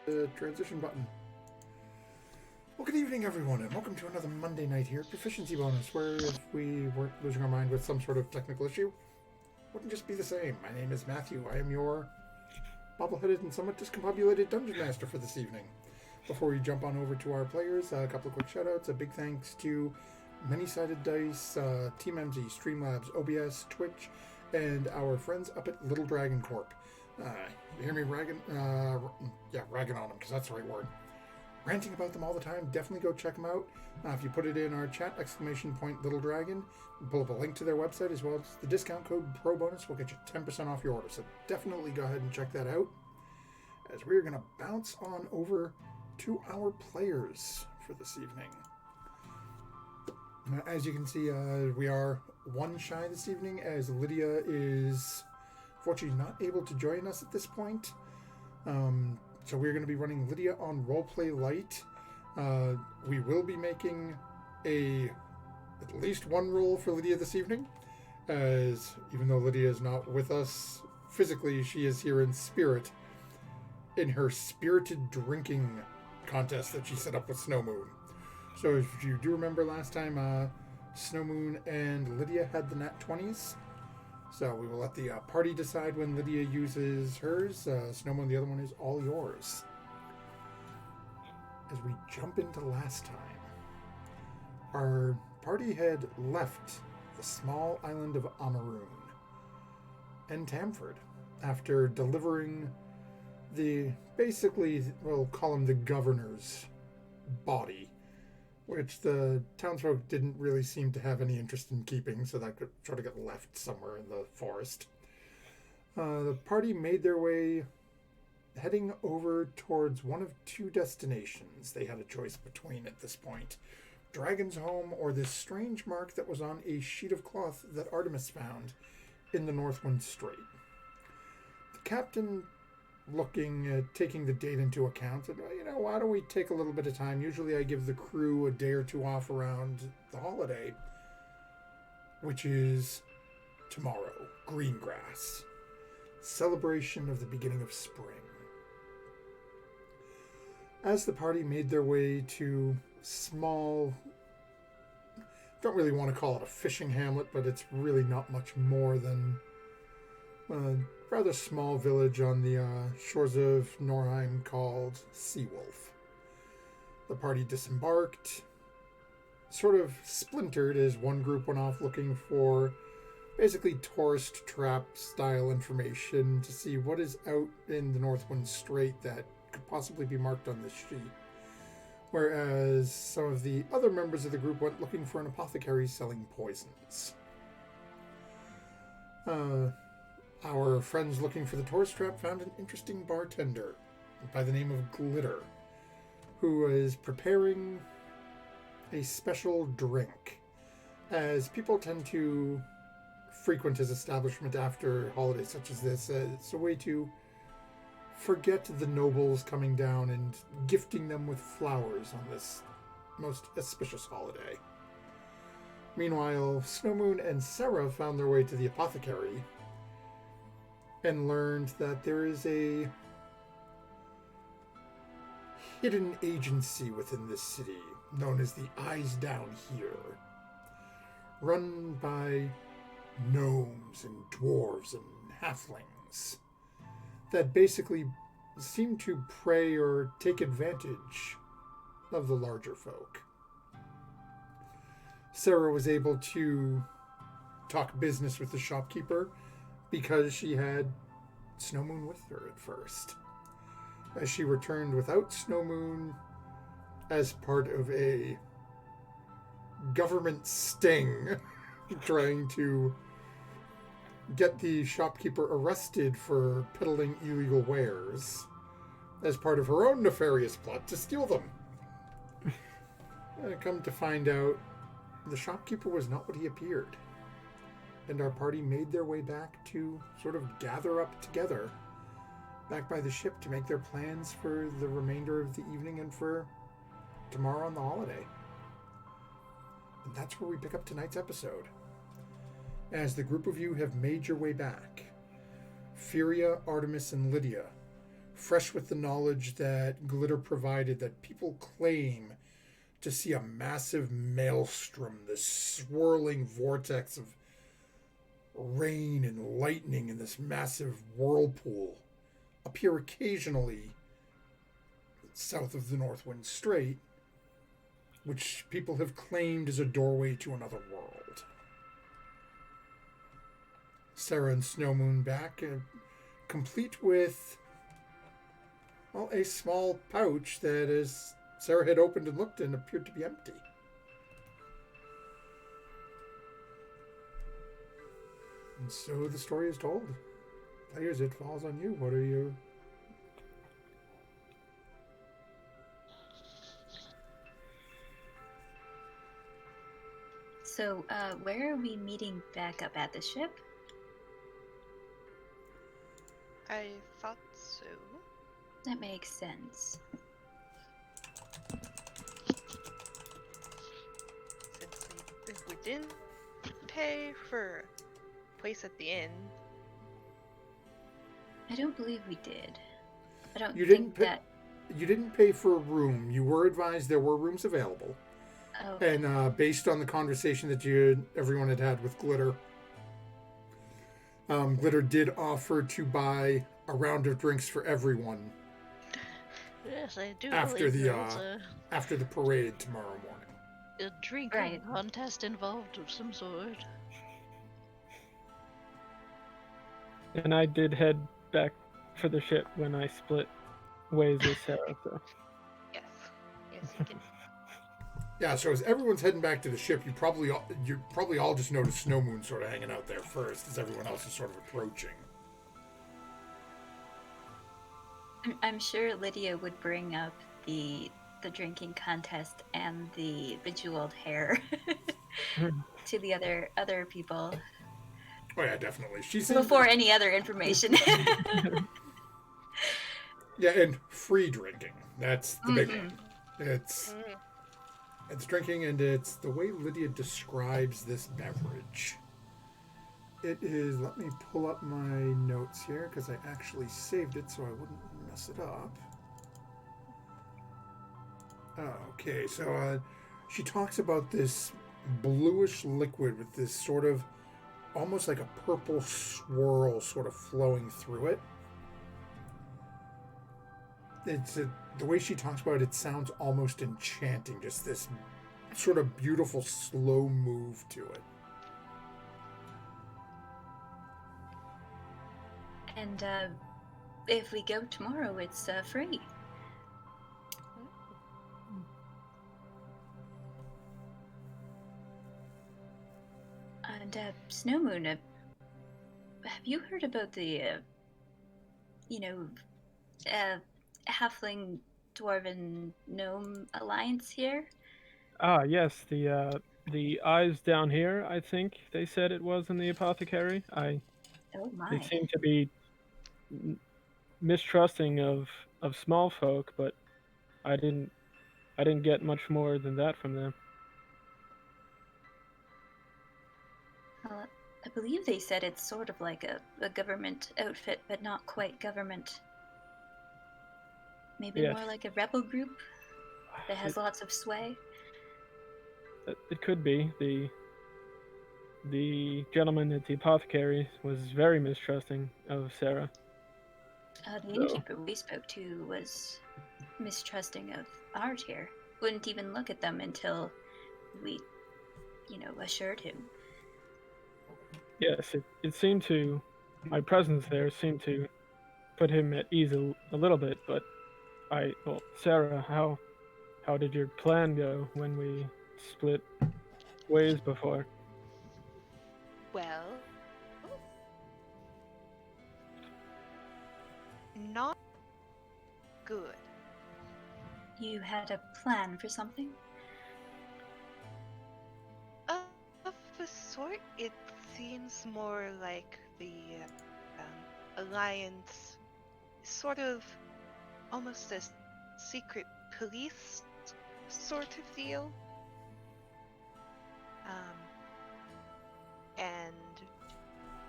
the transition button. Well, good evening, everyone, and welcome to another Monday night here at Proficiency Bonus, where if we weren't losing our mind with some sort of technical issue, it wouldn't just be the same. My name is Matthew. I am your bobble-headed and somewhat discombobulated Dungeon Master for this evening. Before we jump on over to our players, a couple of quick shout-outs. A big thanks to Many-Sided Dice, Team MZ, Streamlabs, OBS, Twitch, and our friends up at Little Dragon Corp. You hear me ragging? Ragging on them, because that's the right word. Ranting about them all the time. Definitely go check them out. If you put it in our chat, !Little Dragon, pull up a link to their website as well as the discount code PROBONUS will get you 10% off your order. So definitely go ahead and check that out. As we're going to bounce on over to our players for this evening. As you can see, we are one shy this evening, as Lydia is fortunately not able to join us at this point. So we're going to be running Lydia on Roleplay Lite. We will be making at least one roll for Lydia this evening, as even though Lydia is not with us physically, she is here in spirit in her spirited drinking contest that she set up with Snow Moon. So if you do remember last time, Snow Moon and Lydia had the nat 20s. So we will let the party decide when Lydia uses hers. Snow Moon, the other one is all yours. As we jump into last time, our party had left the small island of Amaroon and Tamford after delivering we'll call him the governor's body, which the townsfolk didn't really seem to have any interest in keeping, so that could try to get left somewhere in the forest. The party made their way heading over towards one of two destinations they had a choice between at this point. Dragon's Home or this strange mark that was on a sheet of cloth that Artemis found in the Northwind Strait. The captain, looking at taking the date into account, said, well, why don't we take a little bit of time? Usually I give the crew a day or two off around the holiday, which is tomorrow, Greengrass, celebration of the beginning of spring. As the party made their way to small, don't really want to call it a fishing hamlet, but it's really not much more than rather small village on the shores of Norheim called Seawolf. The party disembarked, sort of splintered as one group went off looking for basically tourist trap style information to see what is out in the Northwind Strait that could possibly be marked on this sheet. Whereas some of the other members of the group went looking for an apothecary selling poisons. Our friends looking for the tourist trap found an interesting bartender by the name of Glitter, who is preparing a special drink, as people tend to frequent his establishment after holidays such as this. It's a way to forget the nobles coming down and gifting them with flowers on this most auspicious holiday. Meanwhile, Snow Moon and Sarah found their way to the apothecary and learned that there is a hidden agency within this city known as the Eyes Down Here, run by gnomes and dwarves and halflings that basically seem to prey or take advantage of the larger folk. Sarah was able to talk business with the shopkeeper because she had Snow Moon with her at first. As she returned without Snow Moon as part of a government sting trying to get the shopkeeper arrested for peddling illegal wares as part of her own nefarious plot to steal them. Come to find out, the shopkeeper was not what he appeared. And our party made their way back to sort of gather up together back by the ship to make their plans for the remainder of the evening and for tomorrow on the holiday. And that's where we pick up tonight's episode. As the group of you have made your way back, Furia, Artemis, and Lydia, fresh with the knowledge that Glitter provided that people claim to see a massive maelstrom, this swirling vortex of rain and lightning in this massive whirlpool, appear occasionally south of the Northwind Strait, which people have claimed is a doorway to another world. Sarah and Snowmoon back, complete with, well, a small pouch that, as Sarah had opened and looked in, appeared to be empty. And so the story is told. Players, it falls on you. What are you... So, where are we meeting back up at the ship? I thought so. That makes sense. Since if we didn't pay for a place at the inn. I don't believe we did. I don't You think didn't pay, that... You didn't pay for a room. You were advised there were rooms available. Oh. And based on the conversation that everyone had with Glitter, Glitter did offer to buy a round of drinks for everyone. Yes, I do After believe the there's after the parade tomorrow morning. a drinking contest involved of some sort. And I did head back for the ship when I split ways with Sarah. So. Yes. Yes, you can. Yeah, so as everyone's heading back to the ship, you probably all just notice Snowmoon sort of hanging out there first, as everyone else is sort of approaching. I'm sure Lydia would bring up the drinking contest and the bejeweled hair to the other people. Oh yeah, definitely. She's before any other information. Yeah, and free drinking. That's the big one. It's drinking, and it's the way Lydia describes this beverage. It is, let me pull up my notes here, because I actually saved it so I wouldn't mess it up. Okay, so she talks about this bluish liquid with this sort of, almost like a purple swirl sort of flowing through it. The way she talks about it, it sounds almost enchanting, just this sort of beautiful slow move to it. And if we go tomorrow, it's free. And Snowmoon, have you heard about the, halfling dwarven gnome alliance here? Ah, yes, the eyes down here, I think they said it was in the apothecary. Oh my. They seem to be mistrusting of small folk, but I didn't get much more than that from them. Well, I believe they said it's sort of like a government outfit, but not quite government. Maybe Yes. more like a rebel group that has lots of sway. It could be. The gentleman at the apothecary was very mistrusting of Sarah. The innkeeper we spoke to was mistrusting of art here. Wouldn't even look at them until we, assured him. Yes, it seemed to, my presence there seemed to put him at ease a little bit, but Sarah, how did your plan go when we split ways before? Well, not good. You had a plan for something? Of a sort, it seems more like the Alliance, sort of almost a secret police sort of deal. And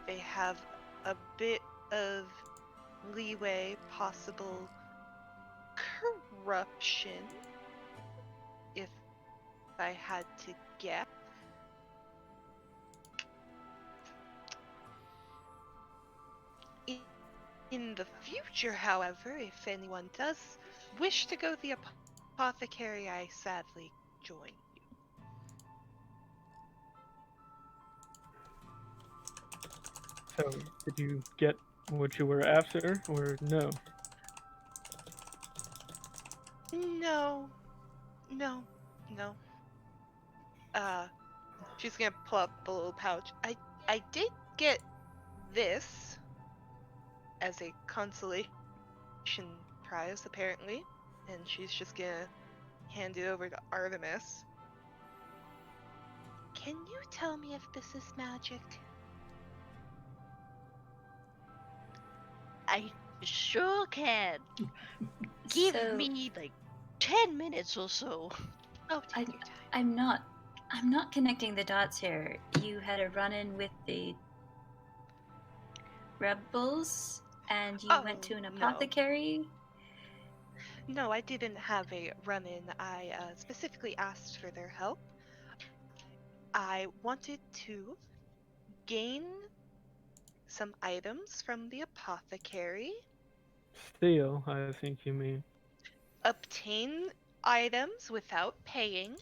they have a bit of leeway, possible corruption, if I had to guess. In the future, however, if anyone does wish to go the apothecary, I sadly join you. So, did you get what you were after, or no? No, no, no. She's gonna pull up a little pouch. I did get this as a consolation prize, apparently, and she's just gonna hand it over to Artemis. Can you tell me if this is magic? I sure can. Give So, me like 10 minutes or so. Oh, I, take your time. I'm not connecting the dots here. You had a run-in with the rebels, and you went to an no. apothecary. No, I didn't have a run-in. I specifically asked for their help. I wanted to gain some items from the apothecary, Steal, I think you mean. obtain items without paying,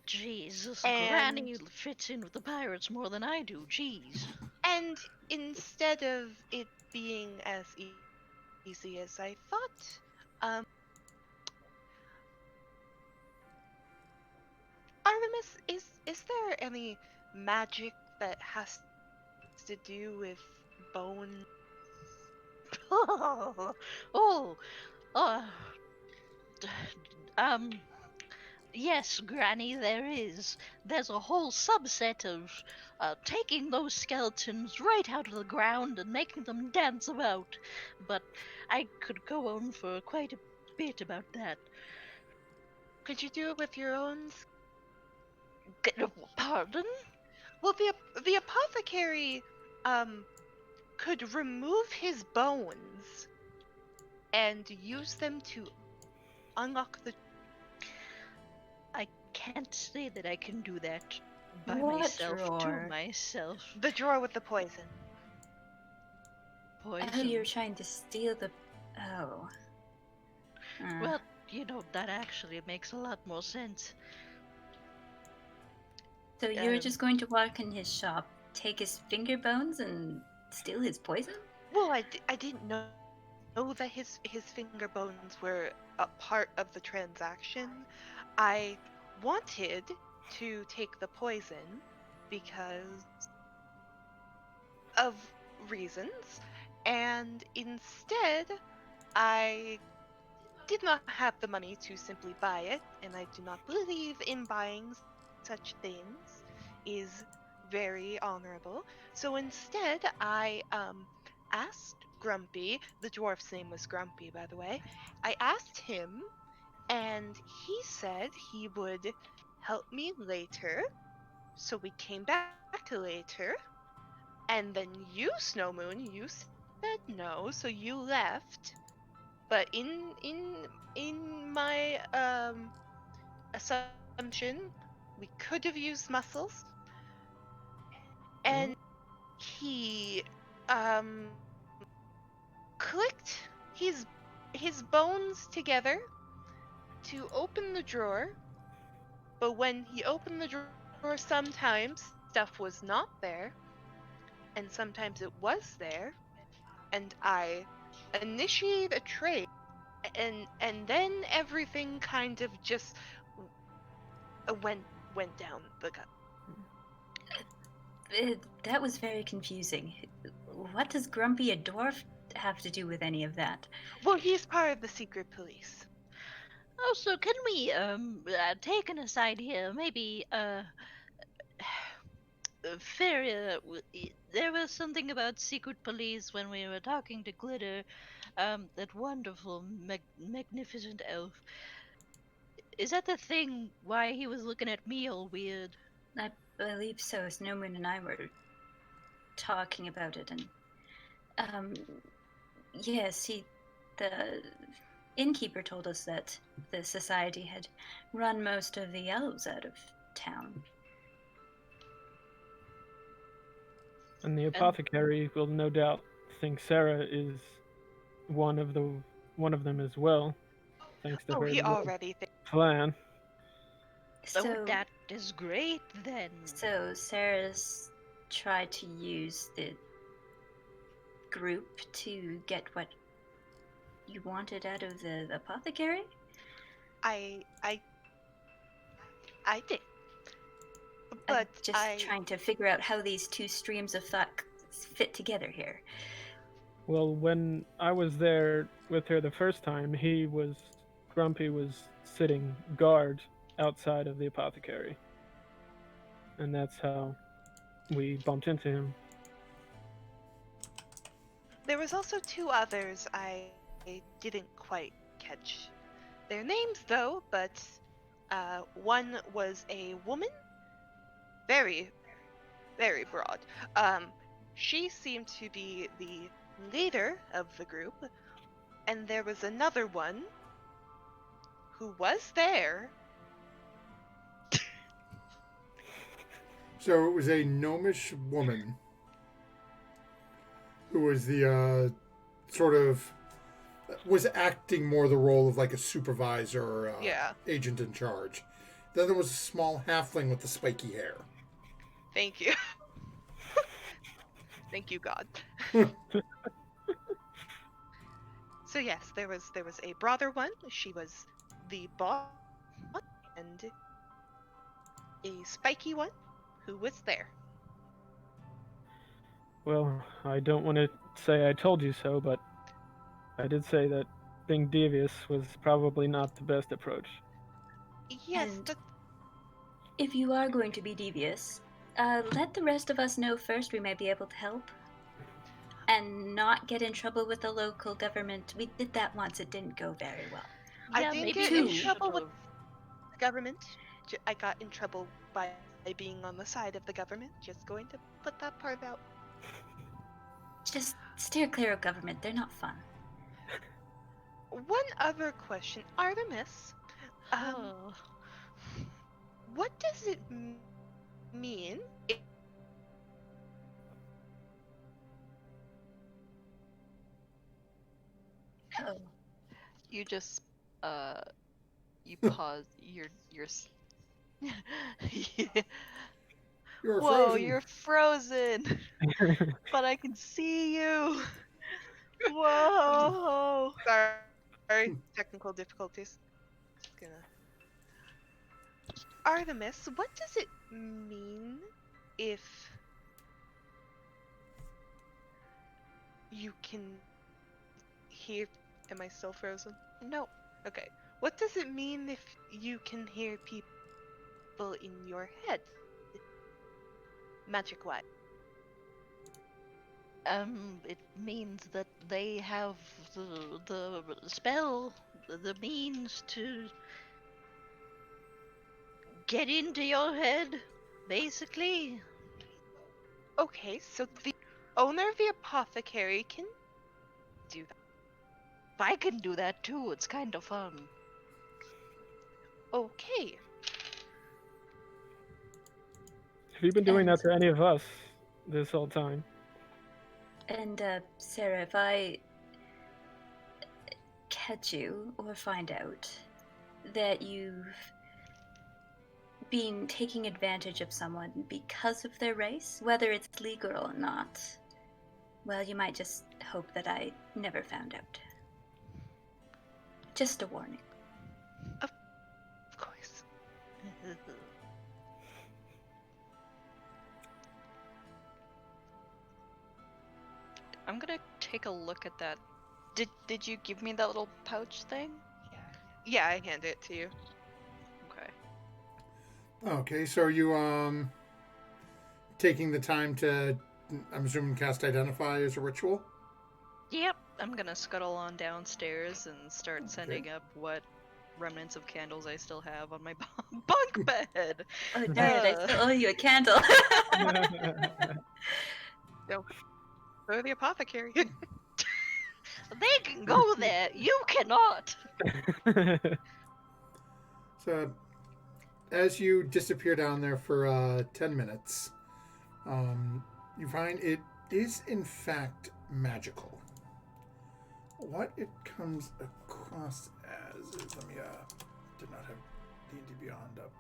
Jesus, and Granny fits in with the pirates more than I do. Jeez. and instead of it being as easy as I thought, Artemis, is there any magic that has to do with bone? Oh, uh, d- um, yes, Granny, there is. There's a whole subset of taking those skeletons right out of the ground and making them dance about. But I could go on for quite a bit about that. Could you do it with your own? Pardon? Well, the apothecary could remove his bones and use them to unlock the I can't say that I can do that by What myself, drawer? to myself. drawer with the poison. Poison. Oh, you're trying to steal the. Oh. Well, that actually makes a lot more sense. So you're just going to walk in his shop, take his finger bones, and steal his poison? Well, I didn't know that his finger bones were a part of the transaction. I wanted to take the poison because of reasons, and instead I did not have the money to simply buy it, and I do not believe in buying such things is very honorable. So instead, I asked Grumpy, the dwarf's name was Grumpy, by the way. I asked him, and he said he would help me later. So we came back later, and then you, Snow Moon, you said no, so you left. But in my assumption, we could have used muscles, and he um clicked his bones together to open the drawer. But when he opened the drawer, sometimes stuff was not there, and sometimes it was there, and I initiated a trade, and then everything kind of just went down the gut. That was very confusing. What does Grumpy a dwarf have to do with any of that? Well, he's part of the secret police. Oh, so can we take an aside here? Maybe Feria, there was something about secret police when we were talking to Glitter, that wonderful, magnificent elf. Is that the thing why he was looking at me all weird? I believe so. Snowmoon and I were talking about it, and yes, the innkeeper told us that the society had run most of the elves out of town. And the apothecary will no doubt think Sarah is one of them as well, thanks to Oh, her he little already thinks. plan. So that is great then. So Sarah's tried to use the group to get what you wanted out of the apothecary? I did. I'm But just trying to figure out how these two streams of thought fit together here. Well, when I was there with her the first time, Grumpy was sitting guard outside of the apothecary. And that's how we bumped into him. there was also two others I didn't quite catch their names though, but one was a woman, very, very broad. She seemed to be the leader of the group, and there was another one who was there. So it was a gnomish woman who was the sort of was acting more the role of like a supervisor or agent in charge. Then there was a small halfling with the spiky hair. Thank you. Thank you, God. So yes, there was a broader one. She was the boss, and a spiky one who was there. Well, I don't want to say I told you so, but I did say that being devious was probably not the best approach. Yes, And if you are going to be devious, let the rest of us know first. We may be able to help. And not get in trouble with the local government. We did that once. It didn't go very well. I didn't get in trouble with the government. I got in trouble by being on the side of the government. Just going to put that part out. Just steer clear of government. They're not fun. One other question, Artemis. What does it mean? Oh. You just you pause. You're You're Whoa, frozen. you're frozen. But I can see you. Whoa. Sorry, technical difficulties. Just gonna. Artemis, what does it mean if you can hear? Am I still frozen? No. Okay. What does it mean if you can hear people in your head? Magic-wise. It means that they have the spell, the means to get into your head, basically. Okay, so the owner of the apothecary can do that. I can do that too. It's kind of fun. Okay. Have you been doing that to any of us this whole time? And, Sarah, if I catch you or find out that you've been taking advantage of someone because of their race, whether it's legal or not, well, you might just hope that I never found out. Just a warning. Of course. I'm gonna take a look at that. Did you give me that little pouch thing? Yeah, I hand it to you. Okay. Okay, so are you taking the time to, I'm assuming, cast Identify as a ritual? Yep. I'm gonna scuttle on downstairs and start sending up what remnants of candles I still have on my bunk bed. Oh, darn it, I still owe you a candle. No, go to the apothecary. They can go there. You cannot. So, as you disappear down there for 10 minutes, you find it is in fact magical. What it comes across as is, let me, did not have D&D Beyond up.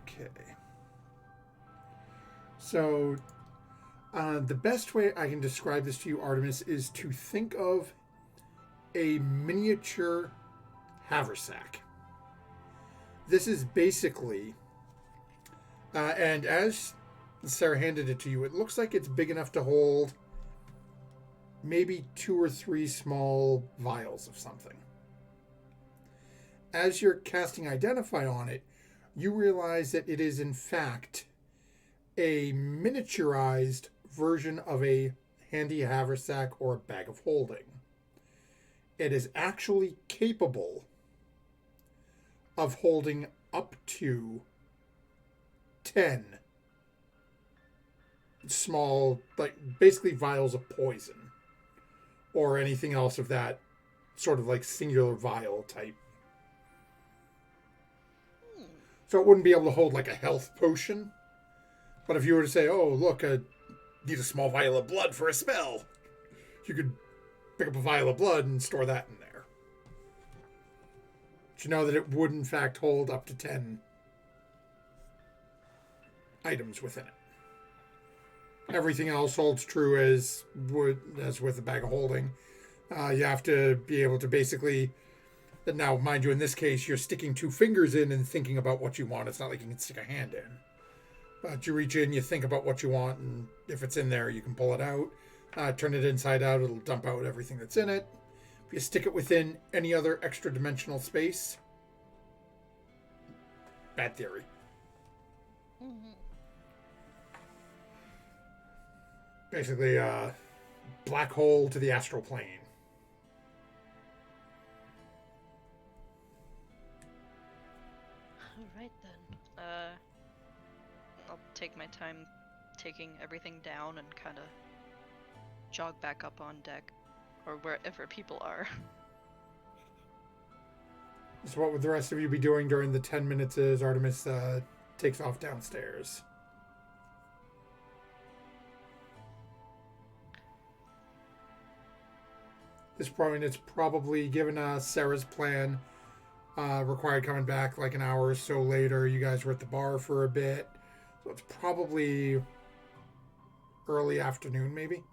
Okay. So, the best way I can describe this to you, Artemis, is to think of a miniature haversack. This is basically, and as Sarah handed it to you, it looks like it's big enough to hold maybe 2 or 3 small vials of something. As you're casting Identify on it, you realize that it is in fact a miniaturized version of a handy haversack or a bag of holding. It is actually capable of holding up to 10 small, like basically vials of poison or anything else of that sort of like singular vial type. So it wouldn't be able to hold like a health potion. But if you were to say, oh, look, I need a small vial of blood for a spell, you could pick up a vial of blood and store that in there. But you know that it would in fact hold up to 10 items within it. Everything else holds true as with a bag of holding. You have to be able to basically, now mind you, in this case, you're sticking 2 fingers in and thinking about what you want. It's not like you can stick a hand in. But you reach in, you think about what you want, and if it's in there, you can pull it out. Turn it inside out, it'll dump out everything that's in it. If you stick it within any other extra dimensional space, bad theory. Mm-hmm. Basically, black hole to the astral plane. All right then. I'll take my time taking everything down and kind of jog back up on deck, or wherever people are. So what would the rest of you be doing during the 10 minutes as Artemis takes off downstairs? This point, it's probably, given Sarah's plan, required coming back like an hour or so later. You guys were at the bar for a bit. So it's probably early afternoon, maybe?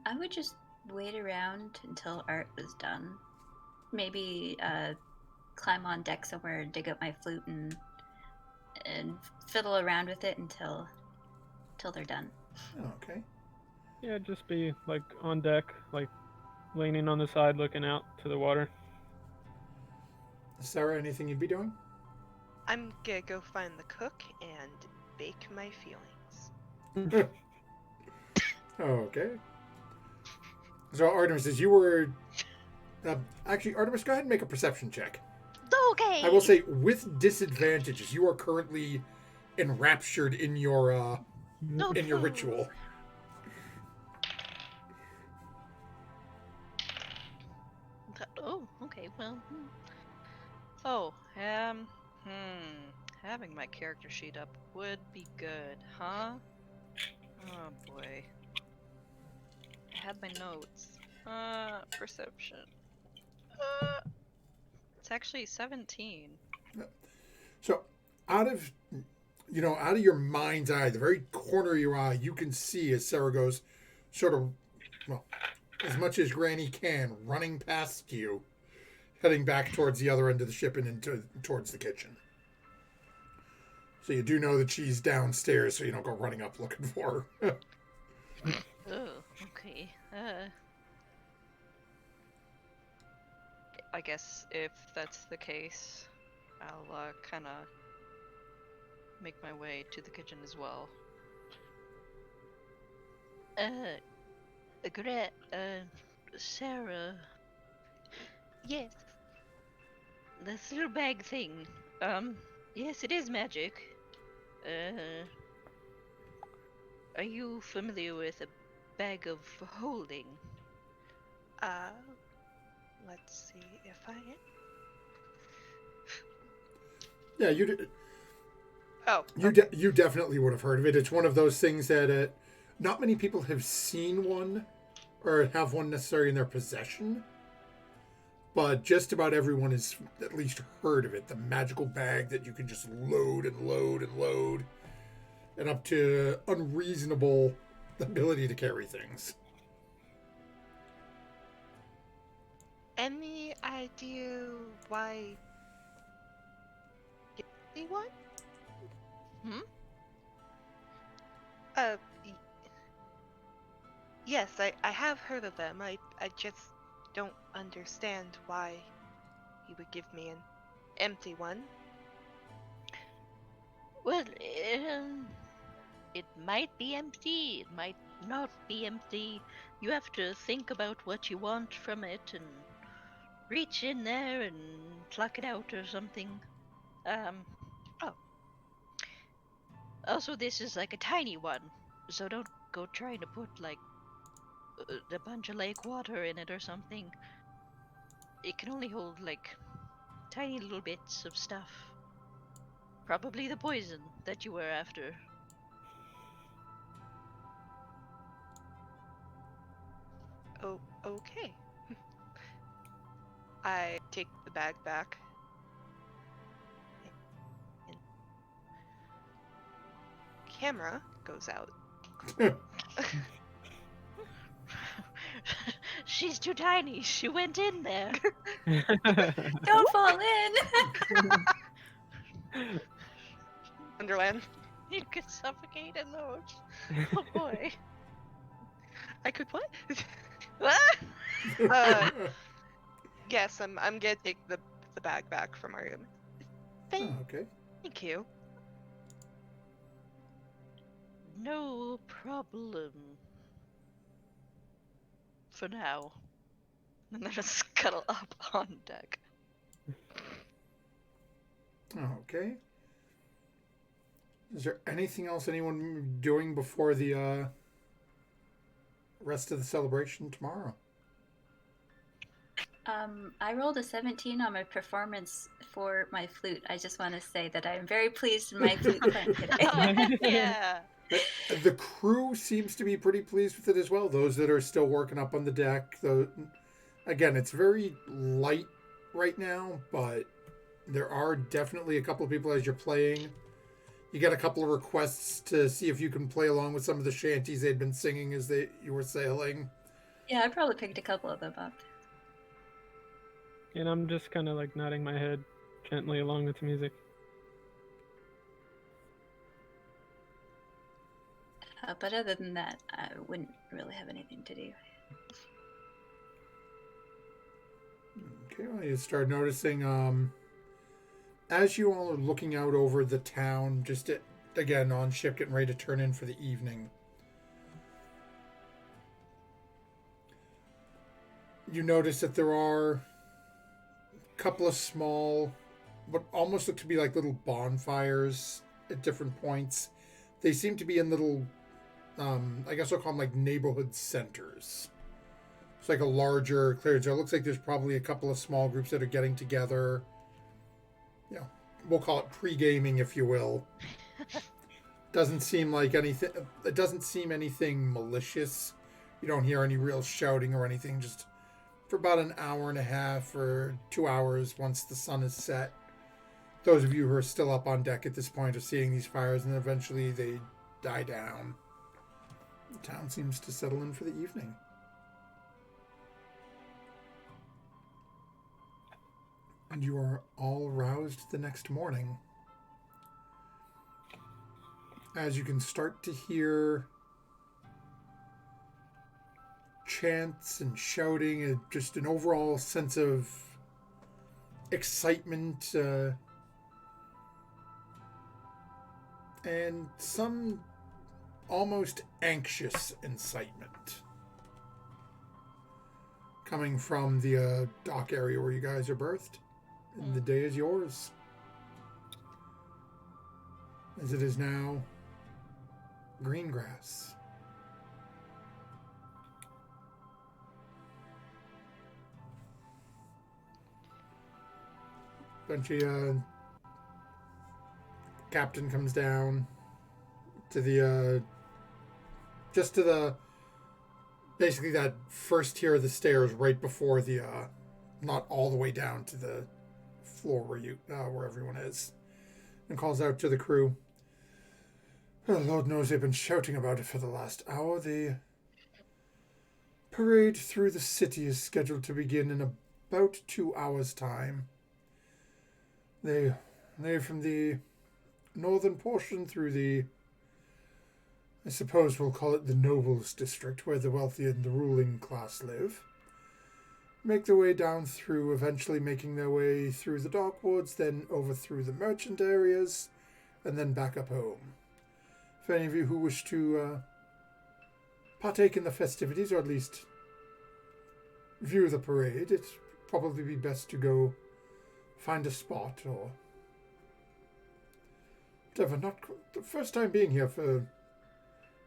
I would just wait around until art was done. Maybe climb on deck somewhere, dig up my flute, and fiddle around with it until they're done. Okay. Yeah, just be like on deck, like leaning on the side, looking out to the water. Sarah, anything you'd be doing? I'm gonna go find the cook and bake my feelings. Okay. So Artemis, as you were... actually, Artemis, go ahead and make a perception check. Okay. I will say, with disadvantages, you are currently enraptured in your ritual. Oh, okay, well. Oh, having my character sheet up would be good, huh? Oh boy. I had my notes. Perception. It's actually 17. So, out of your mind's eye, the very corner of your eye, you can see as Sarah goes, sort of, well, as much as Granny can, running past you, heading back towards the other end of the ship and towards the kitchen. So you do know that she's downstairs, so you don't go running up looking for her. Oh, okay. I guess if that's the case, I'll kind of make my way to the kitchen as well. Sarah. Yes. this little bag thing. Yes, it is magic. Are you familiar with a bag of holding? Uh, let's see if I am. Yeah, Oh, you definitely would have heard of it. It's one of those things that not many people have seen one or have one necessarily in their possession, but just about everyone has at least heard of it. The magical bag that you can just load and load and load, and up to unreasonable ability to carry things. any idea why Gilly won? Hmm? Y- yes, I have heard of them. I just don't understand why he would give me an empty one. Well, it might be empty, it might not be empty. You have to think about what you want from it and reach in there and pluck it out or something. Um, Oh. Also, this is like a tiny one, so don't go trying to put like a bunch of lake water in it or something. It can only hold like tiny little bits of stuff. Probably the poison that you were after. Oh, okay. I take the bag back. And camera goes out. She's too tiny. She went in there. Don't fall in. Wonderland. You could suffocate in those. Oh boy. I could what? Ah! Yes, I'm gonna take the bag back from our room. Okay. Thank you. No problem. For now. And then just scuttle up on deck. Okay. Is there anything else anyone doing before the rest of the celebration tomorrow? I rolled a 17 on my performance for my flute. I just want to say that I'm very pleased with my flute playing today. Yeah. The crew seems to be pretty pleased with it as well. Those that are still working up on the deck, though, again, it's very light right now, but there are definitely a couple of people as you're playing. You get a couple of requests to see if you can play along with some of the shanties they'd been singing as you were sailing. Yeah, I probably picked a couple of them up. And I'm just kind of like nodding my head gently along with the music. But other than that, I wouldn't really have anything to do. Okay, well, you start noticing, as you all are looking out over the town, just again on ship, getting ready to turn in for the evening, you notice that there are a couple of small, what almost look to be like little bonfires at different points. They seem to be in little, I guess I'll call them like neighborhood centers. It's like a larger clearing. So it looks like there's probably a couple of small groups that are getting together. You know, we'll call it pre-gaming, if you will. Doesn't seem like anything. It doesn't seem anything malicious. You don't hear any real shouting or anything. Just for about an hour and a half or 2 hours, once the sun is set. Those of you who are still up on deck at this point are seeing these fires, and eventually they die down. The town seems to settle in for the evening. And you are all roused the next morning as you can start to hear chants and shouting and just an overall sense of excitement and some almost anxious incitement coming from the dock area where you guys are berthed. and the day is yours. As it is now Greengrass. Eventually, captain comes down to the just to the basically that first tier of the stairs right before the not all the way down to the floor where everyone is, and calls out to the crew. Oh, Lord knows they've been shouting about it for the last hour. The parade through the city is scheduled to begin in about 2 hours' time. They from the northern portion through the, I suppose we'll call it the nobles district, where the wealthy and the ruling class live, make their way down through, eventually making their way through the dark woods, then over through the merchant areas, and then back up home. If any of you who wish to partake in the festivities, or at least view the parade, it'd probably be best to go find a spot or whatever. Not the first time being here for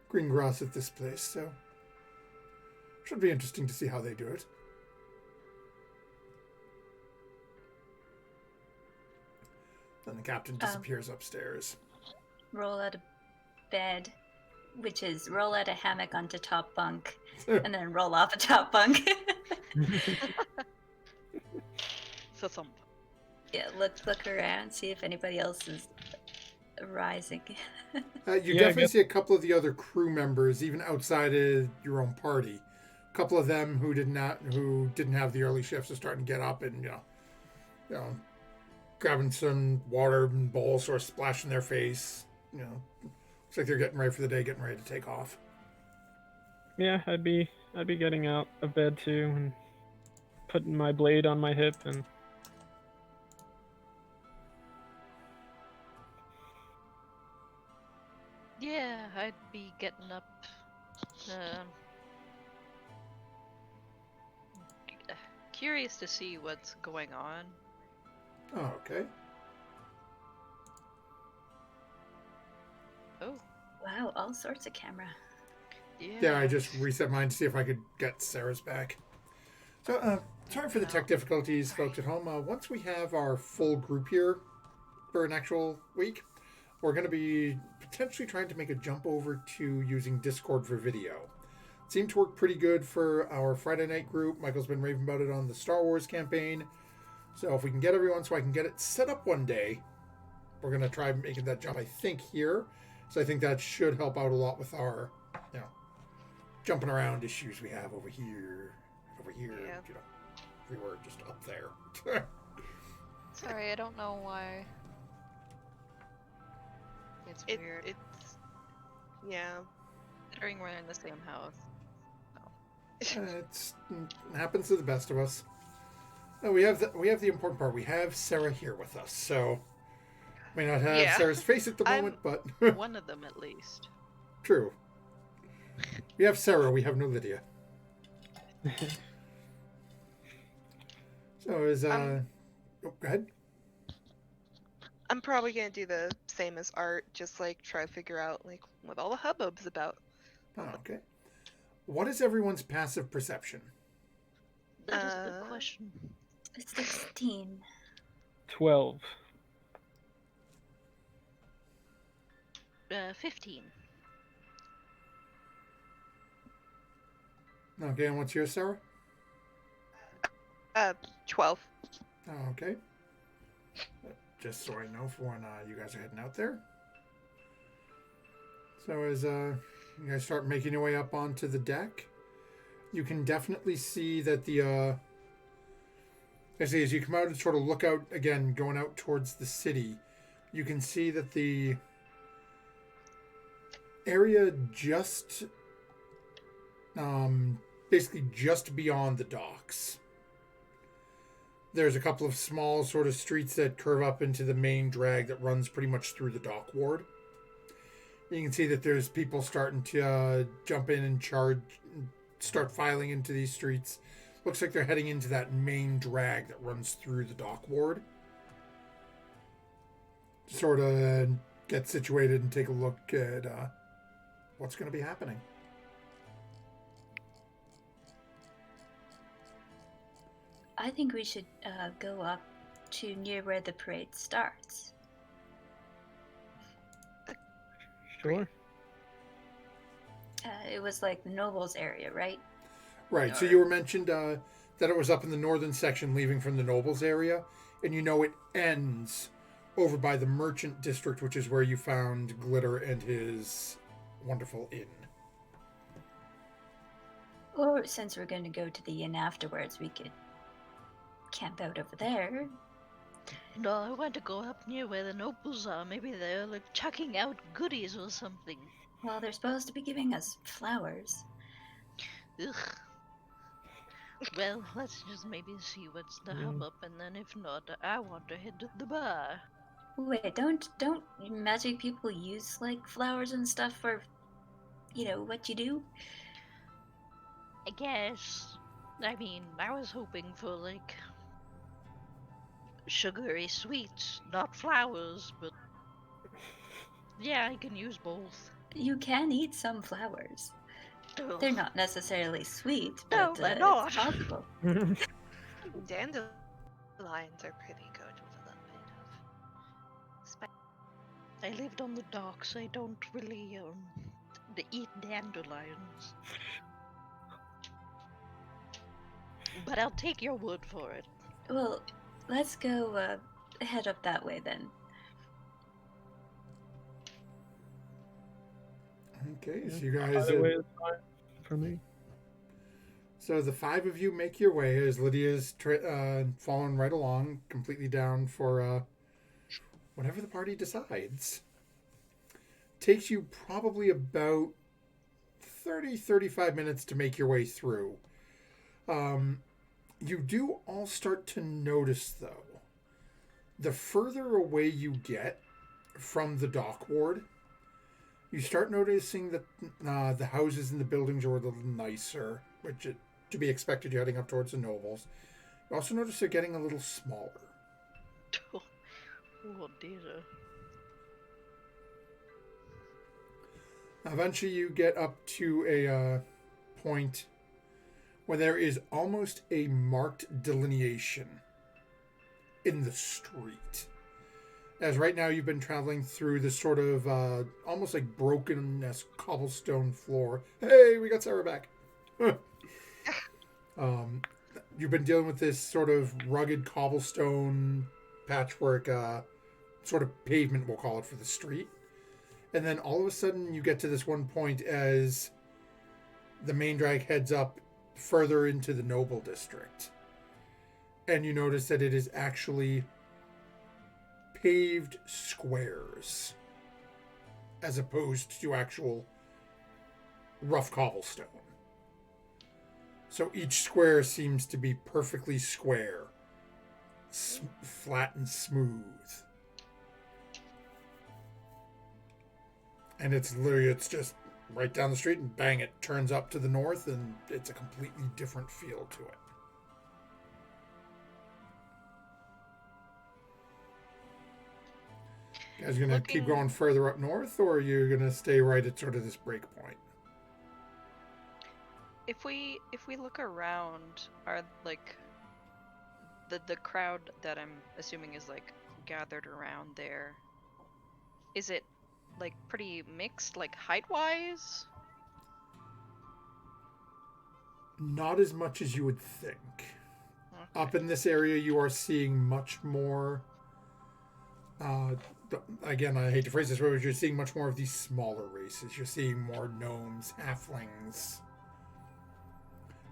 Greengrass at this place, so should be interesting to see how they do it. Then the captain disappears upstairs. Roll out of bed, which is roll out a hammock onto top bunk, and then roll off a top bunk. So some. Yeah, look around, see if anybody else is rising. You definitely see a couple of the other crew members, even outside of your own party. A couple of them who didn't have the early shifts are starting to get up and you know, grabbing some water and bowls, sort of splashing their face. Looks like they're getting ready for the day, getting ready to take off. Yeah, I'd be getting out of bed too and putting my blade on my hip and. Yeah, I'd be getting up. Curious to see what's going on. Oh, okay. Oh, Wow, all sorts of camera. Yeah, I just reset mine to see if I could get Sarah's back. So, sorry for the tech difficulties, folks at home. Once we have our full group here for an actual week, we're going to be potentially trying to make a jump over to using Discord for video. It seemed to work pretty good for our Friday night group. Michael's been raving about it on the Star Wars campaign. So if we can get everyone so I can get it set up one day, we're going to try making that jump, I think, here. So I think that should help out a lot with our, jumping around issues we have over here, Yeah. we were just up there. Sorry, I don't know why. It's weird. Yeah. Considering we're in the same house. It happens to the best of us. No, we have the important part. We have Sarah here with us, so may not have Yeah. Sarah's face at the moment, but One of them at least. true. We have Sarah. We have no Lydia. So go ahead. I'm probably gonna do the same as Art, just try to figure out what all the hubbub's about. Oh, okay. What is everyone's passive perception? That is a good question. It's 16. 12. 15. Okay, and what's yours, Sarah? 12. Oh, okay. Just so I know for when you guys are heading out there. So as you guys start making your way up onto the deck, you can definitely see that the as you come out and sort of look out again, going out towards the city, you can see that the area just basically just beyond the docks, there's a couple of small sort of streets that curve up into the main drag that runs pretty much through the dock ward. You can see that there's people starting to jump in and start filing into these streets. Looks like they're heading into that main drag that runs through the dock ward. sort of get situated and take a look at what's going to be happening. I think we should go up to near where the parade starts. Sure. It was like the nobles area, right? Right. So you were mentioned that it was up in the northern section, leaving from the nobles area, and you know it ends over by the merchant district, which is where you found Glitter and his wonderful inn. Or since we're going to go to the inn afterwards, we could camp out over there. No, I want to go up near where the nobles are. Maybe they're like chucking out goodies or something. Well, they're supposed to be giving us flowers. Ugh. Well, let's just maybe see what's the hubbub, and then if not, I want to head to the bar. Wait, don't magic people use like flowers and stuff for, what you do? I guess. I mean, I was hoping for like sugary sweets, not flowers, but yeah, I can use both. You can eat some flowers. Ugh. They're not necessarily sweet, No, but they're not. it's possible. Dandelions are pretty good with a little bit of spice. I lived on the docks. I don't really eat dandelions. But I'll take your word for it. Well, let's go head up that way then. Okay, so you guys. Either way is fine for me. So the five of you make your way as Lydia's following right along, completely down for whatever the party decides. Takes you probably about 35 minutes to make your way through. You do all start to notice, though, the further away you get from the dock ward, you start noticing that the houses and the buildings are a little nicer, which is to be expected. You're heading up towards the nobles. You also notice they're getting a little smaller. Oh dear. Eventually, you get up to a point where there is almost a marked delineation in the street. As right now you've been traveling through this sort of almost like broken cobblestone floor. Hey, we got Sarah back. You've been dealing with this sort of rugged cobblestone patchwork sort of pavement, we'll call it, for the street. And then all of a sudden you get to this one point as the main drag heads up further into the noble district. And you notice that it is actually paved squares as opposed to actual rough cobblestone. So each square seems to be perfectly square, flat and smooth. And it's just right down the street, and bang, it turns up to the north, and it's a completely different feel to it. You guys gonna keep going further up north, or are you gonna stay right at sort of this break point? If we look around, are like the crowd that I'm assuming is like gathered around there, is it like pretty mixed, like height-wise? Not as much as you would think. Okay. Up in this area, you are seeing much more. Again, I hate to phrase this way, but you're seeing much more of these smaller races. You're seeing more gnomes, halflings.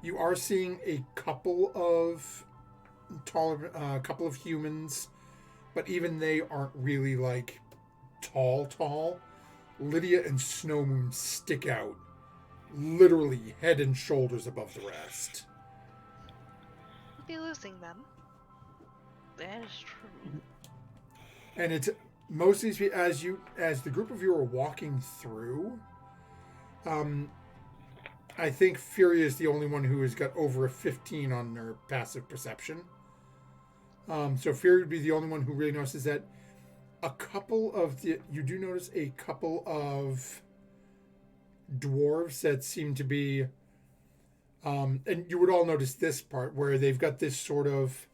You are seeing a couple of couple of humans, but even they aren't really like tall. Lydia and Snowmoon stick out, literally head and shoulders above the rest. We'll be losing them. That is true. And it's most of these, as the group of you are walking through, I think Furia is the only one who has got over a 15 on their passive perception. So Furia would be the only one who really notices that you do notice a couple of dwarves that seem to be, and you would all notice this part where they've got this sort of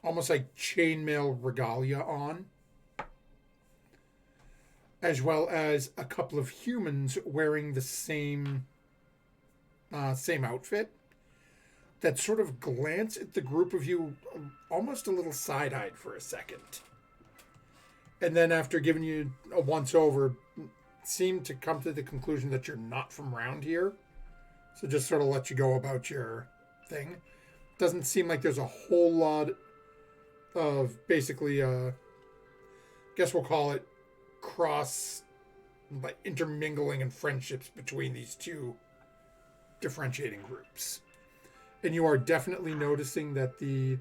almost like chainmail regalia on, as well as a couple of humans wearing the same outfit that sort of glance at the group of you almost a little side-eyed for a second. And then after giving you a once-over, seem to come to the conclusion that you're not from around here. So just sort of let you go about your thing. Doesn't seem like there's a whole lot of basically, guess we'll call it cross, like intermingling and friendships between these two differentiating groups. And you are definitely noticing that the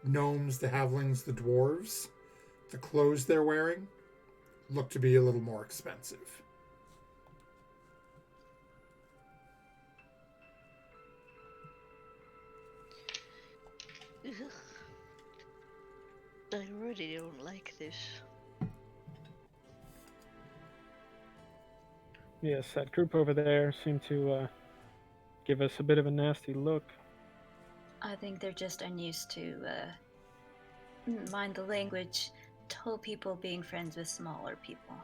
gnomes, the halflings, the dwarves, the clothes they're wearing look to be a little more expensive. I really don't like this. Yes, that group over there seemed to give us a bit of a nasty look. I think they're just unused to, mind the language, tall people being friends with smaller people.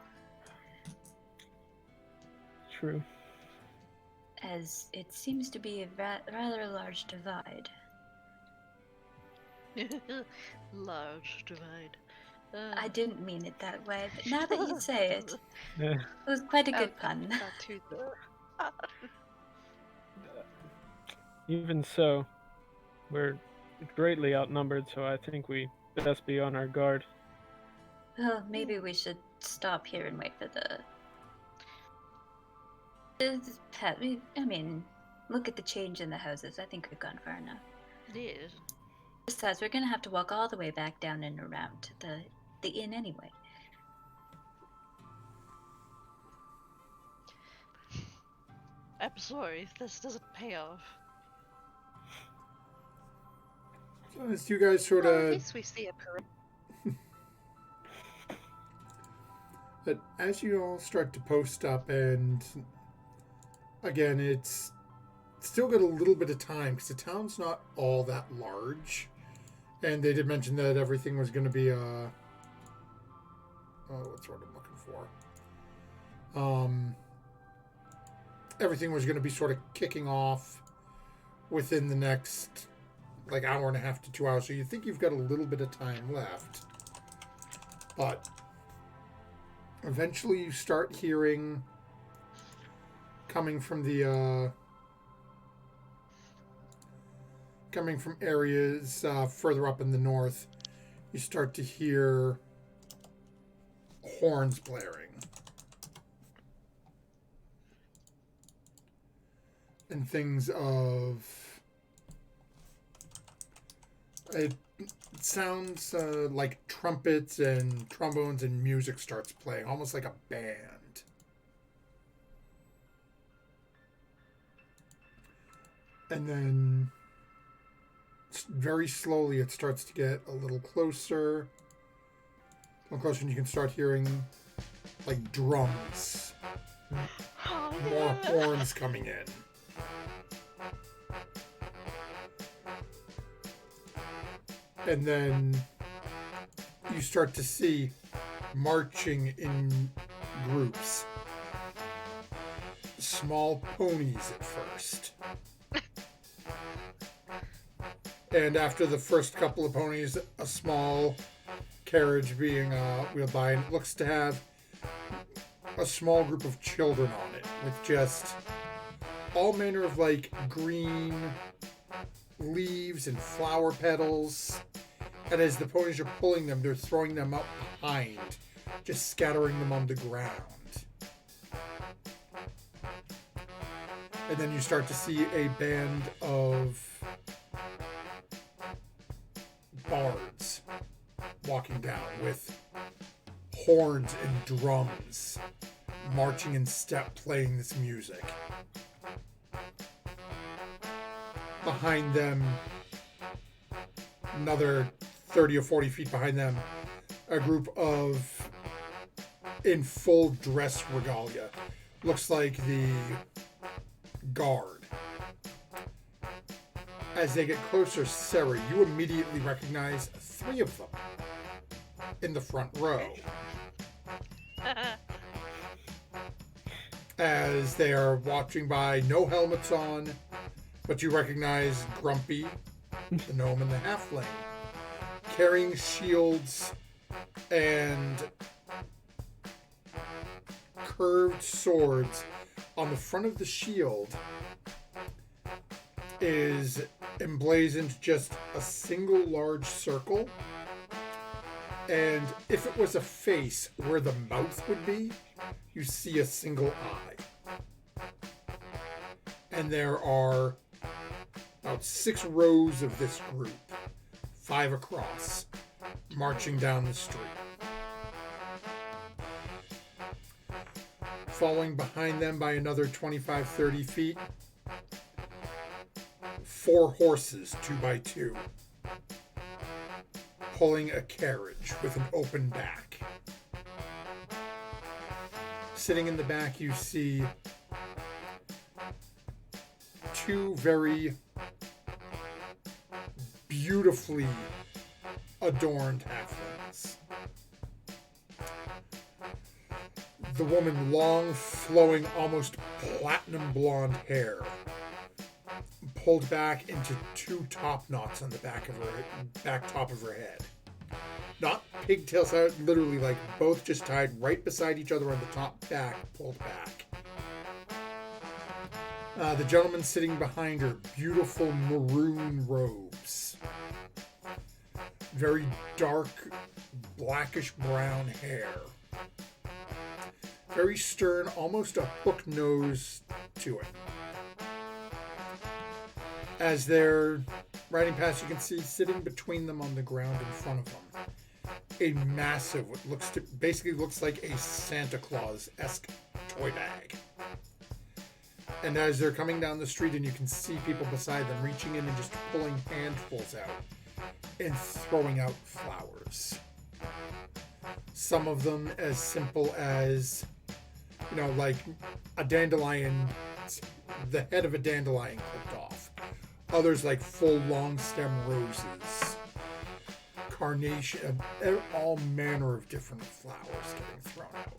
True. As it seems to be a rather large divide. Large divide. I didn't mean it that way, but now that you say it, Yeah. it was quite a good pun. Not too Even so, we're greatly outnumbered, so I think we best be on our guard. Well, maybe we should stop here and wait for the pet. I mean, look at the change in the houses. I think we've gone far enough. Yes. Besides, we're gonna have to walk all the way back down and around to the inn anyway. I'm sorry if this doesn't pay off. So as you guys sort Well, of... at least we see a parade. But as you all start to post up, and again, it's still got a little bit of time because the town's not all that large, and they did mention that everything was going to be what's the word I'm looking for? Everything was going to be sort of kicking off within the next like hour and a half to 2 hours. So you think you've got a little bit of time left, but eventually you start hearing coming from areas further up in the north, you start to hear horns blaring and things of it sounds like trumpets and trombones and music starts playing, almost like a band. And then very slowly it starts to get a little closer, and you can start hearing like drums, more horns coming in. And then you start to see marching in groups. Small ponies at first. And after the first couple of ponies, a small carriage being wheeled by, and it looks to have a small group of children on it with just all manner of like green leaves and flower petals. And as the ponies are pulling them, they're throwing them up behind, just scattering them on the ground. And then you start to see a band of bards walking down with horns and drums, marching in step, playing this music. Behind them, another 30 or 40 feet behind them, a group of in full dress regalia. Looks like the guard. As they get closer, Sarah, you immediately recognize 3 of them in the front row. As they are watching by, no helmets on, but you recognize Grumpy, the gnome, and the halfling, carrying shields and curved swords. On the front of the shield is emblazoned just a single large circle, and if it was a face where the mouth would be, you see a single eye. And there are about 6 rows of this group, 5 across, marching down the street. Following behind them by another 25-30 feet, 4 horses, 2 by 2, pulling a carriage with an open back. Sitting in the back, you see 2 very beautifully adorned halflings. The woman, long, flowing, almost platinum blonde hair, pulled back into 2 top knots on the back top of her head. Not pigtails, literally like both just tied right beside each other on the top back, pulled back. The gentleman sitting behind her, beautiful maroon robes. Very dark, blackish brown hair. Very stern, almost a hook nose to it. As they're riding past, you can see sitting between them on the ground in front of them, a massive, what looks like a Santa Claus-esque toy bag. And as they're coming down the street, and you can see people beside them reaching in and just pulling handfuls out and throwing out flowers. Some of them as simple as, like a dandelion, the head of a dandelion clipped off. Others like full long stem roses, carnation, all manner of different flowers getting thrown out.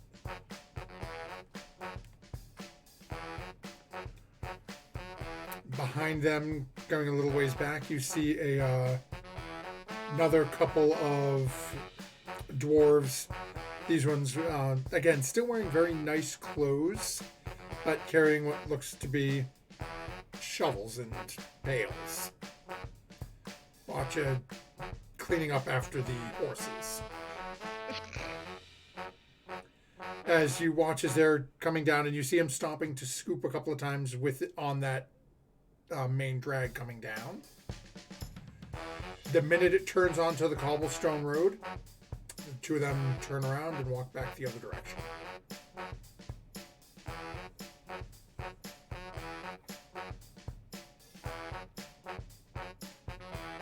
Behind them, going a little ways back, you see another couple of dwarves. These ones, again, still wearing very nice clothes, but carrying what looks to be shovels and pails. Watch cleaning up after the horses. As you watch as they're coming down, and you see him stopping to scoop a couple of times on that main drag coming down. The minute it turns onto the cobblestone road, the 2 of them turn around and walk back the other direction.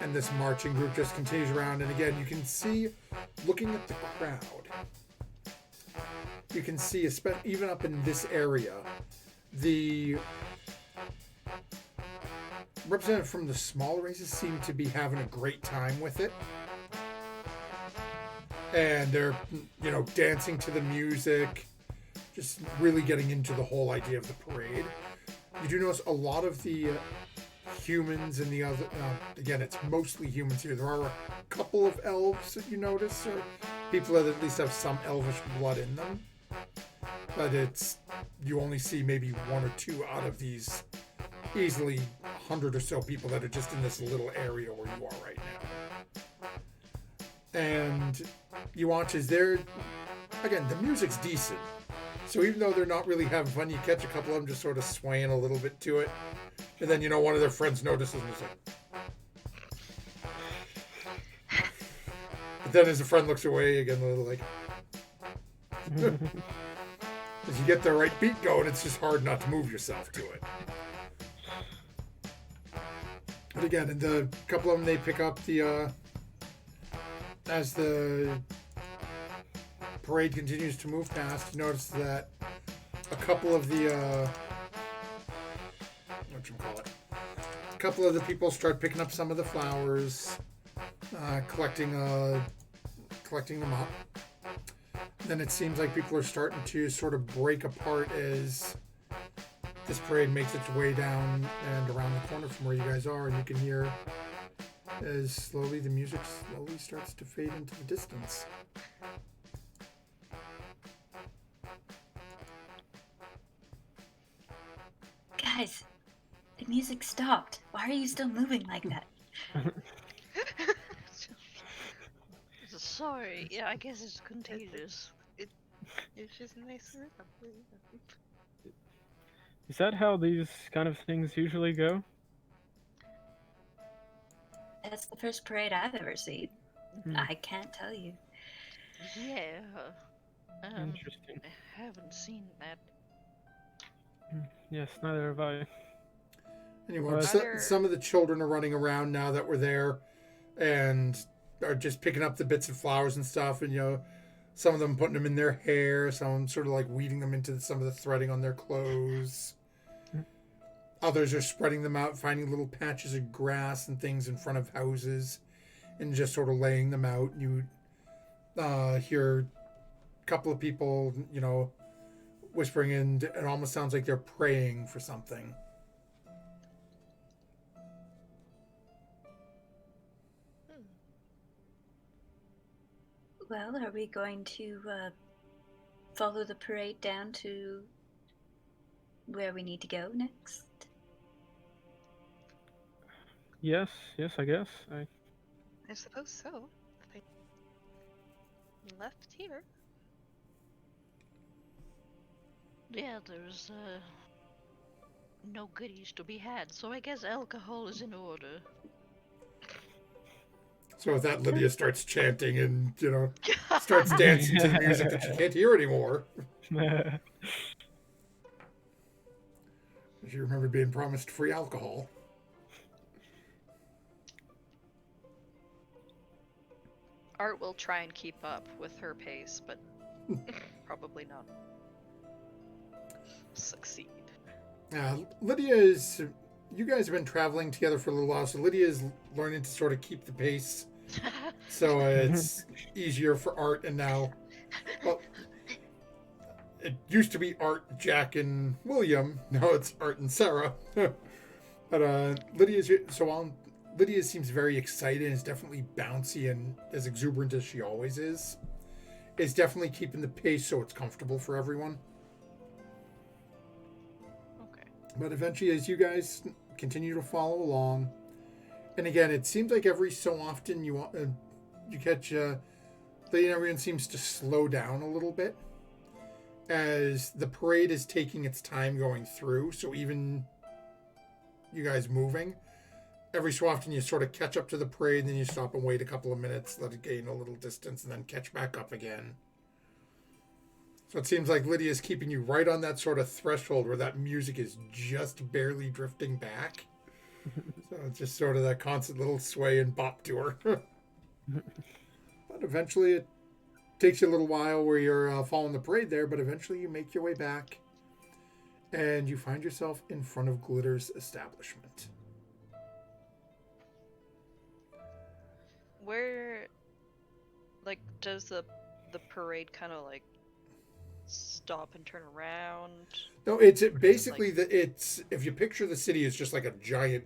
And this marching group just continues around, and again, you can see, looking at the crowd, you can see, even up in this area, the representative from the smaller races seem to be having a great time with it. And they're, dancing to the music, just really getting into the whole idea of the parade. You do notice a lot of the humans and the other, again, it's mostly humans here. There are a couple of elves that you notice, or people that at least have some elvish blood in them. But you only see maybe 1 or 2 out of these easily 100 or so people that are just in this little area where you are right now. And you watch as again, the music's decent. So even though they're not really having fun, you catch a couple of them just sort of swaying a little bit to it. And then, one of their friends notices and is like... But then as the friend looks away again, a little like... As you get the right beat going, it's just hard not to move yourself to it. But again, and the couple of them, they pick up as the parade continues to move past. You notice that a couple of the a couple of the people start picking up some of the flowers, collecting them up. Then it seems like people are starting to sort of break apart as this parade makes its way down and around the corner from where you guys are, and you can hear as slowly the music slowly starts to fade into the distance. Guys, the music stopped. Why are you still moving like that? Sorry, yeah, I guess it's contagious. It's just nice. Is that how these kind of things usually go? That's the first parade I've ever seen. Hmm. I can't tell you. Yeah. Interesting. I haven't seen that. Yes, neither have I. Anyway, But- some of the children are running around now that we're there and are just picking up the bits of flowers and stuff, and some of them putting them in their hair, some of them sort of like weaving them into some of the threading on their clothes. Others are spreading them out, finding little patches of grass and things in front of houses and just sort of laying them out. You hear a couple of people, whispering in. It almost sounds like they're praying for something. Well, are we going to follow the parade down to where we need to go next? Yes, I guess. I suppose so. They left here. Yeah, there's no goodies to be had, so I guess alcohol is in order. So with that, Lydia starts chanting and, starts dancing to the music that she can't hear anymore. She remembered being promised free alcohol. Art will try and keep up with her pace, but probably not succeed. Lydia is... You guys have been traveling together for a little while, so Lydia is learning to sort of keep the pace. So it's easier for Art, and now... Well, it used to be Art, Jack, and William. Now it's Art and Sarah. But Lydia seems very excited and is definitely bouncy and as exuberant as she always is definitely keeping the pace so it's comfortable for everyone. Okay. But eventually, as you guys continue to follow along, and again, it seems like every so often you catch everyone seems to slow down a little bit as the parade is taking its time going through. So even you guys moving, every so often you sort of catch up to the parade, and then you stop and wait a couple of minutes, let it gain a little distance, and then catch back up again. So it seems like Lydia is keeping you right on that sort of threshold where that music is just barely drifting back. So it's just sort of that constant little sway and bop to her. But eventually it takes you a little while where you're following the parade there, but eventually you make your way back and you find yourself in front of Glitter's establishment. Where, does the parade kind of stop and turn around? No, it's basically if you picture the city as just like a giant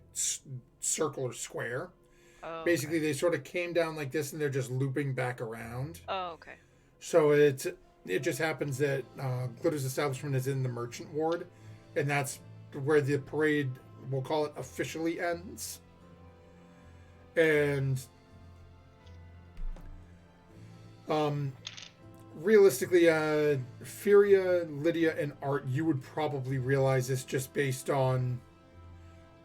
circle or square. Oh, Basically, okay. they sort of came down like this, and they're just looping back around. Oh, okay. So it just happens that Glitter's establishment is in the merchant ward, and that's where the parade, we'll call it, officially ends. And realistically, Furia, Lydia, and Art, you would probably realize this just based on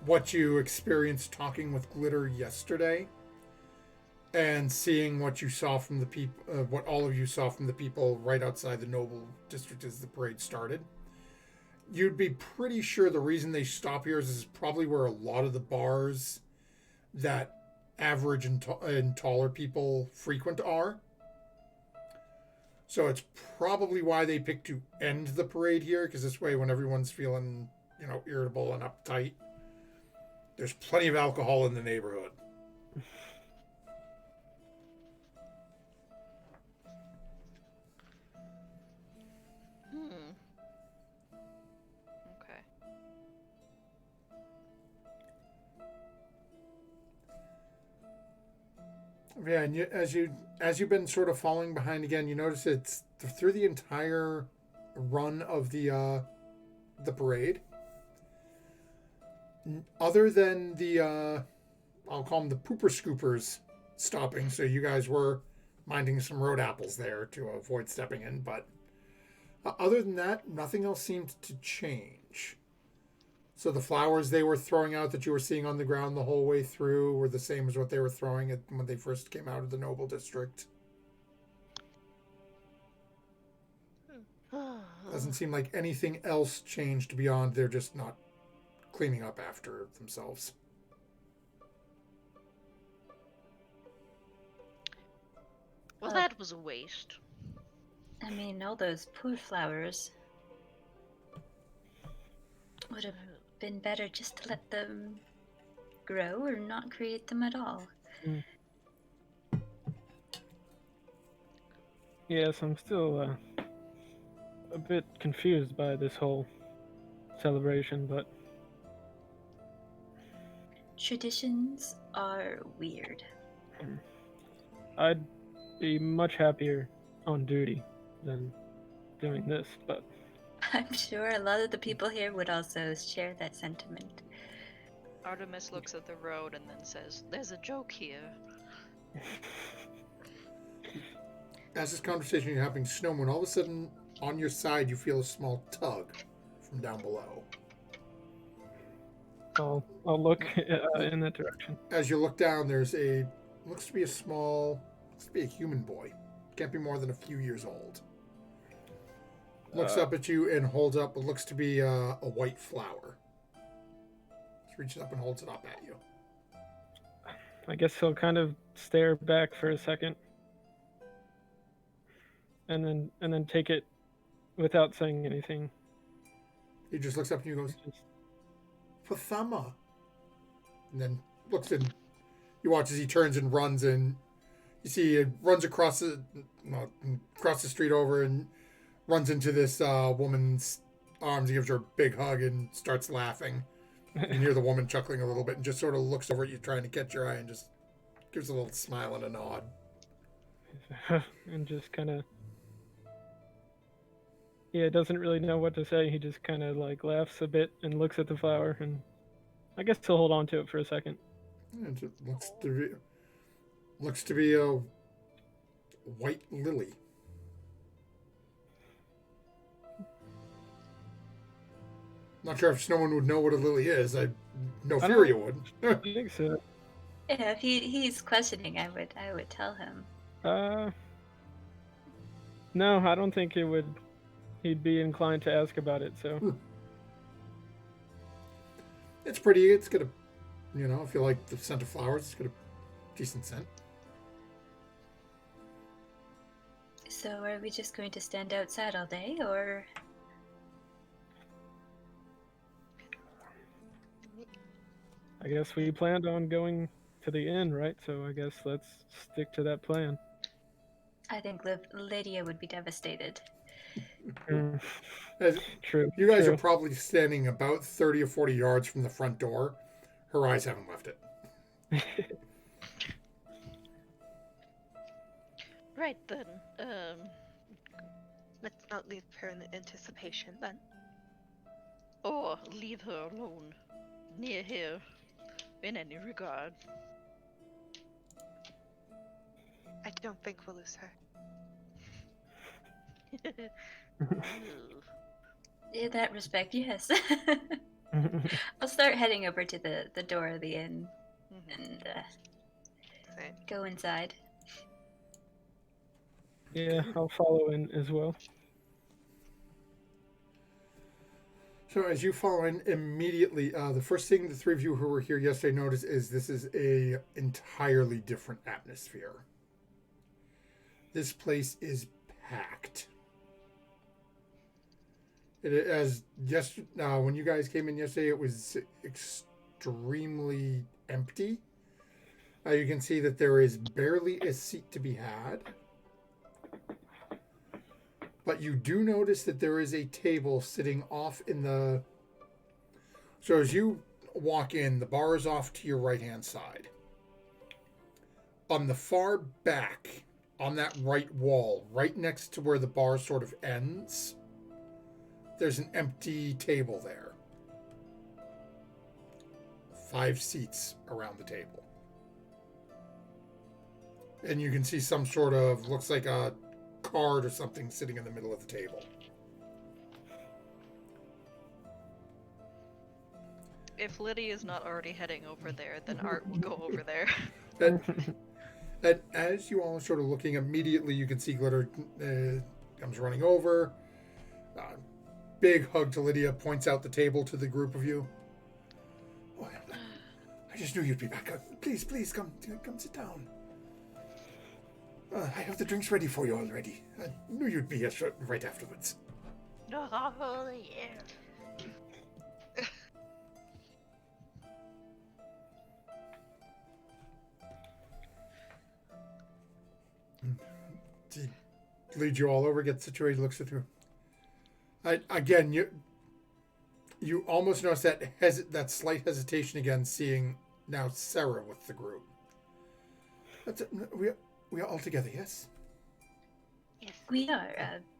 what you experienced talking with Glitter yesterday and seeing what you saw from the people, what all of you saw from the people right outside the Noble District as the parade started. You'd be pretty sure the reason they stop here is probably where a lot of the bars that average and taller people frequent are. So it's probably why they picked to end the parade here, because this way, when everyone's feeling, irritable and uptight, there's plenty of alcohol in the neighborhood. Okay. Yeah, and as you've been sort of falling behind again, you notice it's through the entire run of the parade. Other than the I'll call them the pooper scoopers stopping, so you guys were minding some road apples there to avoid stepping in, but other than that, nothing else seemed to change. So the flowers they were throwing out that you were seeing on the ground the whole way through were the same as what they were throwing when they first came out of the Noble District. Doesn't seem like anything else changed beyond they're just not cleaning up after themselves. Well, that was a waste. I mean, all those poor flowers. Would have been better just to let them grow or not create them at all. Yes, I'm still a bit confused by this whole celebration, but Traditions are weird. I'd be much happier on duty than doing this, but I'm sure a lot of the people here would also share that sentiment. Artemis looks at the road and then says, "There's a joke here." As this conversation is happening, Snowman, all of a sudden on your side you feel a small tug from down below. I'll look in that direction. As you look down, there's looks to be a human boy. Can't be more than a few years old. Looks up at you and holds up what looks to be a white flower. Just reaches up and holds it up at you. I guess he'll kind of stare back for a second, and then take it without saying anything. He just looks up at you and goes, "Pathama." And then looks and you watch as he turns and runs, and you see he runs across the street over and runs into this woman's arms. He gives her a big hug and starts laughing. You hear the woman chuckling a little bit and just sort of looks over at you trying to catch your eye and just gives a little smile and a nod. And just kind of, doesn't really know what to say. He just kind of like laughs a bit and looks at the flower, and I guess he'll hold on to it for a second. And it looks to be a white lily. Not sure if Snowman would know what a lily is. I know Furia would. I think so. Yeah, if he's questioning, I would tell him. No, I don't think he'd be inclined to ask about it, so. It's pretty. It's got a, if you like the scent of flowers, it's got a decent scent. So are we just going to stand outside all day, or? I guess we planned on going to the inn, right? So I guess let's stick to that plan. I think Lydia would be devastated. True. You guys true. are probably standing about 30 or 40 yards from the front door. Her eyes haven't left it. Right then. Let's not leave her in anticipation then. Or leave her alone near here in any regard. I don't think we'll lose her. In that respect, yes. I'll start heading over to the door of the inn and Same. go inside. Yeah, I'll follow in as well. So as you follow in immediately, the first thing the three of you who were here yesterday noticed is this is a entirely different atmosphere. This place is packed. When you guys came in yesterday, it was extremely empty. You can see that there is barely a seat to be had. But you do notice that there is a table sitting off in the... So as you walk in, the bar is off to your right-hand side. On the far back, on that right wall, right next to where the bar sort of ends, there's an empty table there. 5 seats around the table. And you can see some sort of, looks like a card or something sitting in the middle of the table. If Lydia is not already heading over there, then Art will go over there. And as you all are sort of looking, immediately you can see Glitter comes running over. Big hug to Lydia, points out the table to the group of you. Oh, I just knew you'd be back. Please, come sit down. I have the drinks ready for you already. I knew you'd be here right afterwards. Oh, yeah. He leads you all over, gets situated, looks at you. Again, you almost notice that slight hesitation again, seeing now Sarah with the group. We are all together, yes? Yes, we are.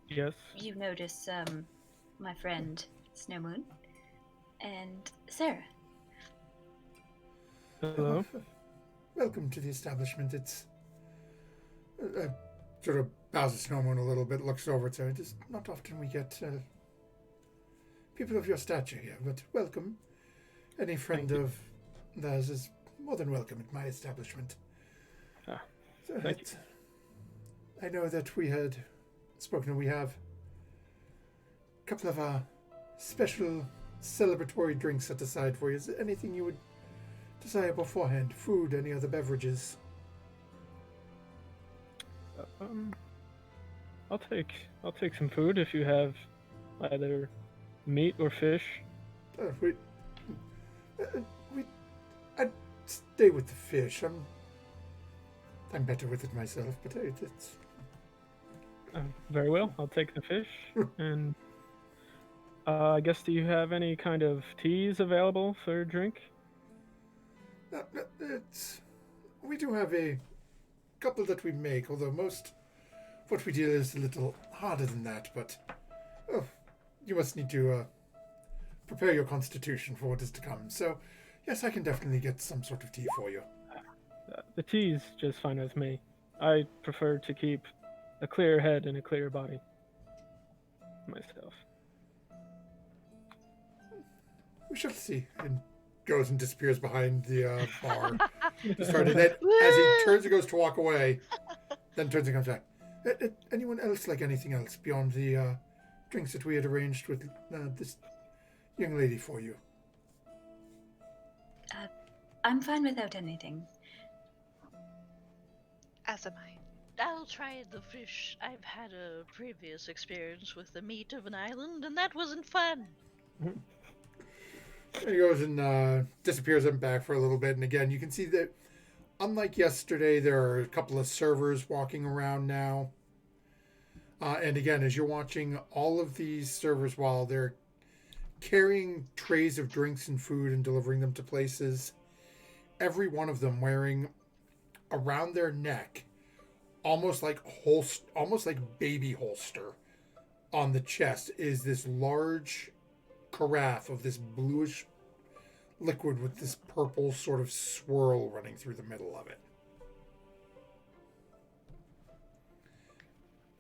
Yes. You notice my friend Snowmoon and Sarah. Hello. Welcome to the establishment. It's sort of bows at Snowmoon a little bit, looks over at her. It is not often we get people of your stature here, but welcome. Any friend of theirs is more than welcome at my establishment. Thank you. I know that we had spoken, we have a couple of special celebratory drinks set aside for you. Is there anything you would desire beforehand? Food, any other beverages? I'll take some food if you have either meat or fish. I'd stay with the fish. I'm better with it myself, but it's... Very well, I'll take the fish. And I guess, do you have any kind of teas available for a drink? We do have a couple that we make, although most of what we do is a little harder than that, but you must need to prepare your constitution for what is to come. So, yes, I can definitely get some sort of tea for you. The tea's just fine with me. I prefer to keep a clear head and a clear body myself. We shall see. And goes and disappears behind the bar. As he turns and goes to walk away, then turns and comes back. Anyone else like anything else beyond the drinks that we had arranged with this young lady for you? I'm fine without anything. As am I. I'll try the fish. I've had a previous experience with the meat of an island, and that wasn't fun. He goes and disappears and back for a little bit. And again, you can see that, unlike yesterday, there are a couple of servers walking around now. And again, as you're watching all of these servers while they're carrying trays of drinks and food and delivering them to places, every one of them wearing around their neck, almost like baby holster on the chest, is this large carafe of this bluish liquid with this purple sort of swirl running through the middle of it.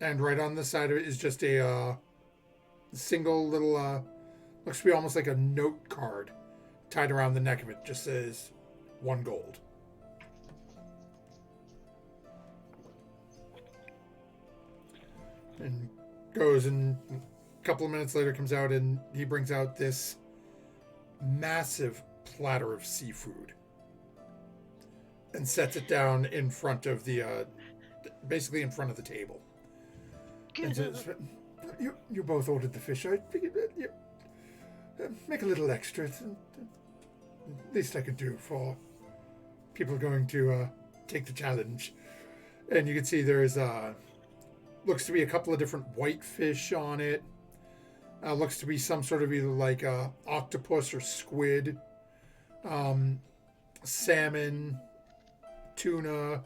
And right on the side of it is just a single little, looks to be almost like a note card tied around the neck of it. Just says 1 gold. And goes, and a couple of minutes later comes out and he brings out this massive platter of seafood and sets it down in front of the basically in front of the table. And says, you both ordered the fish. I figured you make a little extra. It's the least I could do for people going to take the challenge. And you can see there's looks to be a couple of different white fish on it. Looks to be some sort of either like octopus or squid, salmon, tuna.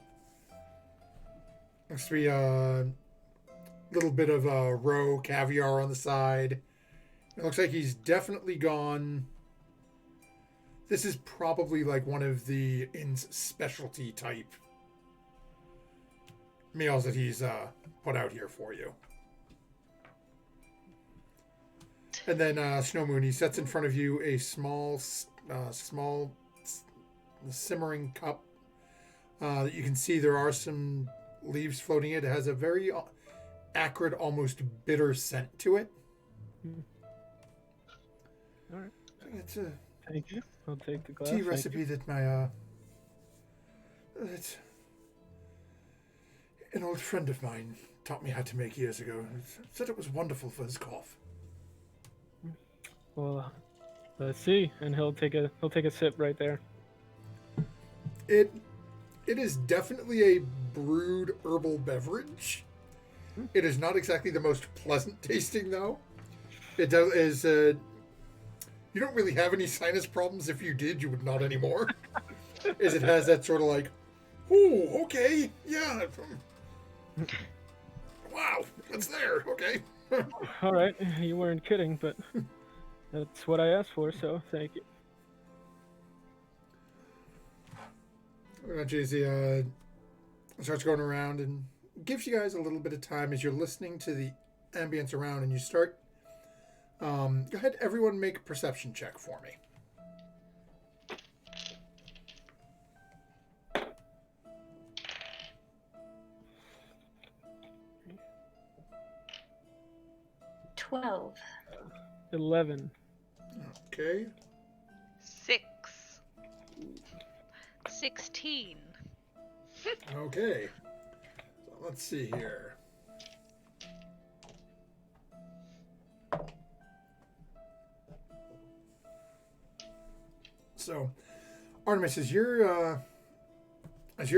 Looks to be a little bit of roe caviar on the side. It looks like he's definitely gone. This is probably like one of the inn's specialty type meals that he's put out here for you. And then Snow Moon, he sets in front of you a small simmering cup that you can see there are some leaves floating in. It has a very acrid, almost bitter scent to it. All right. It's a Thank you. I'll take the glass. tea Thank recipe you. that my it's an old friend of mine taught me how to make years ago. Said it was wonderful for his cough. Well, let's see. And he'll take a sip right there. It is definitely a brewed herbal beverage. It is not exactly the most pleasant tasting though. It is you don't really have any sinus problems. If you did, you would not anymore. As it has that sort of like, oh, okay, yeah. Wow, that's there, okay. All right, you weren't kidding, but that's what I asked for, so thank you. Jay-Z starts going around and gives you guys a little bit of time as you're listening to the ambience around, and you start. Go ahead, everyone, make a perception check for me. $12. 11. Okay. 6. 16. Okay. So let's see here. So, Artemis, as you're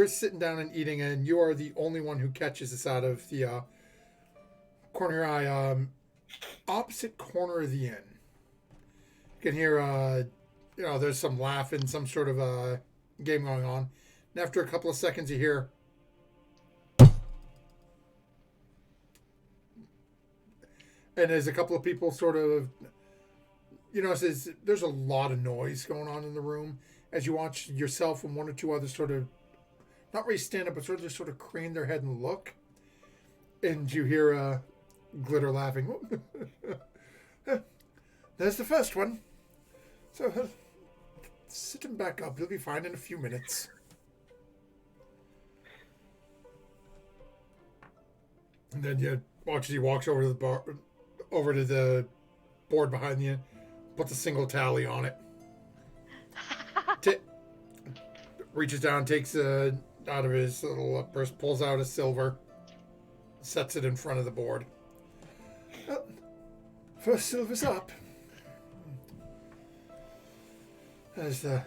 sitting down and eating, and you are the only one who catches this out of the corner of your eye, opposite corner of the inn, you can hear, there's some laughing, some sort of game going on. And after a couple of seconds, you hear, and there's a couple of people sort of, there's a lot of noise going on in the room as you watch yourself and one or two others sort of, not really stand up, but sort of just sort of crane their head and look. And you hear Glitter laughing. There's the first one. So sit him back up. He'll be fine in a few minutes. And then you watch as he walks over to the board behind you, puts a single tally on it. Reaches down, takes out of his little purse, pulls out a silver, sets it in front of the board. First silver's up. As the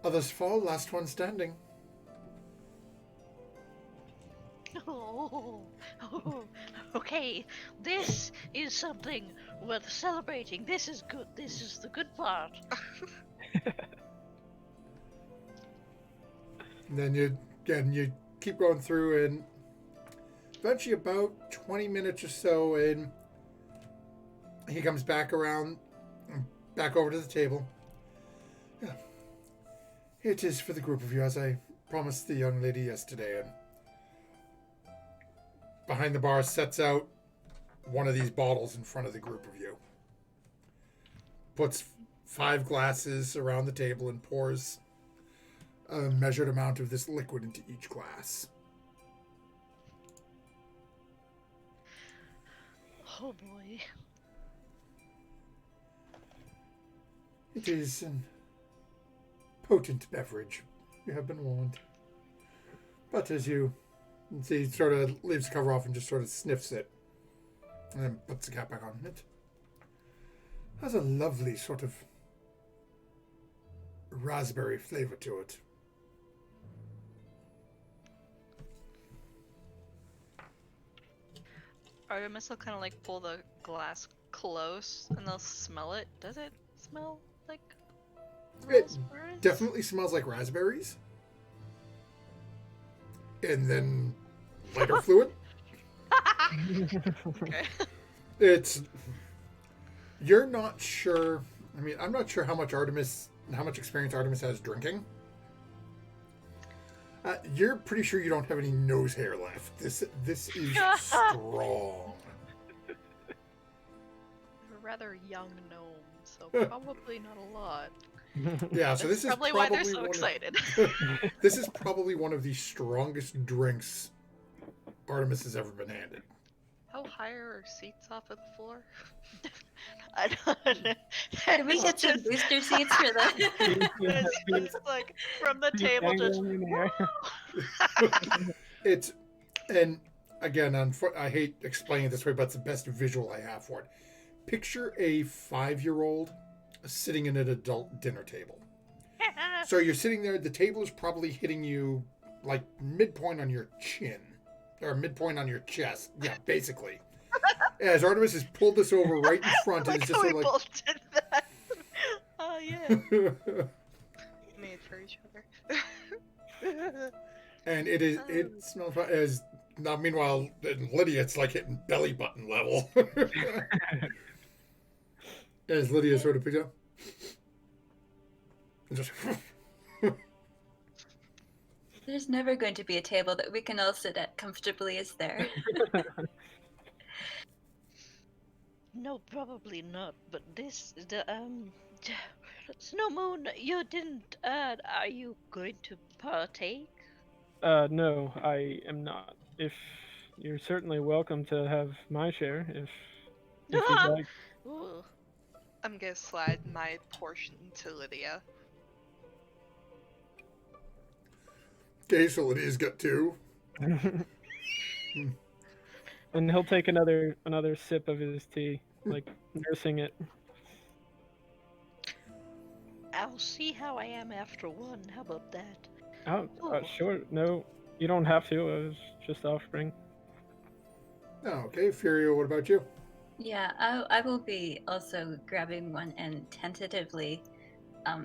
others fall, last one standing. Oh, okay. This is something worth celebrating. This is good. This is the good part. And then you keep going through, and eventually about 20 minutes or so, and he comes back around, back over to the table. Yeah. It is for the group of you, as I promised the young lady yesterday. And behind the bar sets out one of these bottles in front of the group of you. Puts 5 glasses around the table and pours a measured amount of this liquid into each glass. Oh boy. It is an potent beverage, you have been warned. But as you see, he sort of leaves the cover off and just sort of sniffs it. And then puts the cap back on. It has a lovely sort of raspberry flavor to it. Artemis will kind of like pull the glass close and they'll smell it. Does it smell like It raspberries? definitely smells like raspberries. And then lighter fluid. Okay. It's. You're not sure. I mean, I'm not sure how much experience Artemis has drinking. You're pretty sure you don't have any nose hair left. This is strong. A rather young gnome, so probably not a lot. Yeah, so this is Probably why they're probably so one excited. this is probably one of the strongest drinks Artemis has ever been handed. How high are seats off of the floor? I don't. Can we get some booster seats for that? It's like from the table just. It's, and again, I hate explaining it this way, but it's the best visual I have for it. Picture a 5-year-old sitting at an adult dinner table. So you're sitting there, the table is probably hitting you like midpoint on your chin, or midpoint on your chest. Yeah, basically. As Artemis has pulled this over right in front, and Like it's just how we sort of both did that. Oh yeah. like. Made for each other. And it smells as now. Meanwhile, in Lydia, it's like hitting belly button level. As Lydia sort of picks up, and just There's never going to be a table that we can all sit at comfortably, is there? No, probably not. But this, Snow Moon, you didn't. Are you going to partake? No, I am not. If you're certainly welcome to have my share, if you'd like. Ooh. I'm gonna slide my portion to Lydia. okay. So Lydia's got 2. And he'll take another sip of his tea, like nursing it. I'll see how I am after one. How about that? Oh, sure. No, you don't have to. I was just offering. Oh, okay, Furio. What about you? Yeah, I will be also grabbing one and tentatively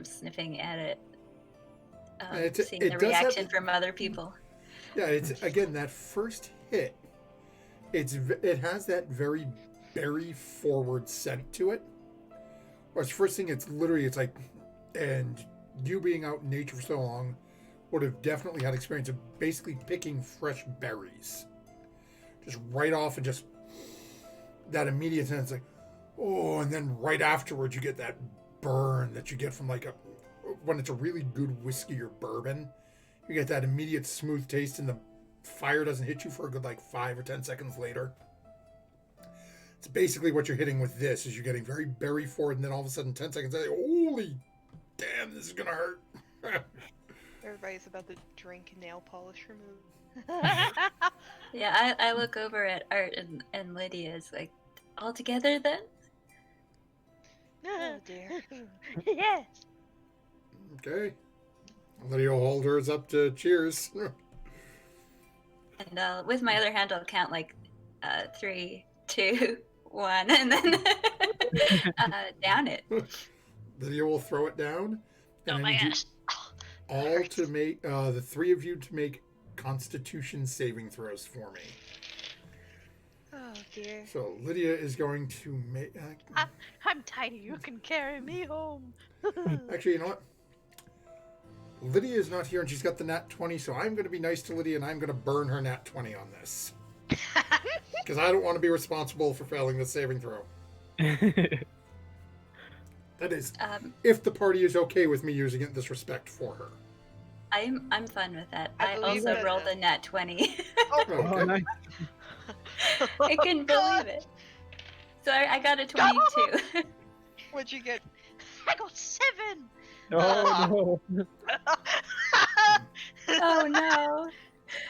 sniffing at it, seeing it the does have reaction the- from other people. Yeah, it's again that first hit. It has that very berry forward scent to it. Or it's first thing. It's like, and you being out in nature for so long would have definitely had experience of basically picking fresh berries, just right off, and just that immediate sense, like, oh, and then right afterwards you get that burn that you get from like when it's a really good whiskey or bourbon. You get that immediate smooth taste, and the fire doesn't hit you for a good like 5 or 10 seconds later. It's basically what you're hitting with this, is you're getting very berry forward, and then all of a sudden 10 seconds later, holy damn, this is gonna hurt. Everybody's about to drink nail polish remover. Yeah, I look over at Art and Lydia is like, all together then? Oh dear. Yes. Okay. Lydia will hold hers up to cheers. And with my other hand, I'll count like 3, 2, 1, and then down it. Lydia will throw it down. And Oh I my need you gosh. all to make, the 3 of you to make Constitution saving throws for me. Oh dear. So Lydia is going to make. I'm tiny. You can carry me home. Actually, you know what? Lydia is not here, and she's got the nat 20, so I'm going to be nice to Lydia, and I'm going to burn her nat 20 on this. Because I don't want to be responsible for failing the saving throw. That is, if the party is okay with me using it in this respect for her. I'm fine with that. I I believe also that- rolled a nat 20. Oh, Oh, okay. nice. I couldn't believe it. So I got a 22. What'd you get? I got 7. Oh no. Oh no.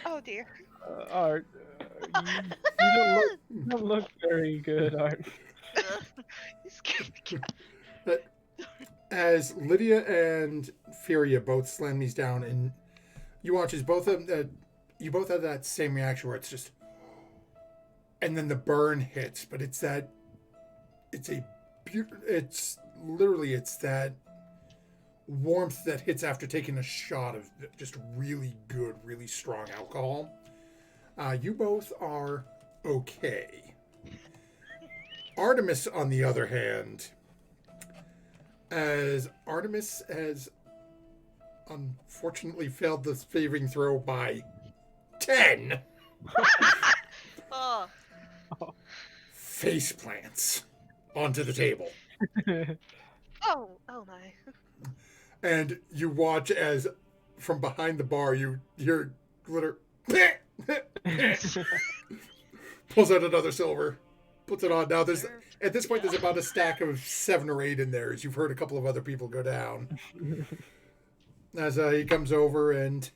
Oh dear. Art, You don't look very good, Art. You scared the cat. But as Lydia and Furia both slam these down, and you watch as both of them, you both have that same reaction where it's just, and then the burn hits, but it's that, it's literally that warmth that hits after taking a shot of just really good, really strong alcohol. You both are okay. Artemis, on the other hand, as Artemis has unfortunately failed the saving throw by 10, Oh, face plants onto the table. oh my. And you watch as from behind the bar you hear Glitter pulls out another silver, puts it on. Now there's at this point there's about a stack of 7 or 8 in there, as you've heard a couple of other people go down. As he comes over and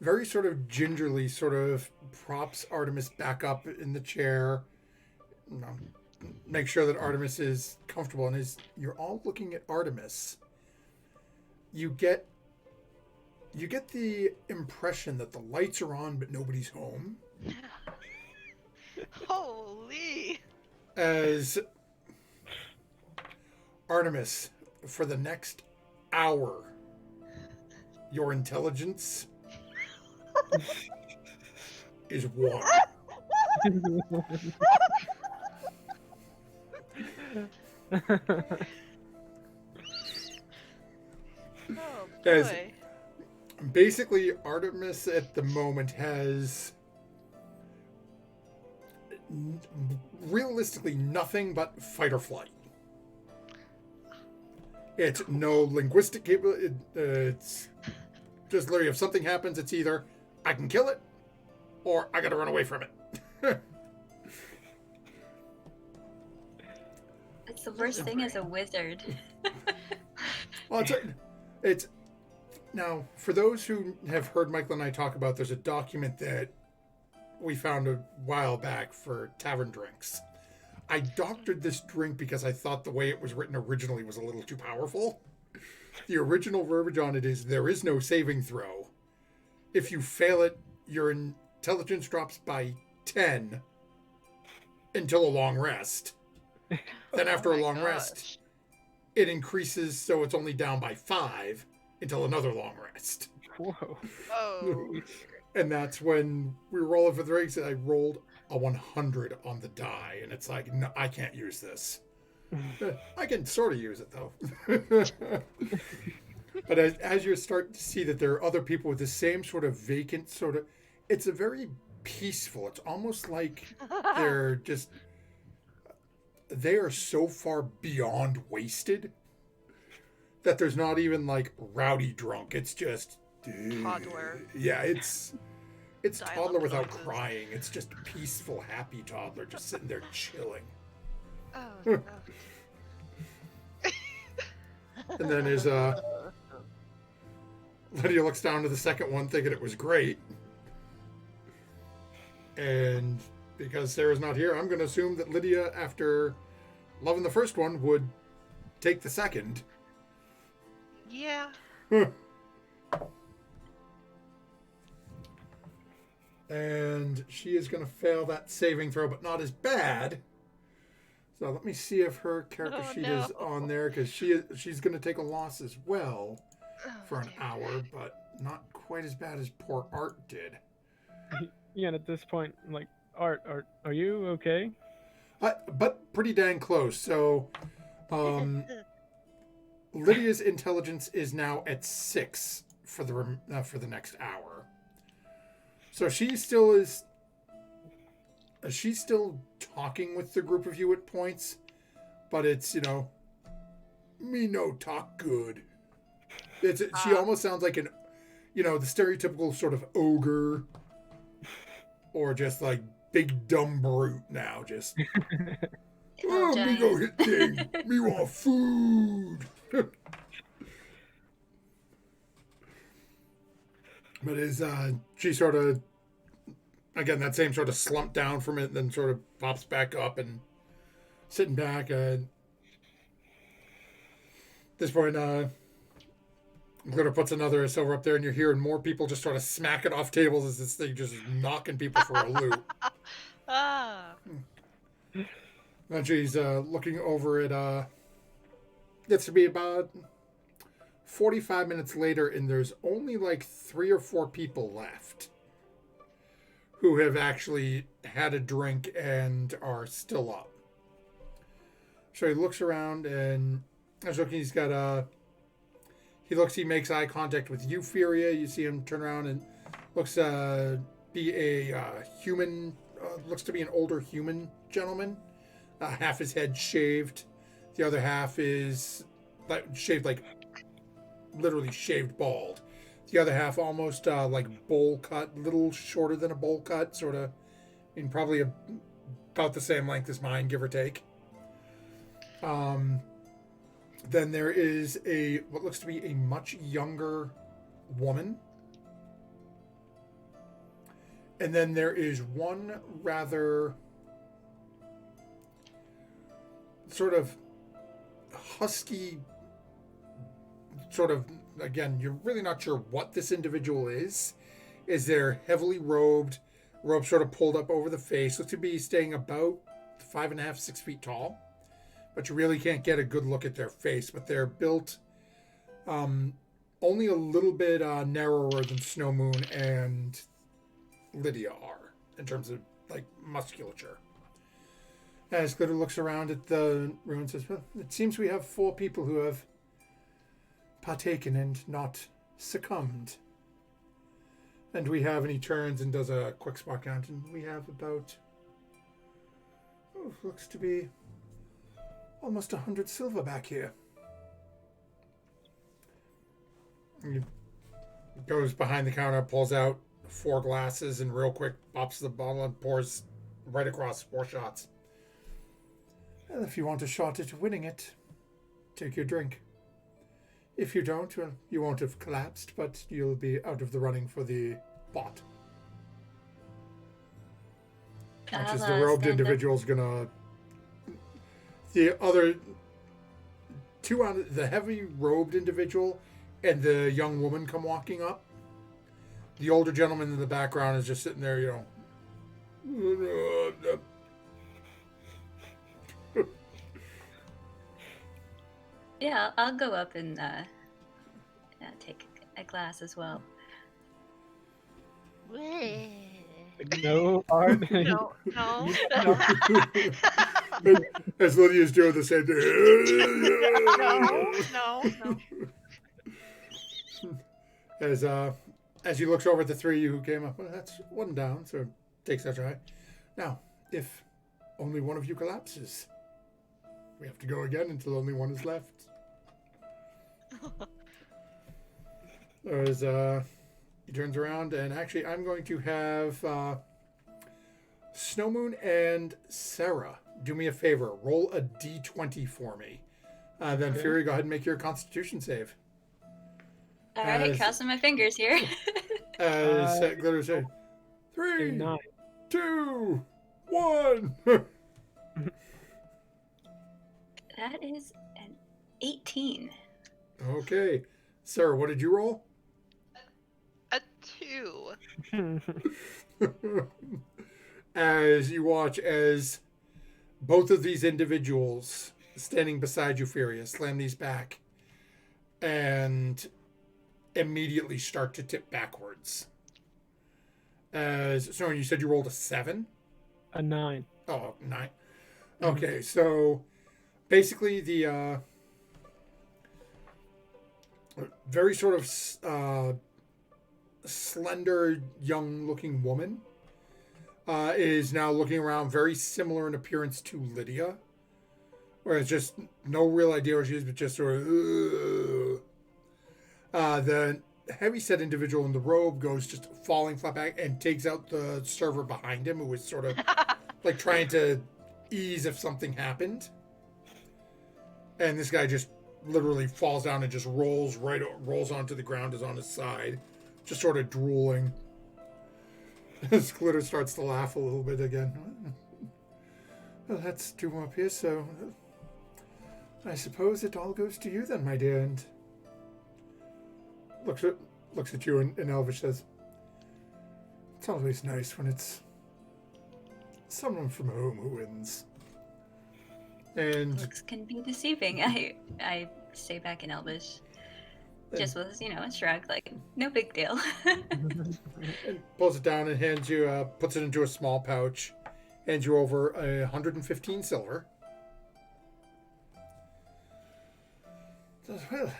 very sort of gingerly sort of props Artemis back up in the chair. Make sure that Artemis is comfortable, and as you're all looking at Artemis, you get the impression that the lights are on but nobody's home. Holy. As Artemis, for the next hour, your intelligence is 1. Oh As boy. basically Artemis at the moment has realistically nothing but fight or flight. It's no linguistic capability. It's just literally if something happens, it's either I can kill it or I gotta run away from it. It's the worst thing as a wizard. Well, it's now for those who have heard Michael and I talk about. There's a document that we found a while back for Tavern drinks. I doctored this drink because I thought the way it was written originally was a little too powerful. The original verbiage on it is there is no saving throw. If you fail it, your intelligence drops by 10 until a long rest. Then after a long rest, it increases so it's only down by 5 until another long rest. Whoa. Oh. And that's when we were rolling for the drinks, and I rolled a 100 on the die, and it's like, no, I can't use this. I can sort of use it though. But as you start to see that there are other people with the same sort of vacant sort of, it's a very peaceful. It's almost like they are so far beyond wasted that there's not even like rowdy drunk. It's just Toddler. Yeah, it's Dial-up toddler without noises. crying. It's just peaceful, happy toddler just sitting there chilling. Oh no. And then as Lydia looks down to the second one thinking it was great. And because Sarah's not here, I'm going to assume that Lydia, after loving the first one, would take the second. Yeah. And she is going to fail that saving throw, but not as bad. So let me see if her character Oh, sheet no. is on there, because she's going to take a loss as well for an hour, but not quite as bad as poor Art did. Yeah, and at this point, I'm like, Art, are you okay? But pretty dang close. So, Lydia's intelligence is now at 6 for the next hour. So she's still talking with the group of you at points, but it's me no talk good. She almost sounds like the stereotypical sort of ogre, or just like big dumb brute now. Just oh, me go hit thing. Me want food. But as she sort of again, that same sort of slump down from it, then sort of pops back up and sitting back. At this point, Glitter puts another silver up there, and you're hearing more people just sort of smacking off tables as this thing just knocking people for a loop. Ah. And she's looking over at, gets to be about 45 minutes later, and there's only like 3 or 4 people left who have actually had a drink and are still up. So he looks around, and as looking, he's got he makes eye contact with you, Furia. You see him turn around and looks be a human, looks to be an older human gentleman. Half his head shaved, the other half is shaved, like literally shaved bald. The other half almost like bowl cut, little shorter than a bowl cut, sort of, in probably about the same length as mine, give or take. Then there is what looks to be a much younger woman. And then there is one rather sort of husky, sort of, again, you're really not sure what this individual is. They're heavily robed, robe sort of pulled up over the face. Looks to be staying about 5.5, 6 feet tall. But you really can't get a good look at their face. But they're built only a little bit narrower than Snow Moon and Lydia are in terms of like musculature. As Glitter looks around at the room and says, well, it seems we have 4 people who have partaken and not succumbed. And we have, and he turns and does a quick spot count, and we have about, looks to be almost 100 silver back here. He goes behind the counter, pulls out 4 glasses, and real quick pops the bottle and pours right across 4 shots. Well, if you want a shot at winning it, take your drink. If you don't, well, you won't have collapsed, but you'll be out of the running for the pot. Which is the robed individual's gonna... The other 2 on the heavy robed individual and the young woman come walking up. The older gentleman in the background is just sitting there, you know. Yeah, I'll go up and take a glass as well. No, Art. No. As Lydia's doing the same thing. No. As he looks over at the 3 of you who came up, well, that's 1 down, so takes that try. Now, if only one of you collapses, we have to go again until only 1 is left. There's he turns around, and actually I'm going to have Snow Moon and Sarah do me a favor. Roll a d20 for me. Then Fury, go ahead and make your Constitution save. All right, crossing my fingers here. As Glitter say, 3, 9. 2, 1. That is an 18. Okay. Sarah, what did you roll? A 2. As you watch as both of these individuals standing beside you, Furia, slam these back and immediately start to tip backwards. So you said you rolled a 7? A 9. Oh, 9. Okay, so basically the very sort of slender, young-looking woman is now looking around, very similar in appearance to Lydia, where it's just no real idea what she is, but just sort of... the heavy-set individual in the robe goes just falling flat back and takes out the server behind him, who was sort of like trying to ease if something happened. And this guy just literally falls down and just rolls onto the ground, is on his side, just sort of drooling. Glitter starts to laugh a little bit again. Well, that's 2 more up here, so I suppose it all goes to you then, my dear. And looks at you and Elvish says, "It's always nice when it's someone from home who wins." And Looks can be deceiving. I say back in Elvish. Just with, a shrug, like, no big deal. and pulls it down and hands you, puts it into a small pouch, hands you over 115 silver. Says, "Well,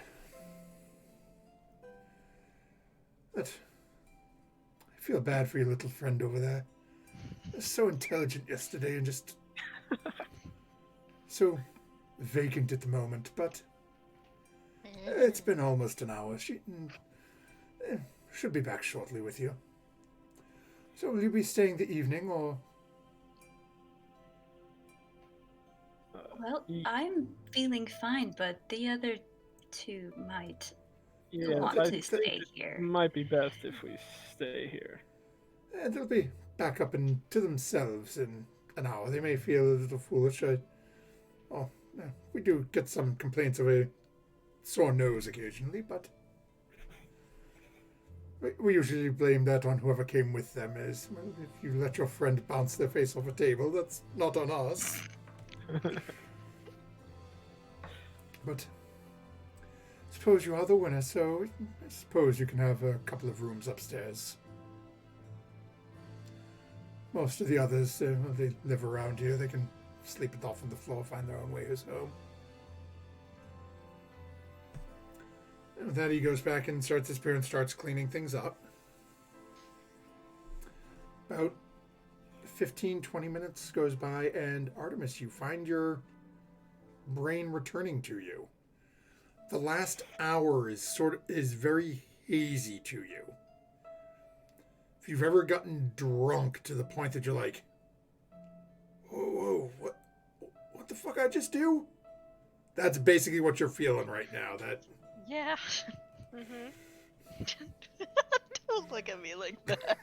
I feel bad for your little friend over there. He was so intelligent yesterday and just so vacant at the moment, but it's been almost an hour. She should be back shortly with you. So will you be staying the evening, or?" Well, I'm feeling fine, but the other two might want I to think stay it here. might be best if we stay here. And they'll be back up and to themselves in an hour. They may feel a little foolish. We do get some complaints of a sore nose occasionally, but we usually blame that on whoever came with them. As well, if you let your friend bounce their face off a table, that's not on us. But suppose you are the winner, so I suppose you can have a couple of rooms upstairs. Most of the others, they live around here. They can sleep it off on the floor, find their own ways home. And with that, he goes back and starts his beer and starts cleaning things up. About 15-20 minutes goes by, and Artemis, you find your brain returning to you. The last hour is very hazy to you. If you've ever gotten drunk to the point that you're like, whoa, what the fuck I just do? That's basically what you're feeling right now. That Yeah. Don't look at me like that.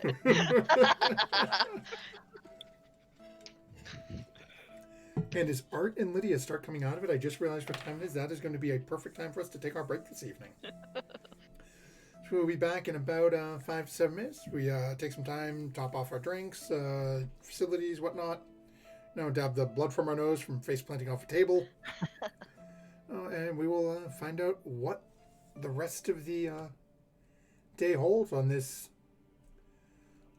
And as Art and Lydia start coming out of it, I just realized what time it is. That is going to be a perfect time for us to take our break this evening. So we'll be back in about 5 to 7 minutes. We take some time, top off our drinks, facilities, whatnot. Dab the blood from our nose from face planting off a table. And we will find out what the rest of the day holds on this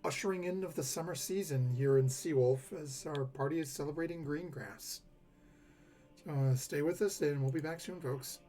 ushering in of the summer season here in Seawolf as our party is celebrating Greengrass. So stay with us and we'll be back soon, folks.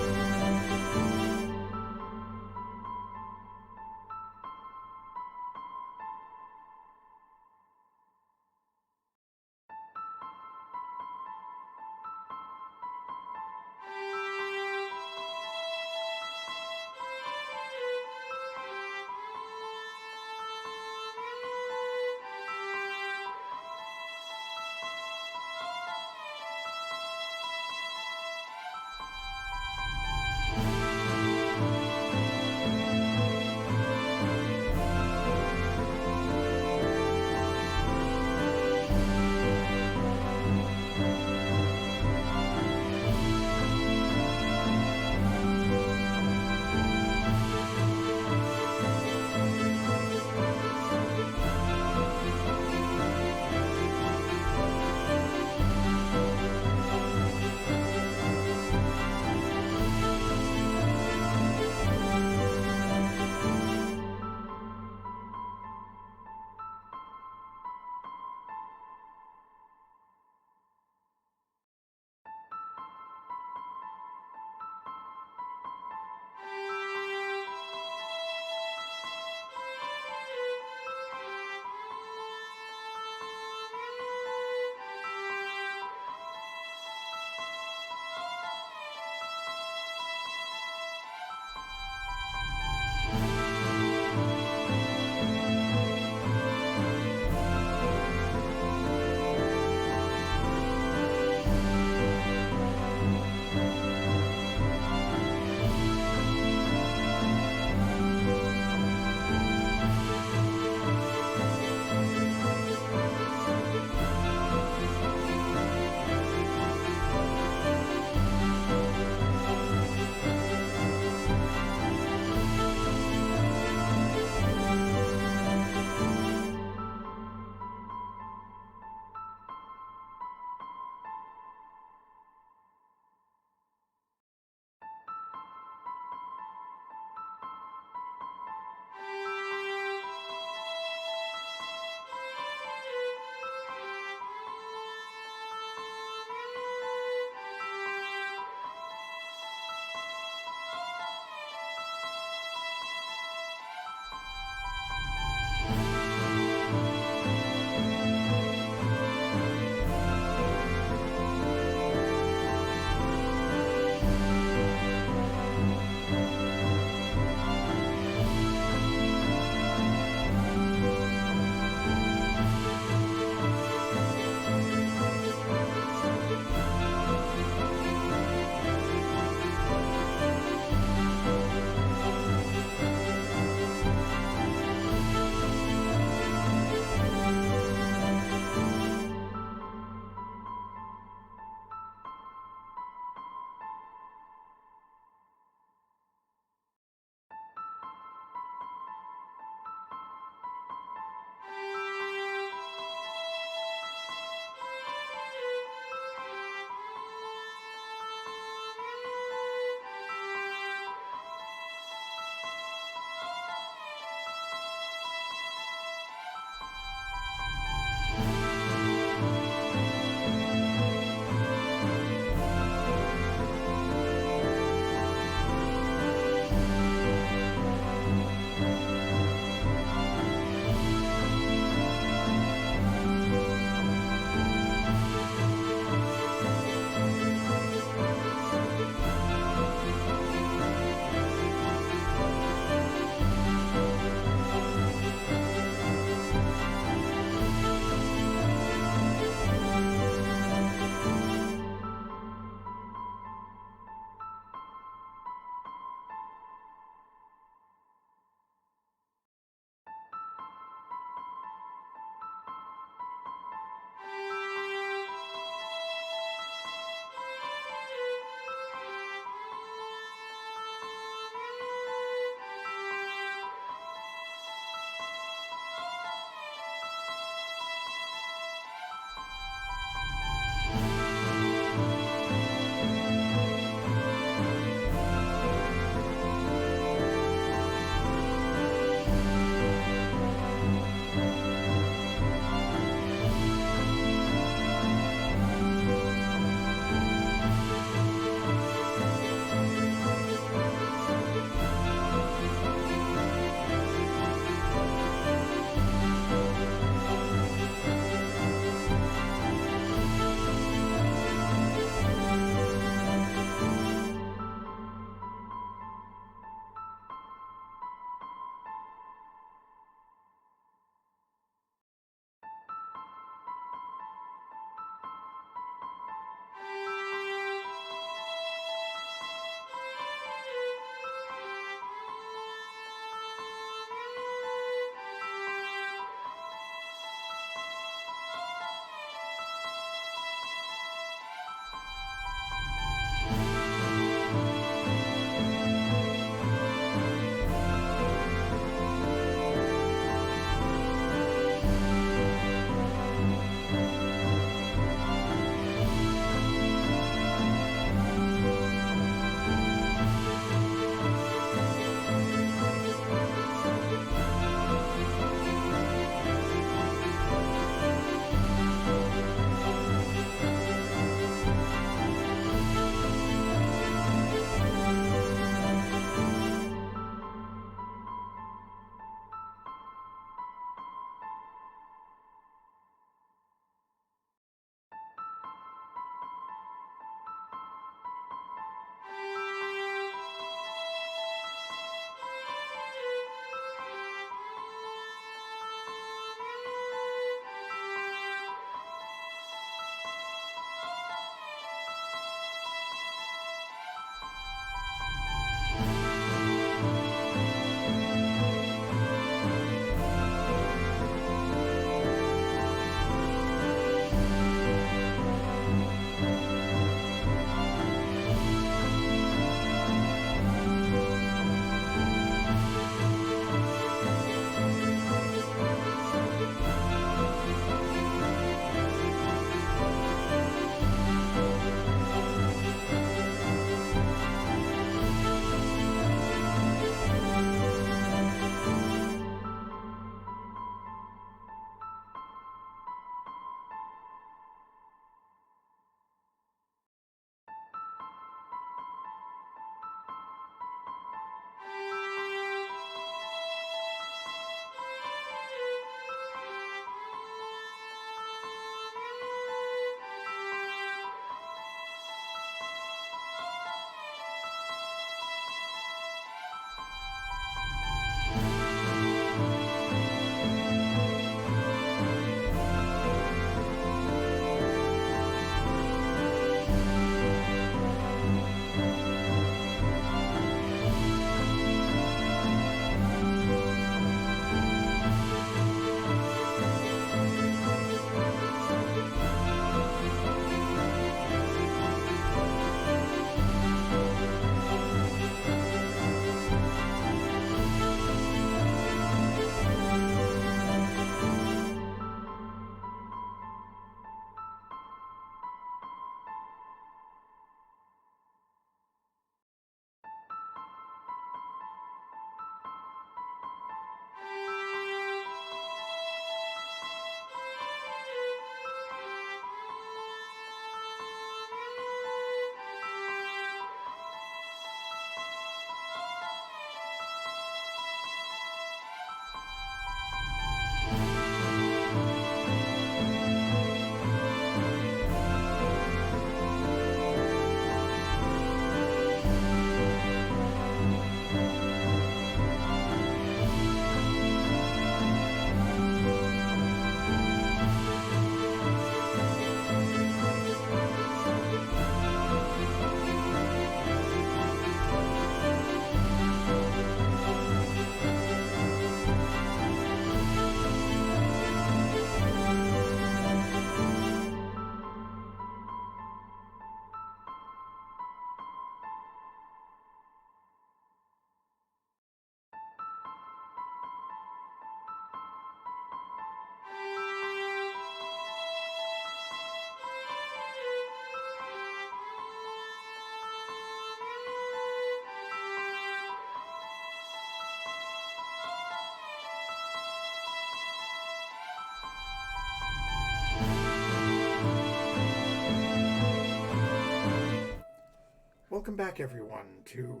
welcome back, everyone, to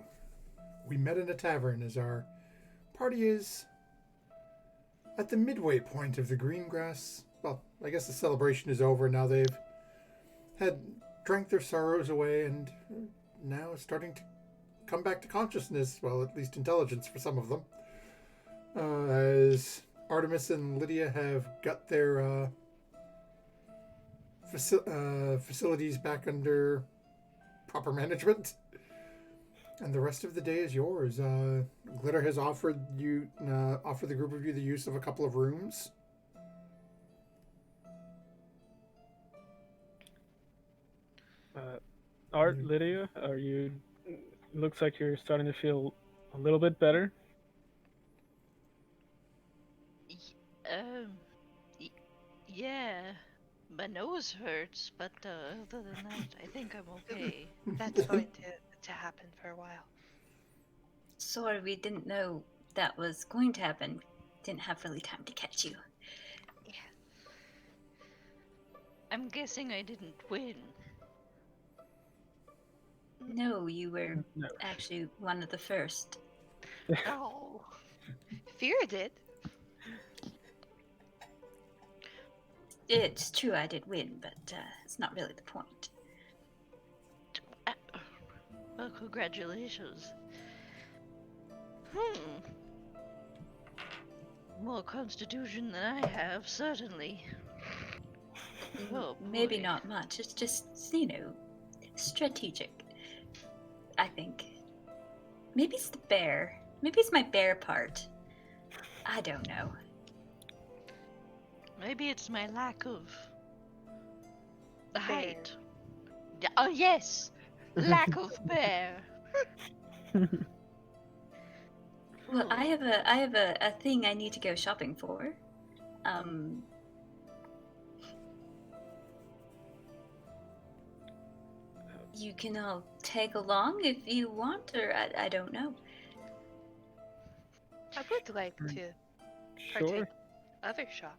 We Met in a Tavern, as our party is at the midway point of the Greengrass. Well, I guess the celebration is over. Now they've drank their sorrows away and now starting to come back to consciousness. Well, at least intelligence for some of them. As Artemis and Lydia have got their facilities back under proper management. And the rest of the day is yours. Glitter has offered the group of you the use of a couple of rooms. Art, Lydia, are you? Looks like you're starting to feel a little bit better. Yeah, my nose hurts, but other than that, I think I'm okay. That's going to happen for a while. Sorry, we didn't know that was going to happen. Didn't have really time to catch you. Yeah. I'm guessing I didn't win. No, you were No. actually one of the first. Oh. Fear did. It's true I did win, but it's not really the point. Well, congratulations. More constitution than I have, certainly. Oh, Maybe boy. not much. It's just, strategic. I think. Maybe it's the bear. Maybe it's my bear part. I don't know. Maybe it's my lack of height. Oh yes, lack of bear. Well, I have a thing I need to go shopping for. You can all tag along if you want, or I don't know. I would like to Sure. partake other shops.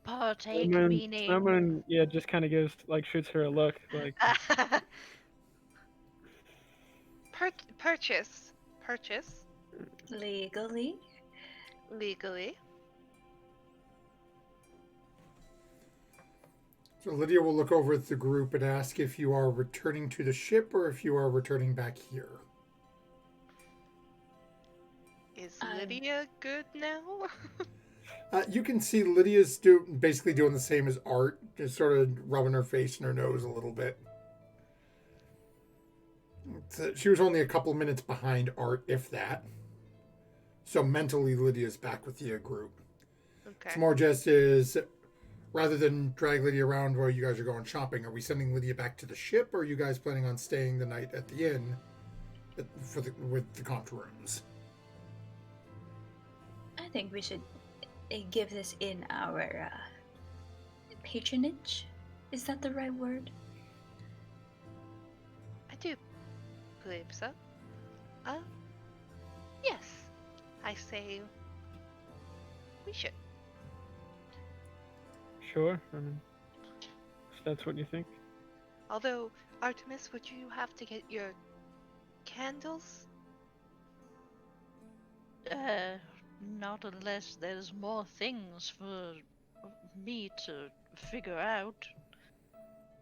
Partake meaning. Someone, yeah, just kind of gives, like, shoots her a look, like, Purchase Legally. legally. So Lydia will look over at the group and ask if you are returning to the ship or if you are returning back here. Is Lydia good now? You can see Lydia's basically doing the same as Art, just sort of rubbing her face and her nose a little bit. She was only a couple minutes behind Art, if that. So mentally, Lydia's back with the group. Okay. It's more just as, rather than drag Lydia around while you guys are going shopping, are we sending Lydia back to the ship, or are you guys planning on staying the night at the inn with the contra rooms? I think we should give this in our patronage. Is that the right word? I do believe so. Yes. I say we should. sure. I mean, if that's what you think. Although, Artemis, would you have to get your candles? Not unless there's more things for me to figure out.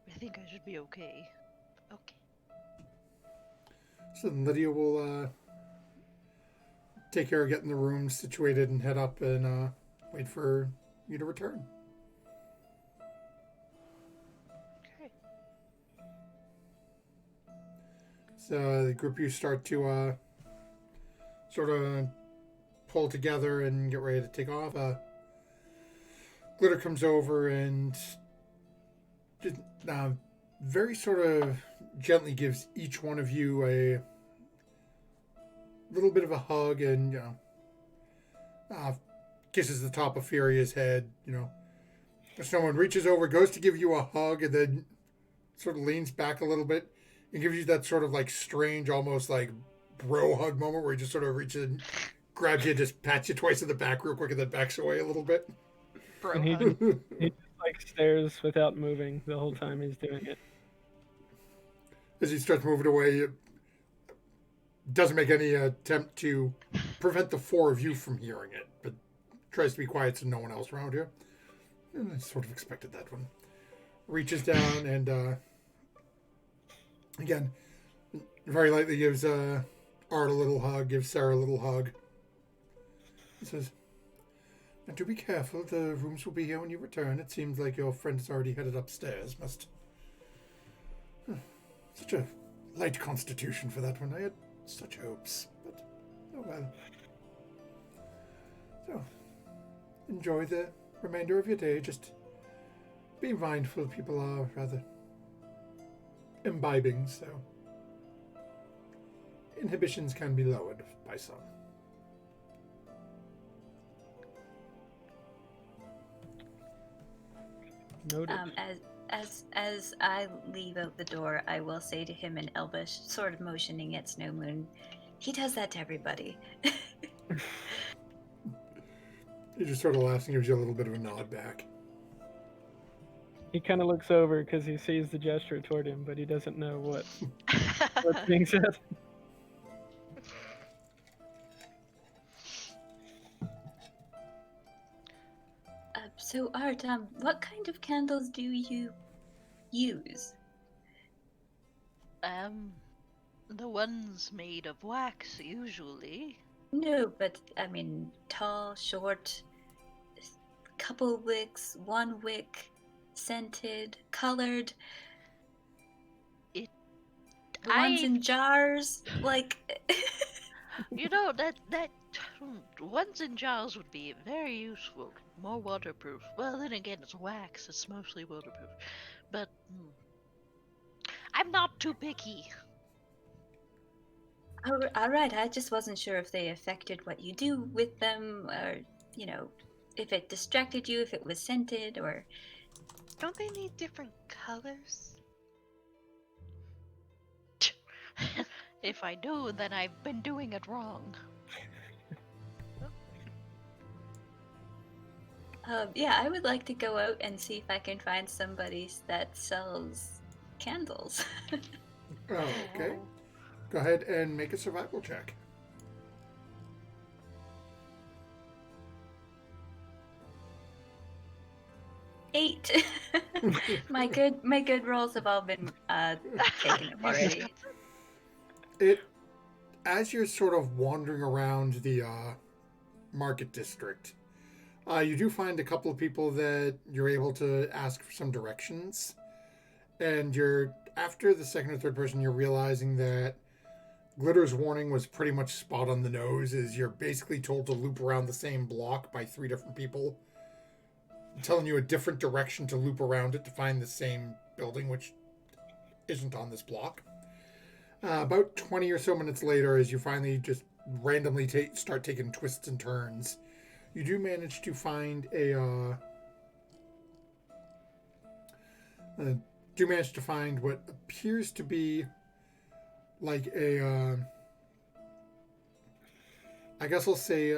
I think I should be okay. Okay. So then Lydia will take care of getting the room situated and head up and wait for you to return. Okay. So the group you start to sort of pull together and get ready to take off. Glitter comes over and just, very sort of gently gives each one of you a little bit of a hug and, kisses the top of Furia's head, Someone reaches over, goes to give you a hug, and then sort of leans back a little bit and gives you that sort of like strange, almost like bro hug moment where he just sort of reaches and grabs you, just pats you twice in the back real quick, and then backs away a little bit. Bro And he hug. just like stares without moving the whole time he's doing it. As he starts moving away, it doesn't make any attempt to prevent the four of you from hearing it, but tries to be quiet so no one else around here. And I sort of expected that one. Reaches down and, again, very lightly gives Art a little hug, gives Sarah a little hug. He says, "Now do be careful. The rooms will be here when you return. It seems like your friend has already headed upstairs. Must... Such a light constitution for that one. I had such hopes, but oh well. So, enjoy the remainder of your day. Just be mindful. People are rather imbibing, so inhibitions can be lowered by some." Noted. As I leave out the door, I will say to him in Elvish, sort of motioning at Snow Moon, he does that to everybody. He just sort of laughs and gives you a little bit of a nod back. He kind of looks over because he sees the gesture toward him, but he doesn't know what's being said. So Art, what kind of candles do you use? The ones made of wax, usually. No, but I mean, tall, short, couple wicks, one wick, scented, colored. It. The ones in jars, like. You know that ones in jars would be very useful, more waterproof. Well, then again, it's wax; it's mostly waterproof. But I'm not too picky. Oh, all right. I just wasn't sure if they affected what you do with them, or if it distracted you, if it was scented, or. Don't they need different colors? If I do, then I've been doing it wrong. Yeah, I would like to go out and see if I can find somebody that sells candles. Okay. Go ahead and make a survival check. 8. my good rolls have all been taken up already. As you're sort of wandering around the market district, you do find a couple of people that you're able to ask for some directions. And after the second or third person, you're realizing that Glitter's warning was pretty much spot on the nose, is you're basically told to loop around the same block by 3 different people, telling you a different direction to loop around it to find the same building, which isn't on this block. About 20 or so minutes later, as you finally just randomly start taking twists and turns, you do manage to find what appears to be like I guess I'll say,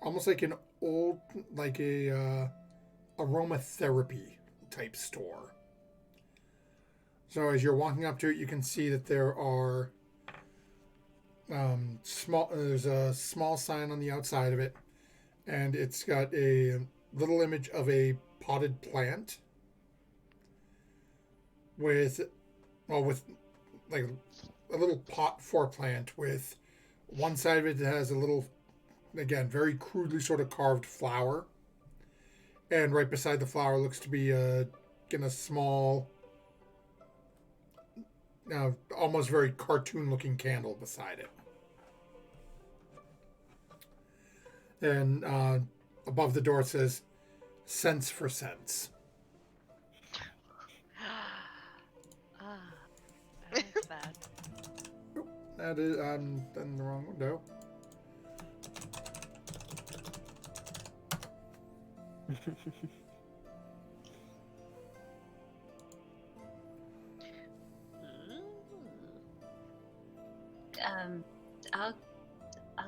almost like an old, like a aromatherapy type store. So as you're walking up to it, you can see that there are there's a small sign on the outside of it, and it's got a little image of a potted plant with like a little pot for a plant, with one side of it that has a little, again, very crudely sort of carved flower, and right beside the flower looks to be a small, almost very cartoon looking candle beside it. And above the door it says "Cents for Cents." I like that. That is, I'm in the wrong window. I'll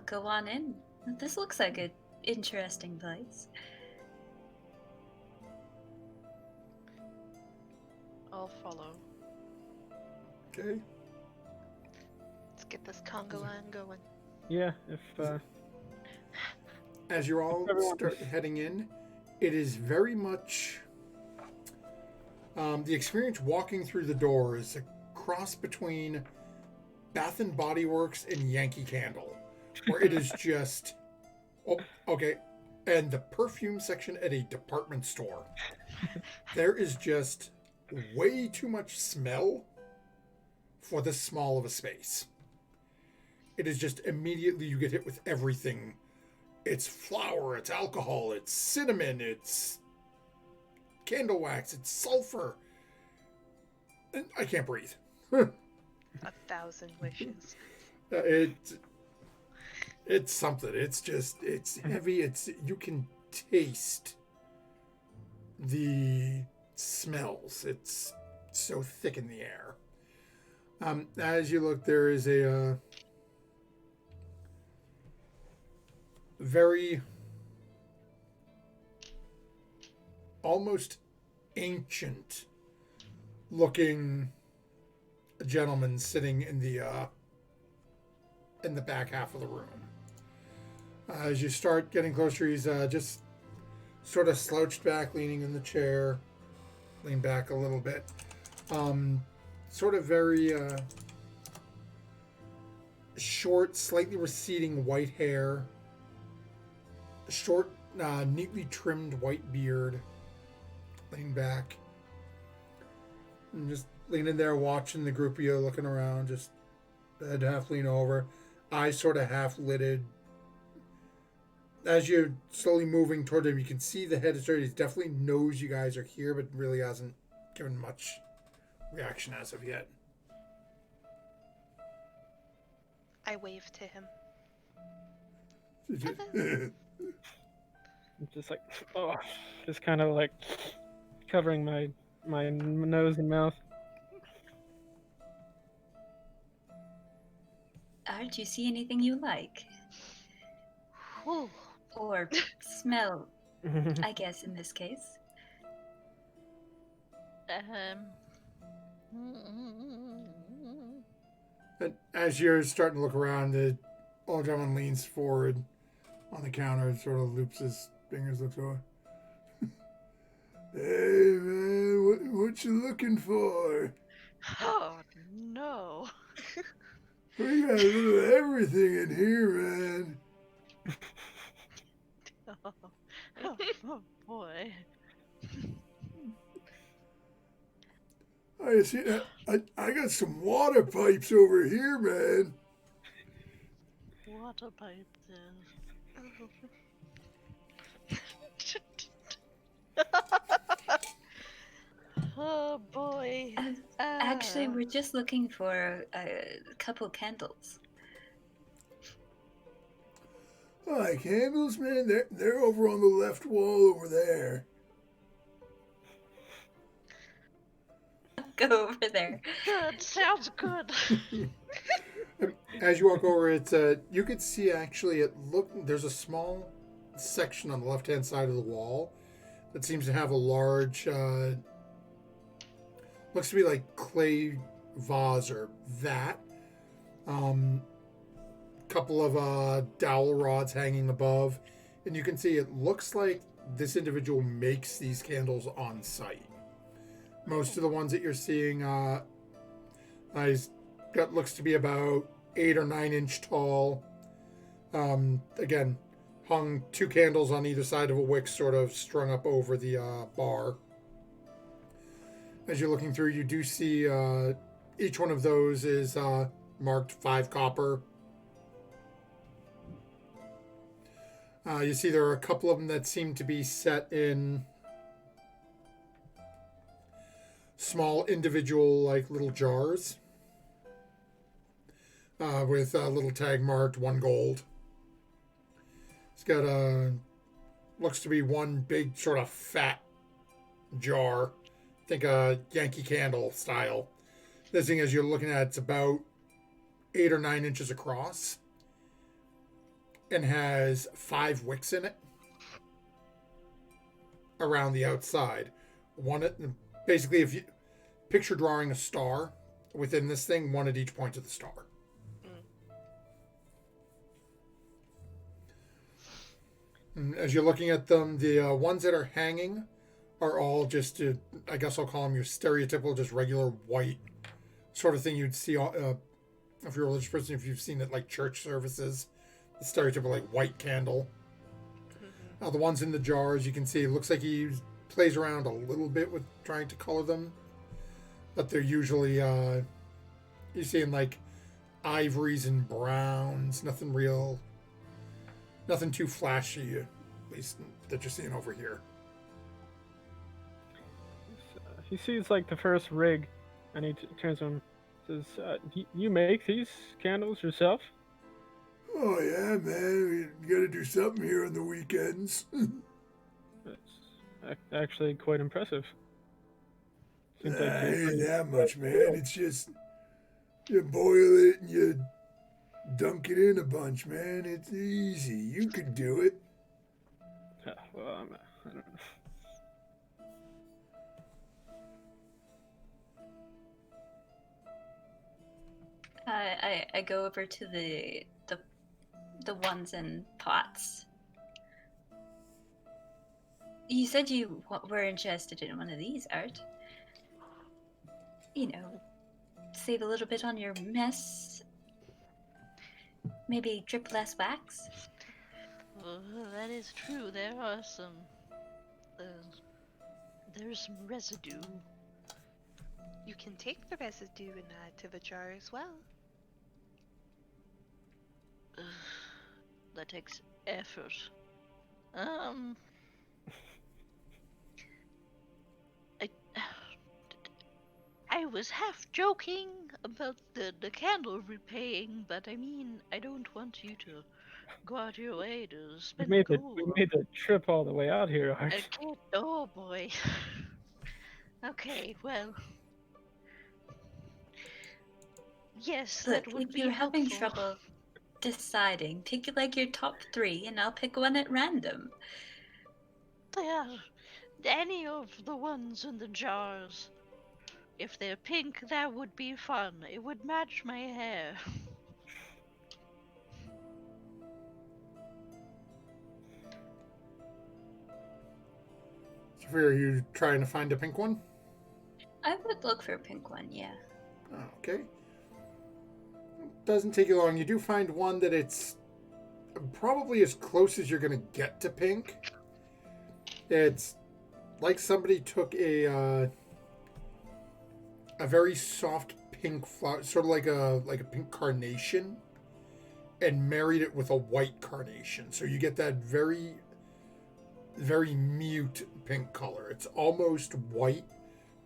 go on in. This looks like an interesting place. I'll follow. Okay. Let's get this Congo line going. Yeah, if As you're all everyone start is- heading in, it is very much the experience walking through the door is a cross between Bath and Body Works and Yankee Candle, where it is just okay, and the perfume section at a department store. There is just way too much smell for this small of a space. It is just immediately you get hit with everything. It's flour, it's alcohol, it's cinnamon, it's candle wax, it's sulfur. And I can't breathe. 1,000 wishes. It's something. It's heavy. You can taste the smells. It's so thick in the air. As you look, there is a very almost ancient looking gentleman sitting in the back half of the room. As you start getting closer, he's just sort of slouched back, leaning in the chair, lean back a little bit. Sort of very short, slightly receding white hair, short, neatly trimmed white beard, lean back, and just leaning there watching the group of you looking around, just head half lean over, eyes sort of half lidded. As you're slowly moving toward him, you can see the head is straight. He definitely knows you guys are here, but really hasn't given much reaction as of yet. I wave to him. just like, oh, just kind of like covering my nose and mouth. Do you see anything you like? Whew. Or smell, I guess, in this case. And as you're starting to look around, the old gentleman leans forward on the counter and sort of loops his fingers, looks over. Hey man, what you looking for? Oh no. We got a little of everything in here, man. Oh boy. I see. I got some water pipes over here, man. Water pipe there. Oh boy. Actually, we're just looking for a couple candles. Oh, candles, man. They're over on the left wall over there. Go over there. Good, sounds good. As you walk over, it's you could see actually. There's a small section on the left-hand side of the wall that seems to have a large. Looks to be like clay vase or vat. Couple of dowel rods hanging above, and you can see it looks like this individual makes these candles on site. Most of the ones that you're seeing, looks to be about 8 or 9 inch tall. Again, hung 2 candles on either side of a wick, sort of strung up over the bar. As you're looking through, you do see each one of those is marked 5 copper. You see there are a couple of them that seem to be set in small individual, like, little jars with a little tag marked 1 gold. It's got looks to be one big sort of fat jar. Think a Yankee Candle style. This thing, as you're looking at, it's about 8 or 9 inches across and has 5 wicks in it around the outside. Basically, if you picture drawing a star within this thing, one at each point of the star. And as you're looking at them, the ones that are hanging are all just, I guess I'll call them your stereotypical, just regular white sort of thing you'd see if you're a religious person, if you've seen it like church services, the stereotypical like white candle. The ones in the jars, you can see, it looks like he plays around a little bit with trying to color them, but they're usually, you're seeing like ivories and browns, nothing too flashy, at least that you're seeing over here. He sees like the first rig, and he turns to him, says, "You make these candles yourself?" Oh yeah, man, we gotta do something here on the weekends. That's actually quite impressive. Seems like ain't that much, man. It's just you boil it and you dunk it in a bunch, man. It's easy. You could do it. Well, I don't know. I go over to the ones in pots. You said you were interested in one of these, Art. You know, save a little bit on your mess. Maybe drip less wax. Well, that is true. There are some. There's some residue. You can take the residue and add to the jar as well. That takes effort. I was half joking about the candle repaying, but I mean, I don't want you to go out your way to spend We gold. made the trip all the way out here, Art. I can't. Oh boy. Okay, well. Yes, Look, that would if be you're having helpful. trouble deciding, pick like your top 3 and I'll pick one at random. Yeah, any of the ones in the jars. If they're pink, that would be fun. It would match my hair. So, are you trying to find a pink one? I would look for a pink one, yeah. Oh, okay. Doesn't take you long. You do find one that it's probably as close as you're going to get to pink. It's like somebody took a very soft pink flower, sort of like a pink carnation, and married it with a white carnation. So you get that very, very mute pink color. It's almost white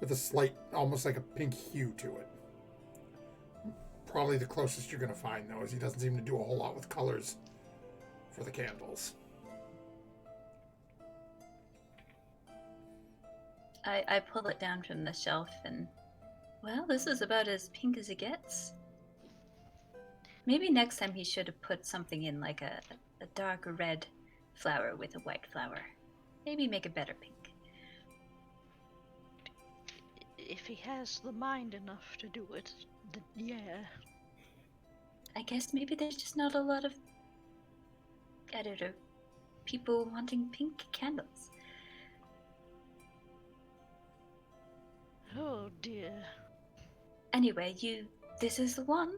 with a slight, almost like a pink hue to it. Probably the closest you're going to find, though, is he doesn't seem to do a whole lot with colors for the candles. I pull it down from the shelf and, well, this is about as pink as it gets. Maybe next time he should have put something in like a dark red flower with a white flower. Maybe make it better pink. If he has the mind enough to do it, then yeah. I guess maybe there's just not a lot of, I don't know, people wanting pink candles. Oh dear. Anyway, this is the one.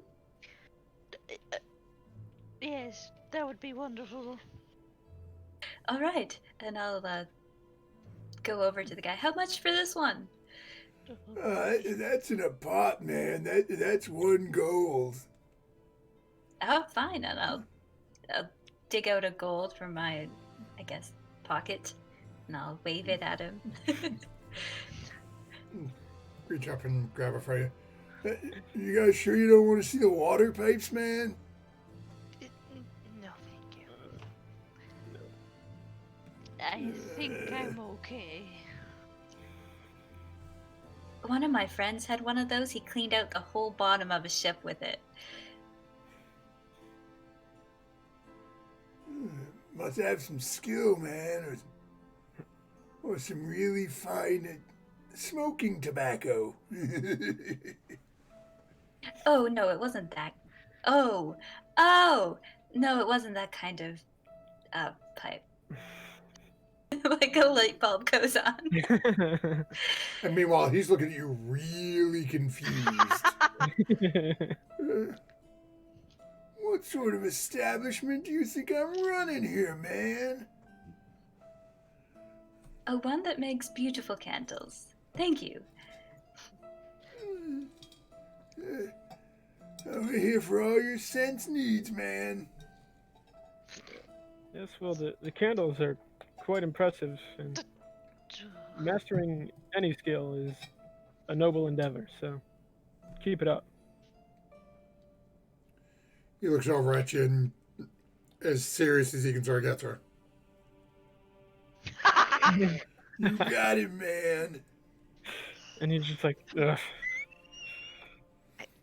Yes, that would be wonderful. All right, and I'll go over to the guy. How much for this one? That's in a pot, man. That's 1 gold. Oh, fine, and I'll dig out a gold from my, I guess, pocket, and I'll wave it at him. Reach up and grab it for you. You guys sure you don't want to see the water pipes, man? No, thank you. I think I'm okay. One of my friends had one of those. He cleaned out the whole bottom of a ship with it. Must have some skill, man, or some really fine smoking tobacco. Oh, no, it wasn't that. Oh, no, it wasn't that kind of pipe. Like a light bulb goes on. And meanwhile, he's looking at you really confused. What sort of establishment do you think I'm running here, man? One that makes beautiful candles. Thank you. I'm here for all your sense needs, man. Yes, well, the candles are quite impressive, and mastering any skill is a noble endeavor, so keep it up. He looks over at you and as serious as he can sort of get to her. You got it, man. And he's just like, ugh.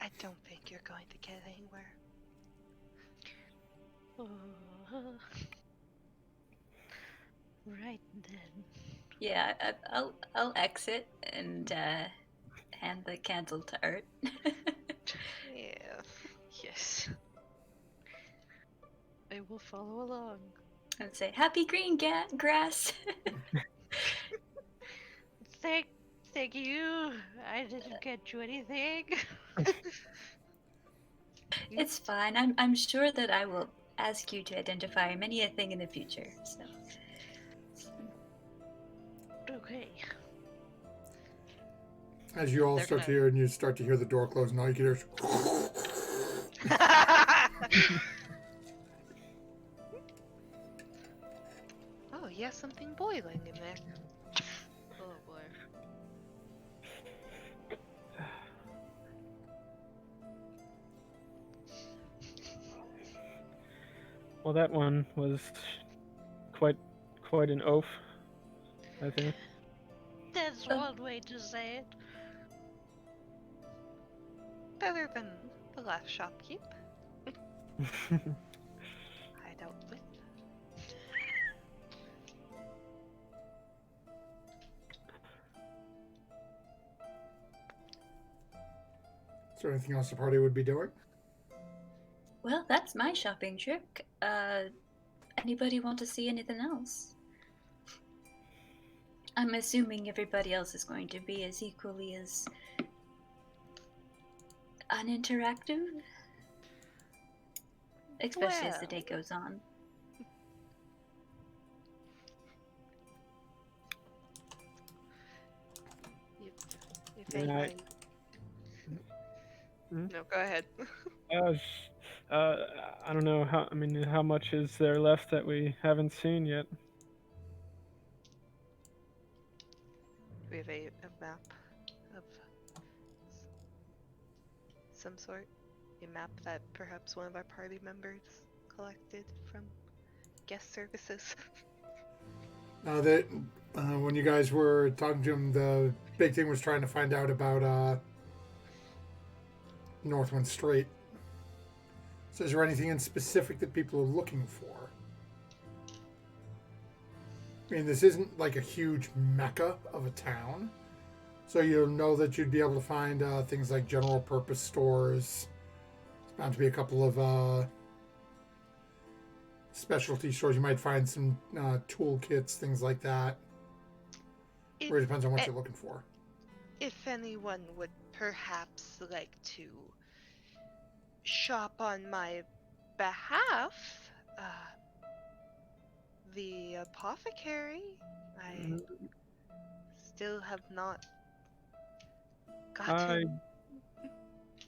I don't think you're going to get anywhere. Right then. Yeah, I'll exit and hand the candle to Art. Yeah. Yes. I will follow along. And say, "Happy green grass." Thank you. I didn't get you anything. It's fine. I'm sure that I will ask you to identify many a thing in the future. So. Okay. As you all They're start to gonna- hear, and you start to hear the door close, and all you can hear is. Oh, yeah, something boiling in there. Oh boy. Well, that one was quite an oaf, I think. That's Oh. one way to say it. Better than the last shopkeep I dealt with. Is there anything else the party would be doing? Well, that's my shopping trip. Anybody want to see anything else? I'm assuming everybody else is going to be as equally as uninteractive, especially as the day goes on. If Yeah, anybody... Hmm? No, go ahead. I don't know how much is there left that we haven't seen yet? We have a map of some sort. A map that perhaps one of our party members collected from guest services. Now that when you guys were talking to him, the big thing was trying to find out about Northwind Strait. So is there anything in specific that people are looking for? I mean, this isn't like a huge mecca of a town. So you'll know that you'd be able to find things like general purpose stores. There's bound to be a couple of specialty stores. You might find some toolkits, things like that. It depends on what you're looking for. If anyone would perhaps like to shop on my behalf, the apothecary, I still have not gotten. I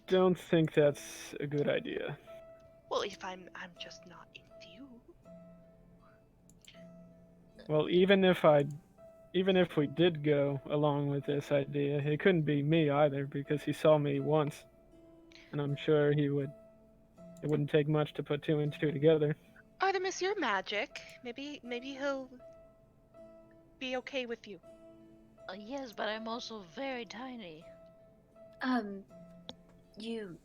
don't think that's a good idea. Well, if I'm just not in view. Well, even if we did go along with this idea, it couldn't be me either because he saw me once, and I'm sure it wouldn't take much to put two and two together. Artemis, you're magic. Maybe he'll be okay with you. Yes, but I'm also very tiny. You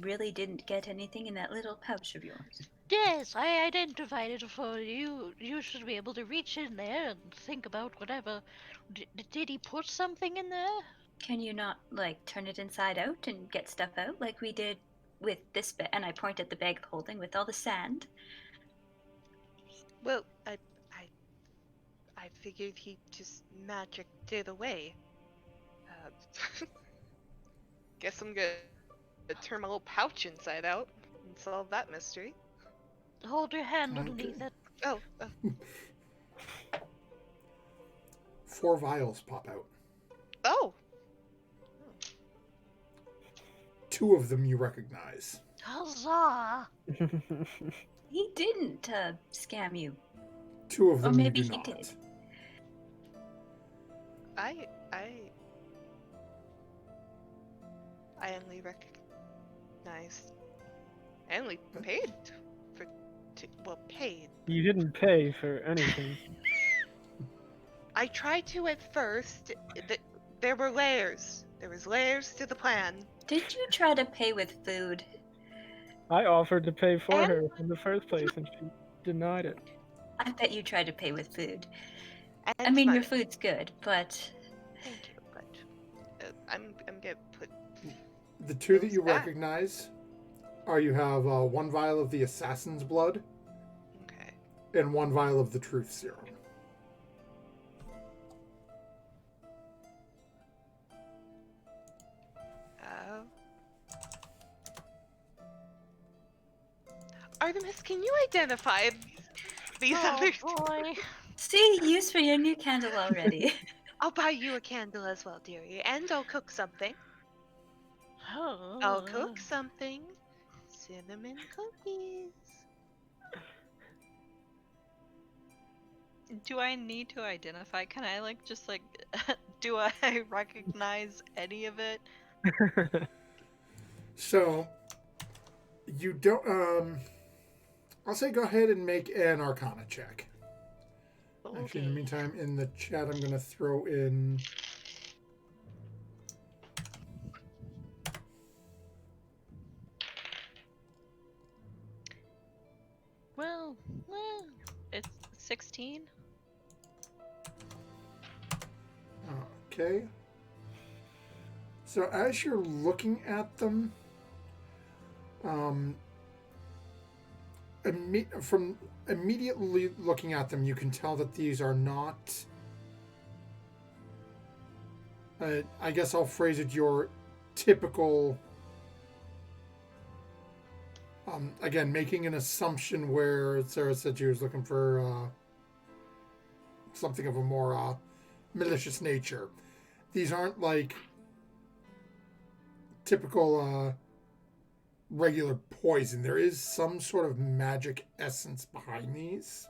really didn't get anything in that little pouch of yours. Yes, I identified it for you. You should be able to reach in there and think about whatever. Did he put something in there? Can you not, like, turn it inside out and get stuff out like we did with this bag? And I point at the bag of holding with all the sand. Well, I figured he just magicked it away. Guess I'm gonna turn my little pouch inside out and solve that mystery. Hold your hand Okay. underneath it. Oh, 4 vials pop out. oh, 2 of them you recognize. Huzzah! He didn't scam you. 2 of Or them maybe you do he not. did. I only recognized. I only paid for paid. You didn't pay for anything. I tried to at first. There were layers. There was layers to the plan. Did you try to pay with food? I offered to pay for And- her in the first place, and she denied it. I bet you tried to pay with food. And I mean, money. your food's good, but Thank you, but I'm gonna put. The 2 that Things you back. recognize are you have 1 vial of the assassin's blood Okay. and 1 vial of the truth serum. Oh. Artemis, can you identify these Oh other? boy. see, use for your new candle already. I'll buy you a candle as well, dearie, and I'll cook something. Oh. I'll cook something. Cinnamon cookies. Do I need to identify? Can I like just like do I recognize any of it? So, you don't, I'll say go ahead and make an Arcana check. Actually, in the meantime, in the chat, I'm going to throw in. Well, it's 16. Okay. So, as you're looking at them, from immediately looking at them, you can tell that these are not. I guess I'll phrase it your typical. Again, making an assumption where Sarah said she was looking for something of a more malicious nature. These aren't like typical regular poison. There is some sort of magic essence behind these.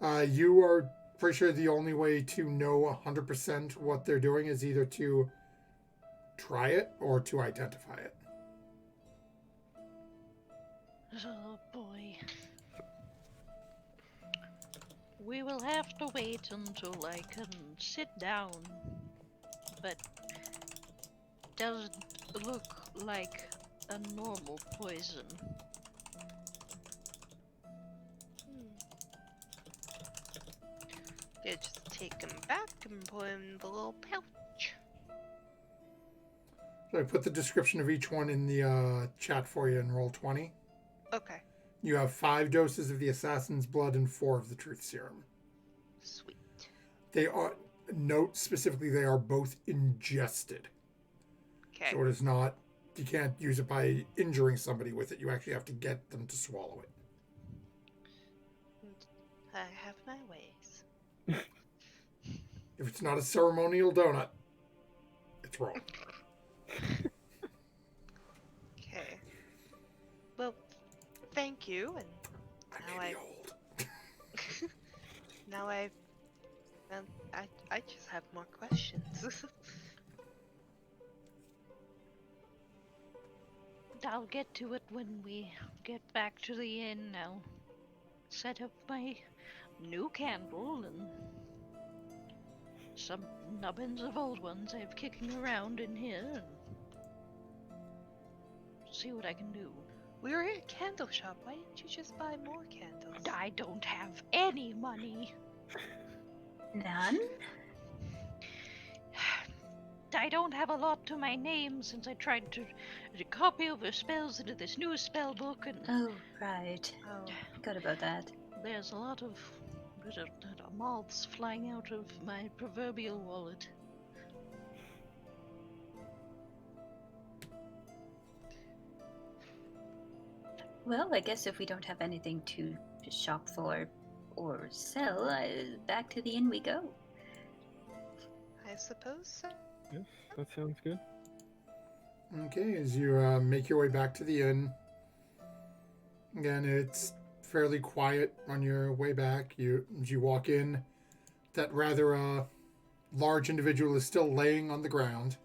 You are pretty sure the only way to know 100% what they're doing is either to try it or to identify it. Oh boy. We will have to wait until I can sit down. But does look like a normal poison. Yeah, just take them back and put them in the little pouch. So I put the description of each one in the chat for you in Roll20. Okay. You have 5 doses of the assassin's blood and 4 of the truth serum. Sweet. They are, note specifically, they are both ingested. Okay. So it is not, you can't use it by injuring somebody with it. You actually have to get them to swallow it. I have my ways. If it's not a ceremonial donut, it's wrong. Okay. Well, thank you, and I'm now maybe I- old. now I just have more questions. I'll get to it when we get back to the inn now. Set up my new candle and some nubbins of old ones I've kicking around in here and see what I can do. We were at a candle shop. Why didn't you just buy more candles? I don't have any money. None? I don't have a lot to my name since I tried to copy over spells into this new spell book, and Oh, right. Oh, Forgot about that. there's a lot of moths flying out of my proverbial wallet. Well, I guess if we don't have anything to shop for or sell, back to the inn we go. I suppose so. Yes, that sounds good. Okay, as you make your way back to the inn, again, it's fairly quiet on your way back. As you walk in, that rather large individual is still laying on the ground.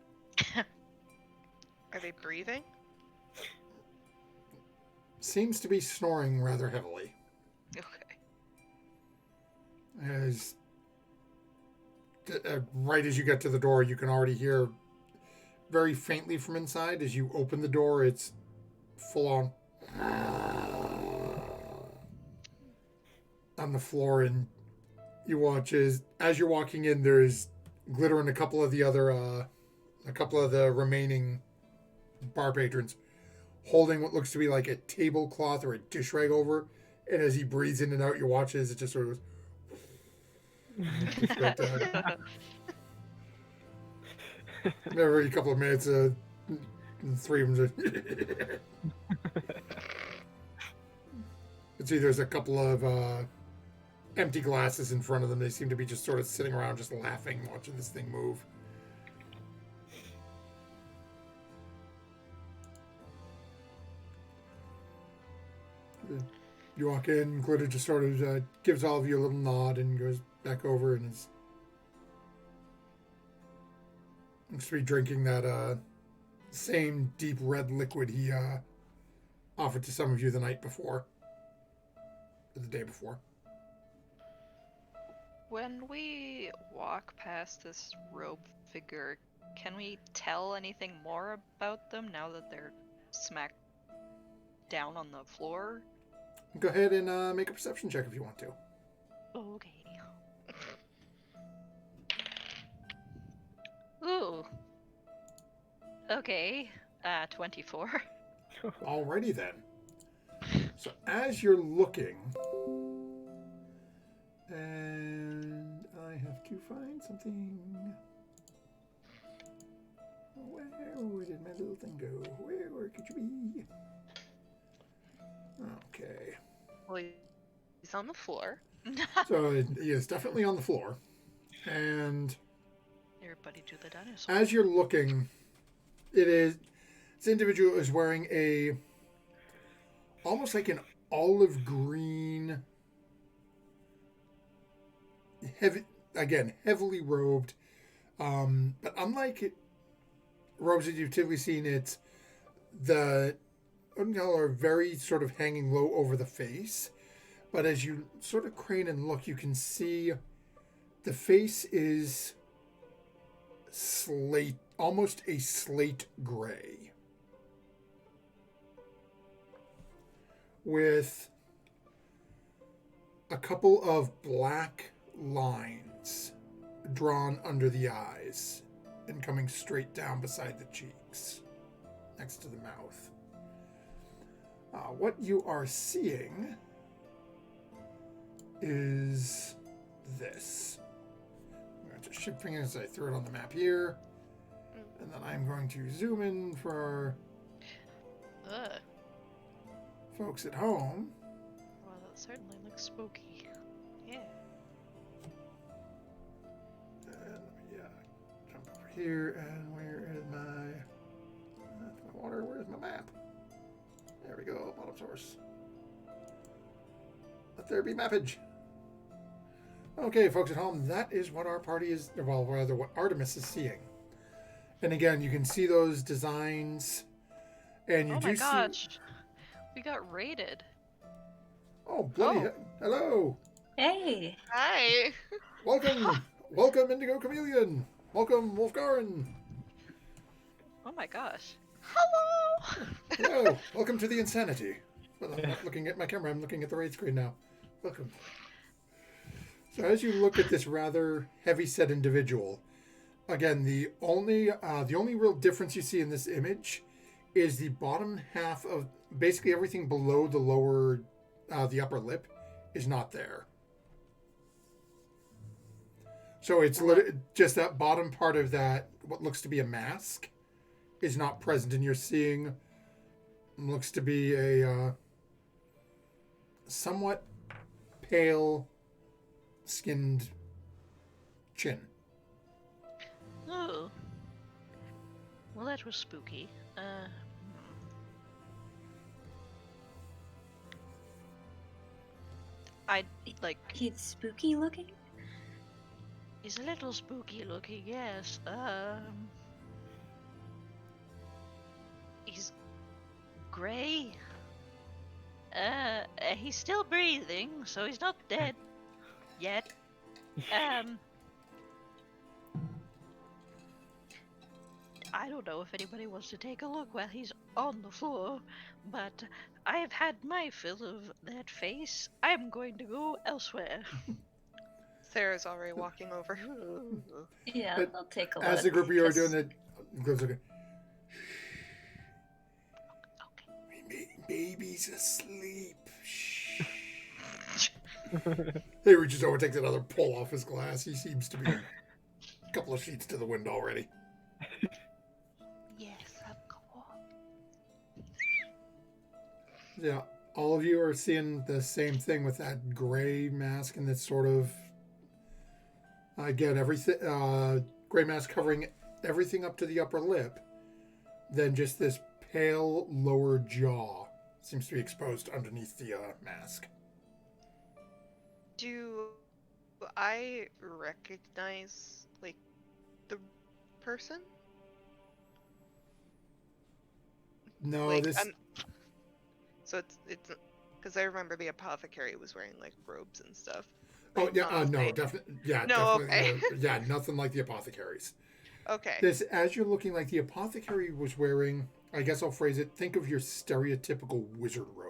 Are they breathing? Seems to be snoring rather heavily. Okay. As right as you get to the door, you can already hear very faintly from inside. As you open the door, it's full on the floor, and you watch as you're walking in, there's glitter and a couple of the remaining bar patrons holding what looks to be like a tablecloth or a dish rag over, and as he breathes in and out, you watch as it just sort of goes every couple of minutes, three of them just see there's a couple of empty glasses in front of them. They seem to be just sort of sitting around just laughing, watching this thing move. You walk in, Glitter just sort of gives all of you a little nod and goes back over and is looks to be drinking that same deep red liquid he offered to some of you the night before, or the day before. When we walk past this robed figure, can we tell anything more about them now that they're smacked down on the floor? Go ahead and make a perception check if you want to. Okay. Ooh. Okay. 24. Alrighty then. So as you're looking, and I have to find something. Where did my little thing go? Where could you be? Okay. Well, he's on the floor. So he is definitely on the floor. And Everybody do the dinosaur. as you're looking, this individual is wearing almost like an olive green, heavily robed, but unlike robes that you've typically seen, it's the are very sort of hanging low over the face, but as you sort of crane and look, you can see the face is almost a slate gray, with a couple of black lines drawn under the eyes and coming straight down beside the cheeks, next to the mouth. What you are seeing is this. I'm going to shift fingers as I throw it on the map here. And then I'm going to zoom in for our folks at home. Well, that certainly looks spooky. Yeah. And let me jump over here. And where is that's my water? Where's my map? There we go, bottom source. Let there be mappage. Okay, folks at home, that is what our party is, well, rather what Artemis is seeing. And again, you can see those designs, and you Oh do my see... gosh. We got raided. Oh, bloody hello! Hey! Hi. Welcome! Welcome, Indigo Chameleon! Welcome, Wolfgaren! Oh my gosh. Hello. Hello! Welcome to the Insanity. Well, I'm not looking at my camera, I'm looking at the raid screen now. Welcome. So as you look at this rather heavy-set individual, Again, the only real difference you see in this image is the bottom half of basically everything below the upper lip is not there. So it's just that bottom part of that, what looks to be a mask, is not present, and you're seeing looks to be a somewhat pale skinned chin. Oh. Well, that was spooky. I like. He's spooky looking? He's a little spooky looking, yes. He's gray. He's still breathing, so he's not dead yet. I don't know if anybody wants to take a look while he's on the floor, but I have had my fill of that face. I'm going to go elsewhere. Sarah's already walking over. Yeah, But I'll take a look. As the group of you are doing just- it, goes looking. Okay. Baby's asleep. Shh. He reaches over, takes another pull off his glass. He seems to be a couple of sheets to the wind already. Yes, of course. Yeah, all of you are seeing the same thing with that gray mask and this sort of. Again, everything. Gray mask covering everything up to the upper lip. Then just this pale lower jaw seems to be exposed underneath the mask. Do I recognize, like, the person? No, Like, this. So it's because I remember the apothecary was wearing like robes and stuff. Oh right? yeah, Not no, like- definitely, yeah, No, definitely, okay. yeah, nothing like the apothecaries. Okay. This, as you're looking, like the apothecary was wearing, I guess I'll phrase it. Think of your stereotypical wizard robe.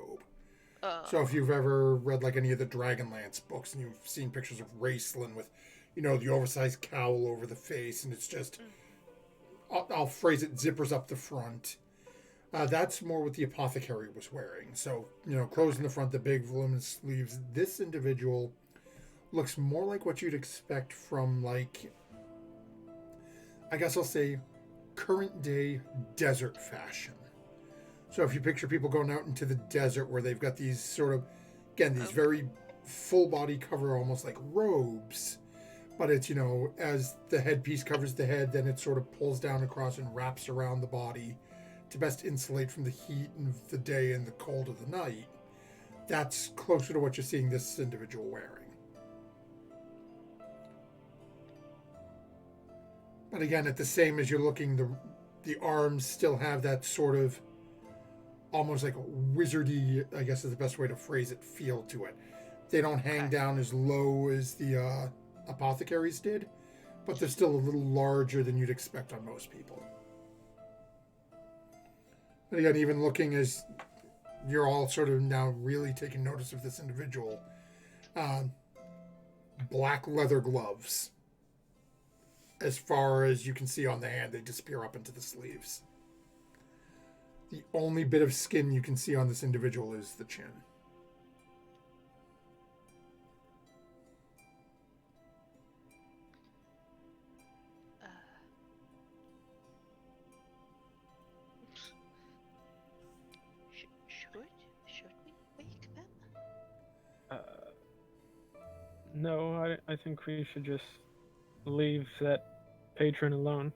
So if you've ever read like any of the Dragonlance books and you've seen pictures of Raceland with, the oversized cowl over the face, and it's just, I'll phrase it, zippers up the front. That's more what the apothecary was wearing. So, clothes in the front, the big voluminous sleeves. This individual looks more like what you'd expect from, like, I guess I'll say, current day desert fashion. So if you picture people going out into the desert where they've got these sort of, again, these very full body cover, almost like robes. But it's, as the headpiece covers the head, then it sort of pulls down across and wraps around the body to best insulate from the heat of the day and the cold of the night. That's closer to what you're seeing this individual wearing. But again, at the same as you're looking, the arms still have that sort of almost like wizardy, I guess is the best way to phrase it, feel to it. They don't hang down as low as the apothecaries did, but they're still a little larger than you'd expect on most people. But again, even looking as you're all sort of now really taking notice of this individual, black leather gloves. As far as you can see on the hand, they disappear up into the sleeves. The only bit of skin you can see on this individual is the chin. Should we wake them? No, I think we should just leave that patron alone.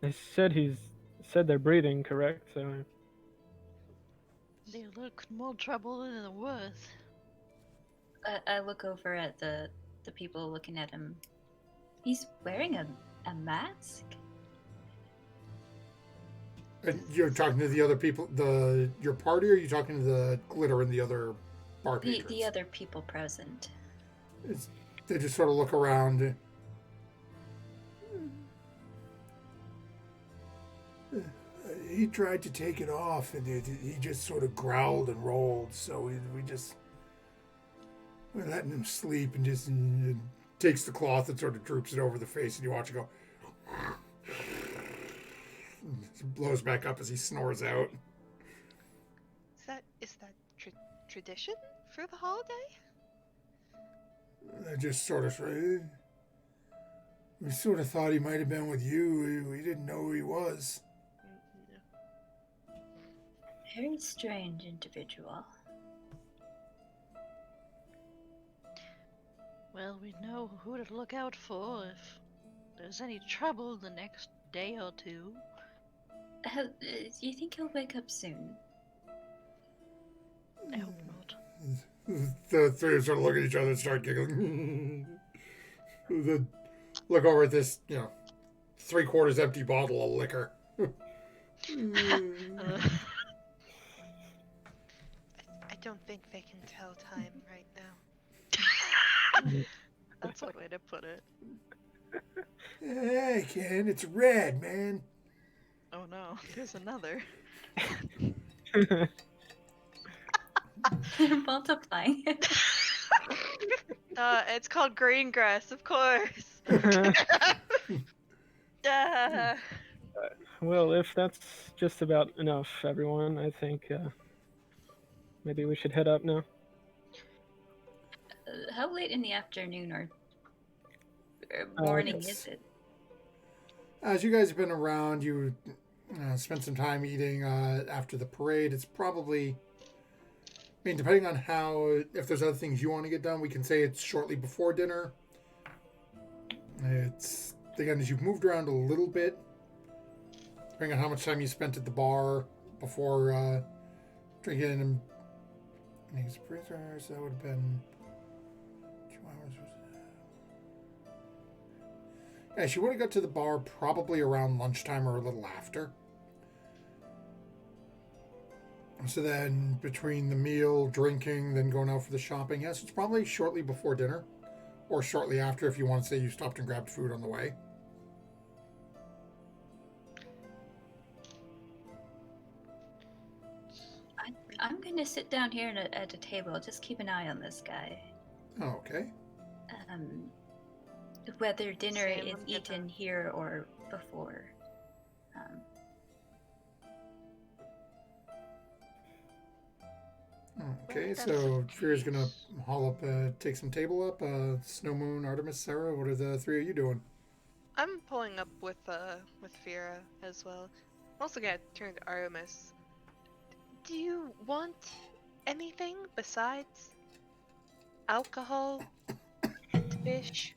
They said they're breathing, correct? So They look more trouble than they're worth. I look over at the people looking at him. He's wearing a mask? And you're talking to the other people, your party, or are you talking to the glitter and the other bar patrons? The other people present. They just sort of look around. He tried to take it off, and he just sort of growled and rolled. So we're letting him sleep and just takes the cloth and sort of droops it over the face, and you watch it go. It blows back up as he snores out. Is that tradition for the holiday? I just sort of we sort of thought he might have been with you. We didn't know who he was. Very strange individual. Well, we know who to look out for if there's any trouble the next day or two. Do you think he'll wake up soon? I hope not. The three sort of look at each other and start giggling. Look over at this, 3/4 empty bottle of liquor. I don't think they can tell time right now. That's a way to put it. Hey, Ken, it's red, man. Oh no, there's another. They're multiplying. It's called Greengrass, of course. Well, if that's just about enough, everyone, I think maybe we should head up now. How late in the afternoon or morning is it? As you guys have been around, you spent some time eating after the parade. It's probably, depending on if there's other things you want to get done, we can say it's shortly before dinner. It's, again, as you've moved around a little bit, depending on how much time you spent at the bar before drinking and that would have been 2 hours. Yeah, she would have got to the bar probably around lunchtime or a little after. So then between the meal, drinking, then going out for the shopping, yes, it's probably shortly before dinner or shortly after if you want to say you stopped and grabbed food on the way. I'm going to sit down here at a table. Just keep an eye on this guy. Oh, okay. Whether dinner Same, is I'm good eaten then. here or before. Okay, so Fear's gonna haul up, take some table up. Snow Moon, Artemis, Sarah, what are the three of you doing? I'm pulling up with Fira as well. I'm also gonna turn to Artemis. Do you want anything besides alcohol and fish?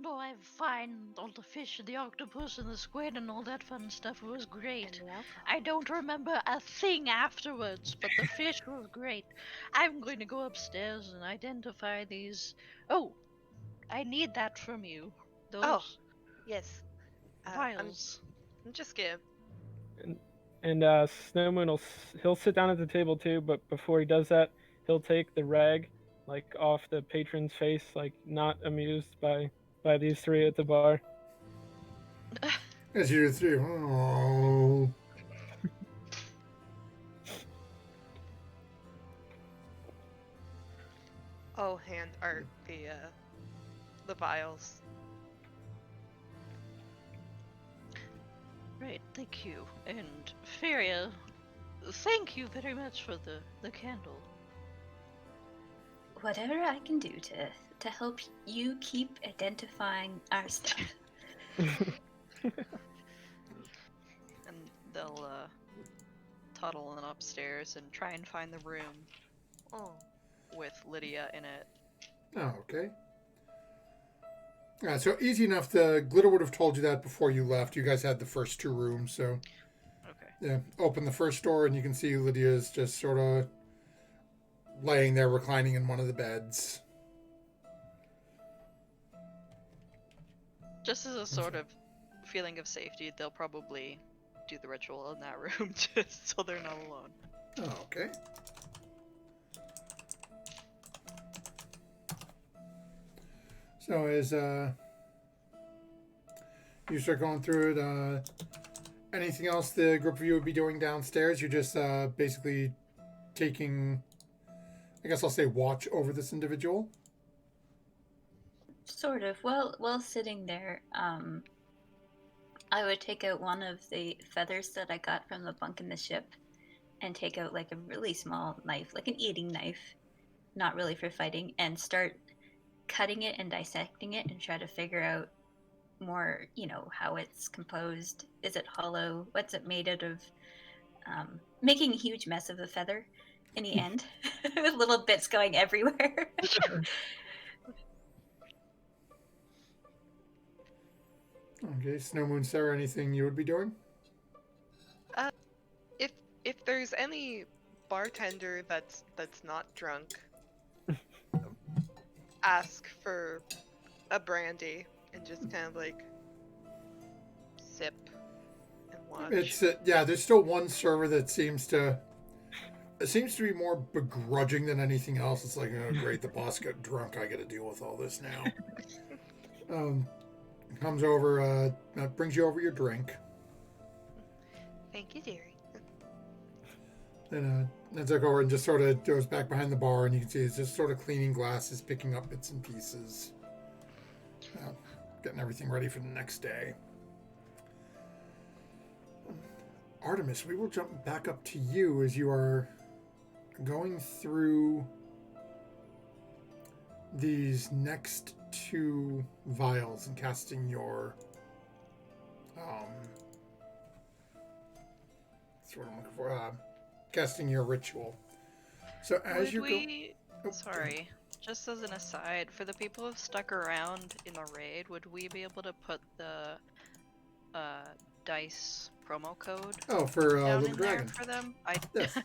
No, I'm fine. All the fish, the octopus, and the squid, and all that fun stuff was great. I don't remember a thing afterwards, but the fish was great. I'm going to go upstairs and identify these. Oh, I need that from you. Those Yes. vials. I'm just gonna. And Snowmoon he'll sit down at the table too, but before he does that, he'll take the rag off the patron's face, not amused by these three at the bar. As you do three. Oh. I'll hand Art the vials. Right, thank you. And Feria, thank you very much for the candle. Whatever I can do to help you keep identifying our stuff. And they'll toddle on upstairs and try and find the room with Lydia in it. Oh, okay. So easy enough. The Glitter would have told you that before you left. You guys had the first two rooms, so Okay. yeah. Open the first door and you can see Lydia's just sort of laying there, reclining in one of the beds. Just as a sort of feeling of safety, they'll probably do the ritual in that room just so they're not alone. Oh, okay. So as you start going through it, anything else the group of you would be doing downstairs? You're just basically taking, I guess I'll say, watch over this individual. Sort of. While sitting there, I would take out one of the feathers that I got from the bunk in the ship and take out like a really small knife, like an eating knife, not really for fighting, and start cutting it and dissecting it and try to figure out more, how it's composed. Is it hollow? What's it made out of? Making a huge mess of the feather in the end, with little bits going everywhere. Okay, Snow Moon Sarah, anything you would be doing? If there's any bartender that's not drunk, ask for a brandy and just kind of like sip and watch. It's yeah. There's still one server that seems to be more begrudging than anything else. It's like, oh great, the boss got drunk. I got to deal with all this now. Comes over, brings you over your drink. Thank you, dearie. Then Ned's like over and just sort of goes back behind the bar, and you can see he's just sort of cleaning glasses, picking up bits and pieces, getting everything ready for the next day. Artemis, we will jump back up to you as you are going through these next 2 vials and casting your that's what I'm looking for. Casting your ritual. So as you go, Sorry, just as an aside, for the people who've stuck around in the raid, would we be able to put the dice promo code for down Little in Dragon. there for them? Yes.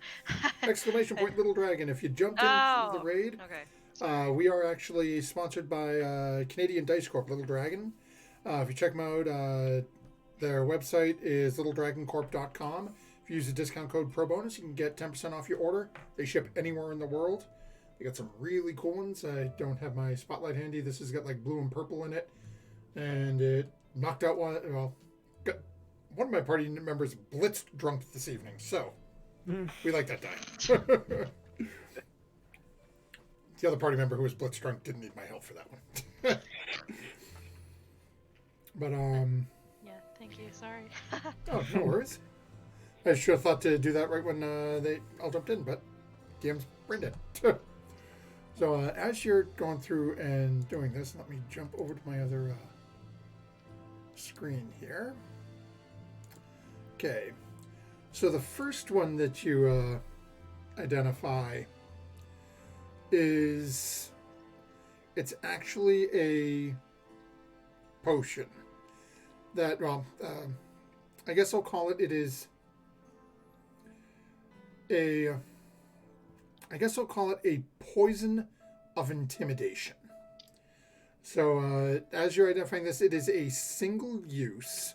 Exclamation point Little Dragon. If you jumped into the raid, Okay. we are actually sponsored by Canadian Dice Corp, Little Dragon. If you check them out, their website is littledragoncorp.com. If you use the discount code ProBonus, you can get 10% off your order. They ship anywhere in the world. They got some really cool ones. I don't have my spotlight handy. This has got like blue and purple in it. And it knocked out one of my party members blitzed drunk this evening. So, we like that die. The other party member who was blitz drunk didn't need my help for that one. But, Yeah, thank you, sorry. oh, no worries. I should have thought to do that right when they all jumped in, but DM's brain dead. So as you're going through and doing this, let me jump over to my other screen here. Okay. So the first one that you identify is, it's actually a potion that, I guess I'll call it, a poison of intimidation. So as you're identifying this, it is a single use.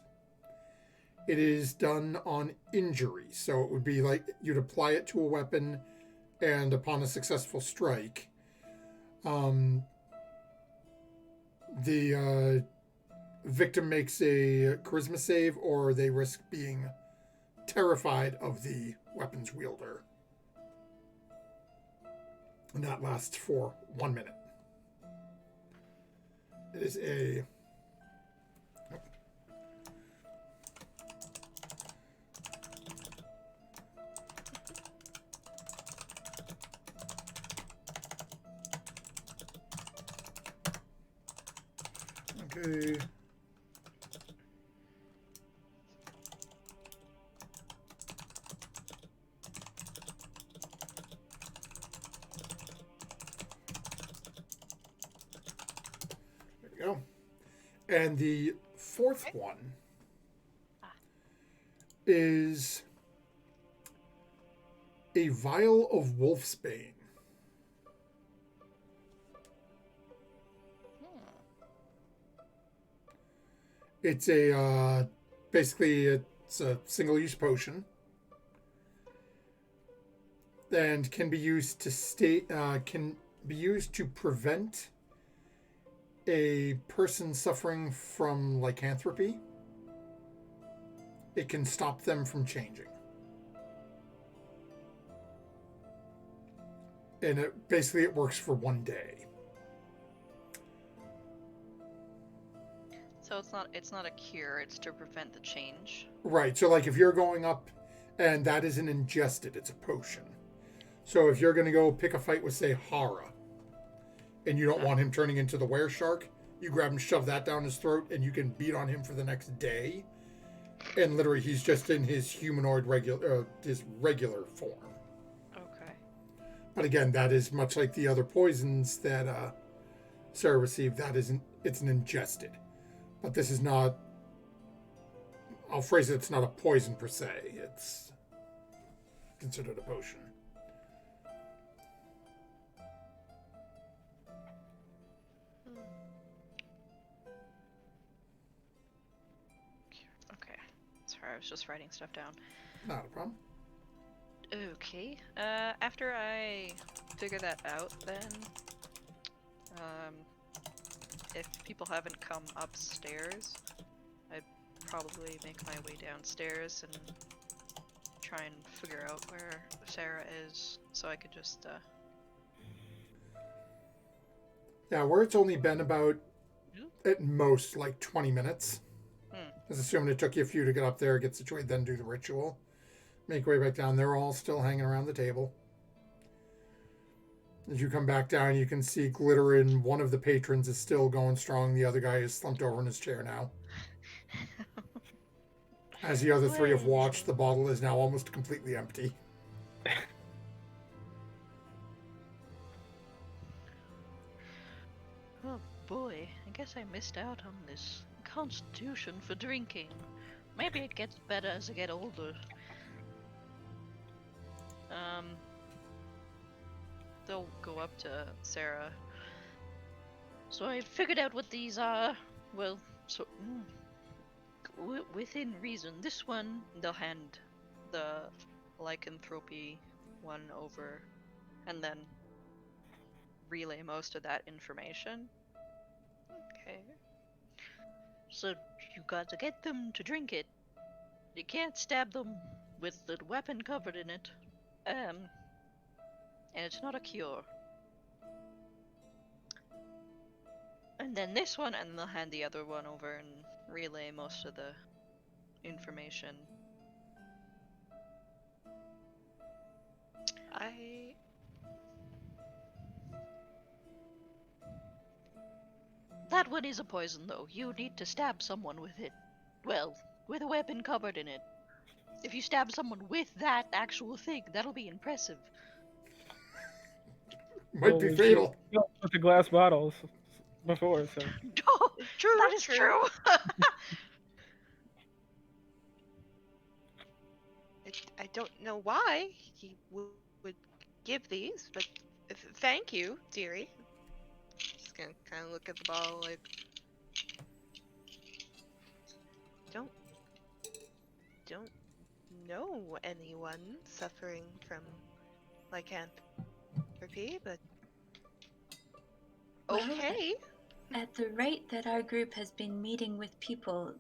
It is done on injury. So it would be like you'd apply it to a weapon, and upon a successful strike, the victim makes a charisma save, or they risk being terrified of the weapon's wielder. And that lasts for 1 minute. It is a... Okay. Go. And the fourth one is a vial of wolfsbane. It's a basically it's a single-use potion, and can be used to prevent a person suffering from lycanthropy. It can stop them from changing. And it works for 1 day. So it's not a cure, it's to prevent the change. Right. So, like, if you're going up and that isn't ingested, it's a potion. So, if you're going to go pick a fight with, say, Hara, and you don't want him turning into the were shark, you grab him, shove that down his throat, and you can beat on him for the next day. And literally, he's just in his humanoid his regular form. Okay. But again, that is much like the other poisons that Sarah received. That isn't. It's an ingested, but this is not. I'll phrase it. It's not a poison per se. It's considered a potion. Okay. Sorry, I was just writing stuff down. Not a problem. Okay. After I figure that out, then, if people haven't come upstairs, I'd probably make my way downstairs and try and figure out where Sarah is, so I could just, Yeah, where it's only been about at most like 20 minutes. Let's assume it took you a few to get up there, get situated, then do the ritual. Make your way back down. They're all still hanging around the table. As you come back down, you can see Glitter in one of the patrons is still going strong. The other guy is slumped over in his chair now. As the other three have watched, the bottle is now almost completely empty. Oh boy, I guess I missed out on this constitution for drinking. Maybe it gets better as I get older. they'll go up to Sarah. So I figured out what these are. Well, so within reason. This one, They'll hand the lycanthropy one over, and then relay most of that information. Okay. so you got to get them to drink it. You can't stab them with the weapon covered in it. And it's not a cure. And then this one, and they'll hand the other one over and relay most of the information. That one is a poison, though. You need to stab someone with it. Well, with a weapon covered in it. If you stab someone with that actual thing, that'll be impressive. Might be fatal. With the glass bottles before, so. Oh, true, that is true. I don't know why he would give these, but thank you, dearie. Just gonna kind of look at the bottle like, don't know anyone suffering from lycanthropy, but okay. Well, at the rate that our group has been meeting with people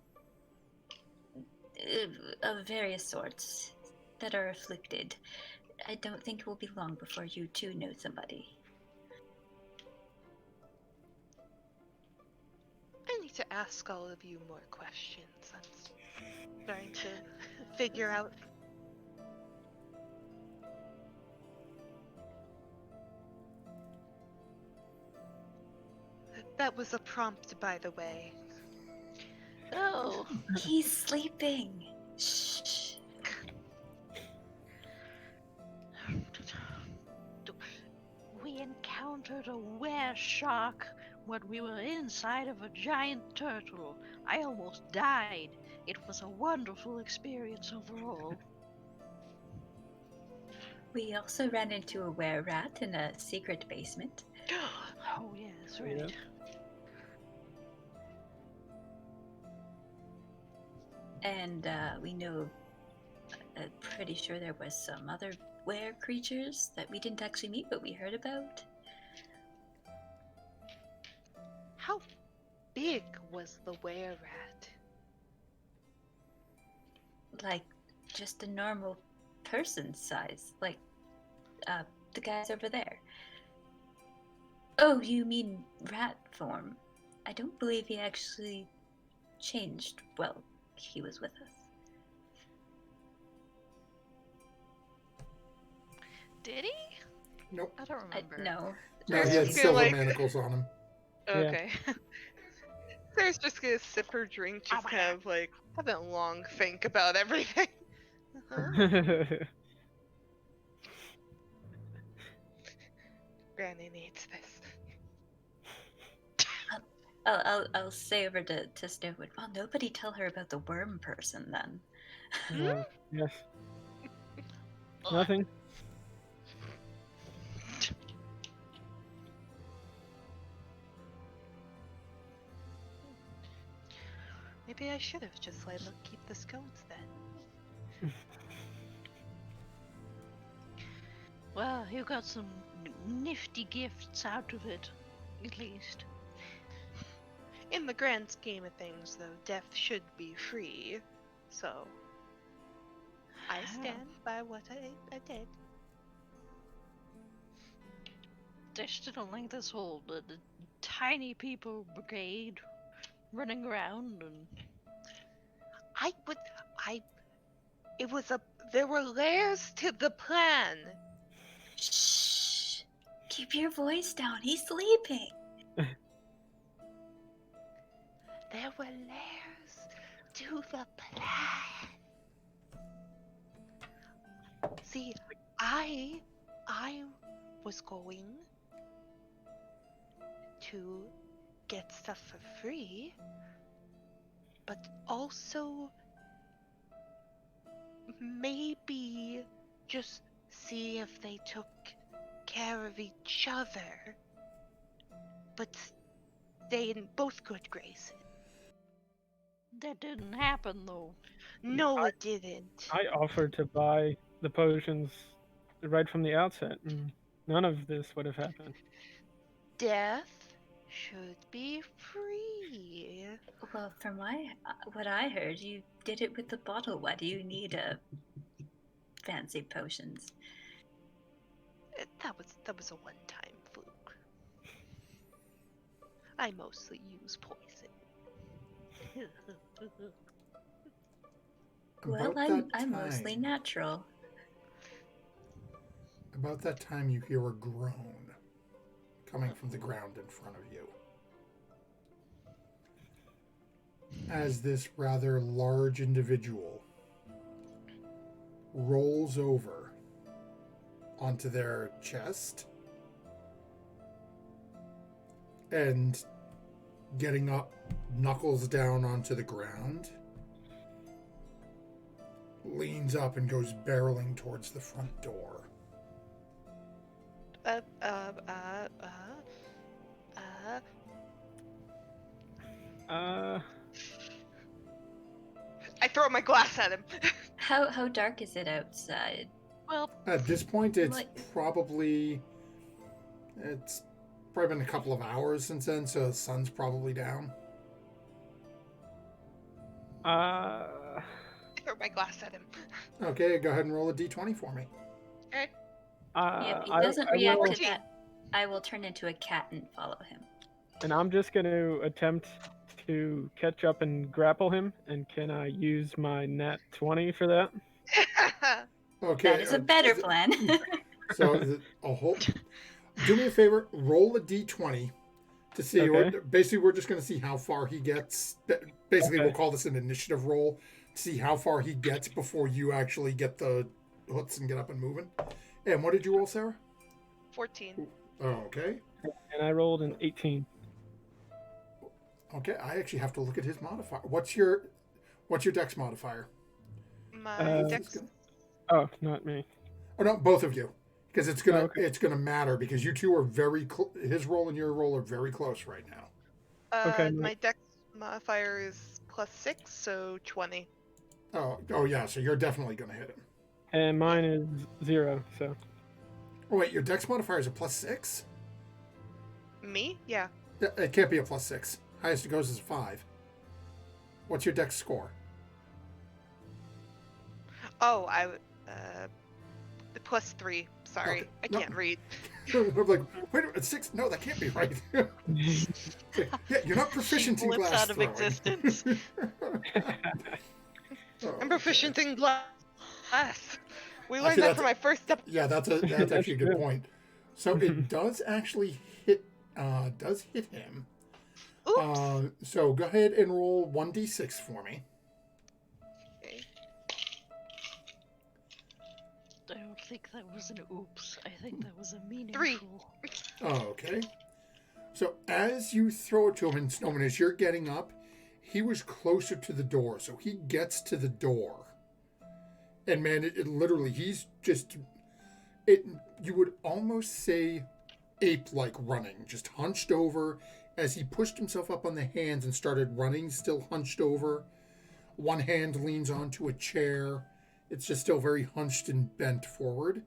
of various sorts that are afflicted, I don't think it will be long before you too know somebody. I need to ask all of you more questions. I'm trying to figure out. That was a prompt, by the way. Oh. He's sleeping. Shh. We encountered a were-shark when we were inside of a giant turtle. I almost died. It was a wonderful experience overall. We also ran into a were-rat in a secret basement. Oh yes, right. Yeah. And we know, pretty sure there was some other were creatures that we didn't actually meet, but we heard about. How big was the were-rat? Like, just a normal person size. Like, the guys over there. Oh, you mean rat form. I don't believe he actually changed while he was with us. Did he? Nope. I don't remember. No. No, I he was had just gonna, silver like- manacles on him. Okay. Sarah's just gonna sip her drink, just kind of like having a long think about everything. Granny needs this. I'll say over to Snowwood. Well, nobody tell her about the worm person then. Yes. Nothing. Maybe I should have just let them keep the scones then. Well, you got some nifty gifts out of it, at least. In the grand scheme of things, though, death should be free. So, I stand by what I did. I still don't like this whole the tiny people brigade running around and There were layers to the plan. Shh! Keep your voice down. He's sleeping. There were layers to the plan. See, I was going to get stuff for free, but also maybe just see if they took care of each other, but stay in both good graces. that didn't happen though. No, it didn't. I offered to buy the potions right from the outset, and none of this would have happened. Death should be free. Well, from what I heard, you did it with the bottle. Why do you need fancy potions? That was a one-time fluke. I mostly use poison. Well, About I'm that mostly time- natural. About that time, you hear a groan coming from the ground in front of you. As this rather large individual rolls over onto their chest and getting up, knuckles down onto the ground, leans up and goes barreling towards the front door. I throw my glass at him. How dark is it outside? Well, At this point, it's Like- probably been a couple of hours since then, so the sun's probably down. I throw my glass at him. Okay, go ahead and roll a d20 for me. Okay. Yeah, if he I doesn't will- react to 14. that, I will turn into a cat and follow him. And I'm just going to attempt to catch up and grapple him. And can I use my nat 20 for that? Okay. That is a better plan. So do me a favor, roll a d20 to see. Okay. Basically, we're just going to see how far he gets. Basically, Okay. we'll call this an initiative roll to see how far he gets before you actually get the hooks and get up and moving. And what did you roll, Sarah? 14. Oh, okay. And I rolled an 18. Okay, I actually have to look at his modifier. What's your dex modifier? My dex. Oh, not me. Oh no, both of you, because it's gonna Okay. it's gonna matter because you two are very his roll and your roll are very close right now. Okay, My dex modifier is +6, so 20. Oh yeah, so you're definitely gonna hit him. And mine is 0, so. Oh wait, your dex modifier is a +6. Me? Yeah. It can't be a +6. Highest it goes is a 5. What's your dex score? Oh, the +3. Sorry. sorry. Okay, I no. can't read. I'm like, wait a minute, 6? No, that can't be right. Yeah, you're not proficient in blips glass out of throwing. existence. Oh, I'm proficient in glass. We learned Actually, that from my first step. Yeah, that's actually a good point. So it does actually hit him. Oops. So go ahead and roll 1d6 for me. Okay. I don't think that was an oops. I think that was a meaningful. 3. Okay. So as you throw it to him, and Snowman, as you're getting up, he was closer to the door, so he gets to the door. And man, it literally, he's just, you would almost say ape-like running, just hunched over as he pushed himself up on the hands and started running, still hunched over. One hand leans onto a chair. It's just still very hunched and bent forward.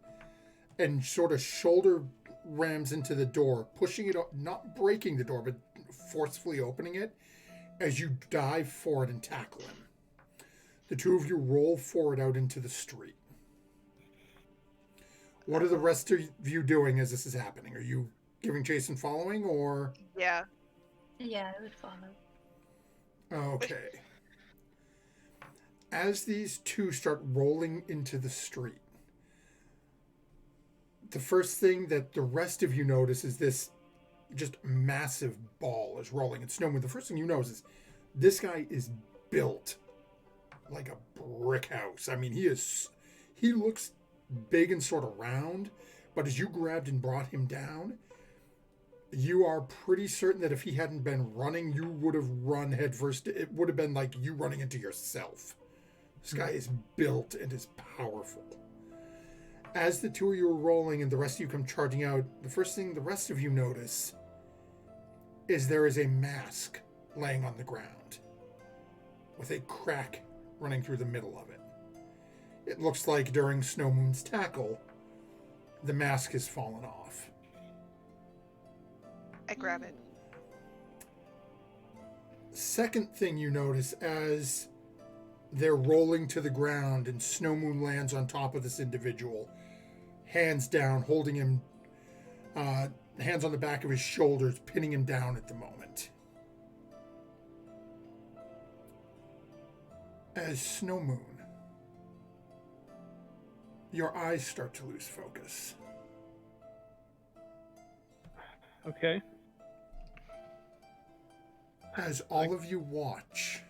And sort of shoulder rams into the door, pushing it up, not breaking the door, but forcefully opening it as you dive forward and tackle him. The two of you roll forward out into the street. What are the rest of you doing as this is happening? Are you giving chase and following, or? Yeah. Yeah, I would follow. Okay. As these two start rolling into the street, the first thing that the rest of you notice is this just massive ball is rolling. And Snowman, the first thing you notice is this guy is built like a brick house. I mean, he looks big and sort of round, but as you grabbed and brought him down, you are pretty certain that if he hadn't been running, you would have run headfirst. It would have been like you running into yourself. This guy is built and is powerful. As the two of you are rolling and the rest of you come charging out, the first thing the rest of you notice is there is a mask laying on the ground with a crack running through the middle of it. It looks like during Snowmoon's tackle, the mask has fallen off. I grab it. Second thing you notice as they're rolling to the ground and Snowmoon lands on top of this individual, hands down, holding him, hands on the back of his shoulders, pinning him down at the moment. As Snowmoon, your eyes start to lose focus. Okay. As all of you watch,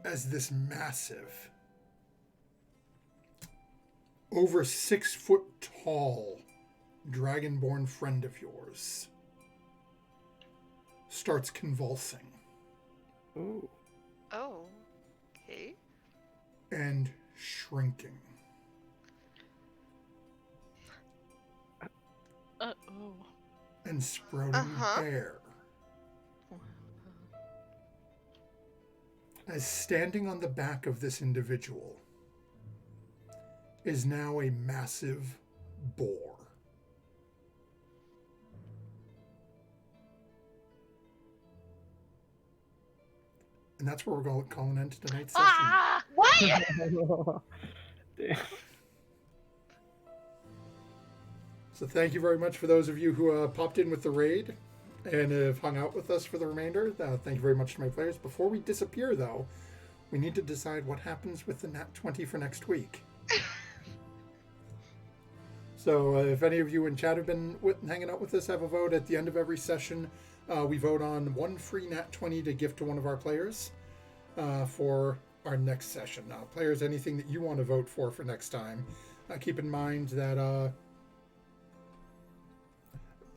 as this massive, over 6 foot tall, dragonborn friend of yours starts convulsing Ooh. Oh. Okay. and shrinking. Oh. And sprouting hair. As standing on the back of this individual is now a massive boar. And that's where we're going to call an end to tonight's session. Ah! What? Damn. So thank you very much for those of you who popped in with the raid and have hung out with us for the remainder. Thank you very much to my players. Before we disappear, though, we need to decide what happens with the Nat 20 for next week. So if any of you in chat have been hanging out with us, have a vote. At the end of every session, we vote on one free Nat 20 to gift to one of our players for our next session. Players, anything that you want to vote for next time, keep in mind that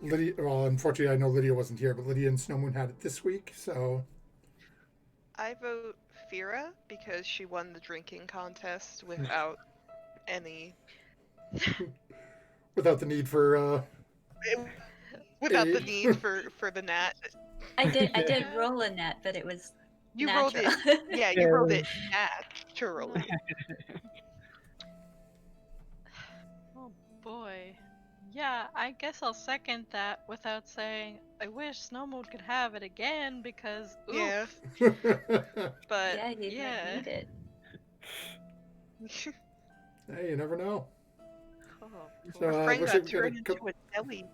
Lydia, well, unfortunately, I know Lydia wasn't here, but Lydia and Snowmoon had it this week, so... I vote Fira because she won the drinking contest without any... Without the need for, Without the need for the nat. I did roll a net, but it was You natural. rolled it. Yeah, you rolled it naturally. Oh boy. Yeah, I guess I'll second that without saying I wish Snowmoon could have it again because oof. Yeah. But Yeah, you yeah. might need it. Hey, you never know. Oh So, Our friend looks like got we got a turned into couple. a deli.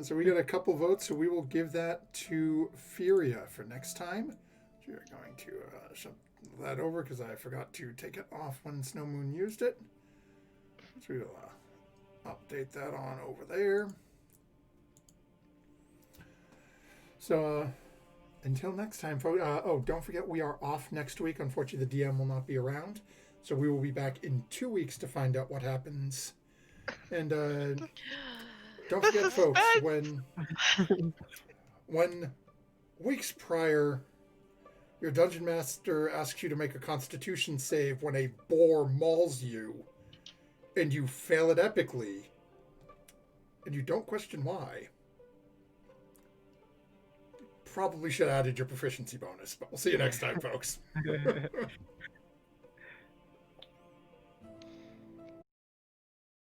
So we got a couple votes, so we will give that to Furia for next time. So we're going to shut that over because I forgot to take it off when Snow Moon used it. So we'll update that on over there. So until next time, folks. Oh, don't forget we are off next week. Unfortunately, the DM will not be around. So we will be back in 2 weeks to find out what happens. And don't forget, folks, when weeks prior, your dungeon master asks you to make a constitution save when a boar mauls you, and you fail it epically, and you don't question why. Probably should have added your proficiency bonus, but we'll see you next time, folks.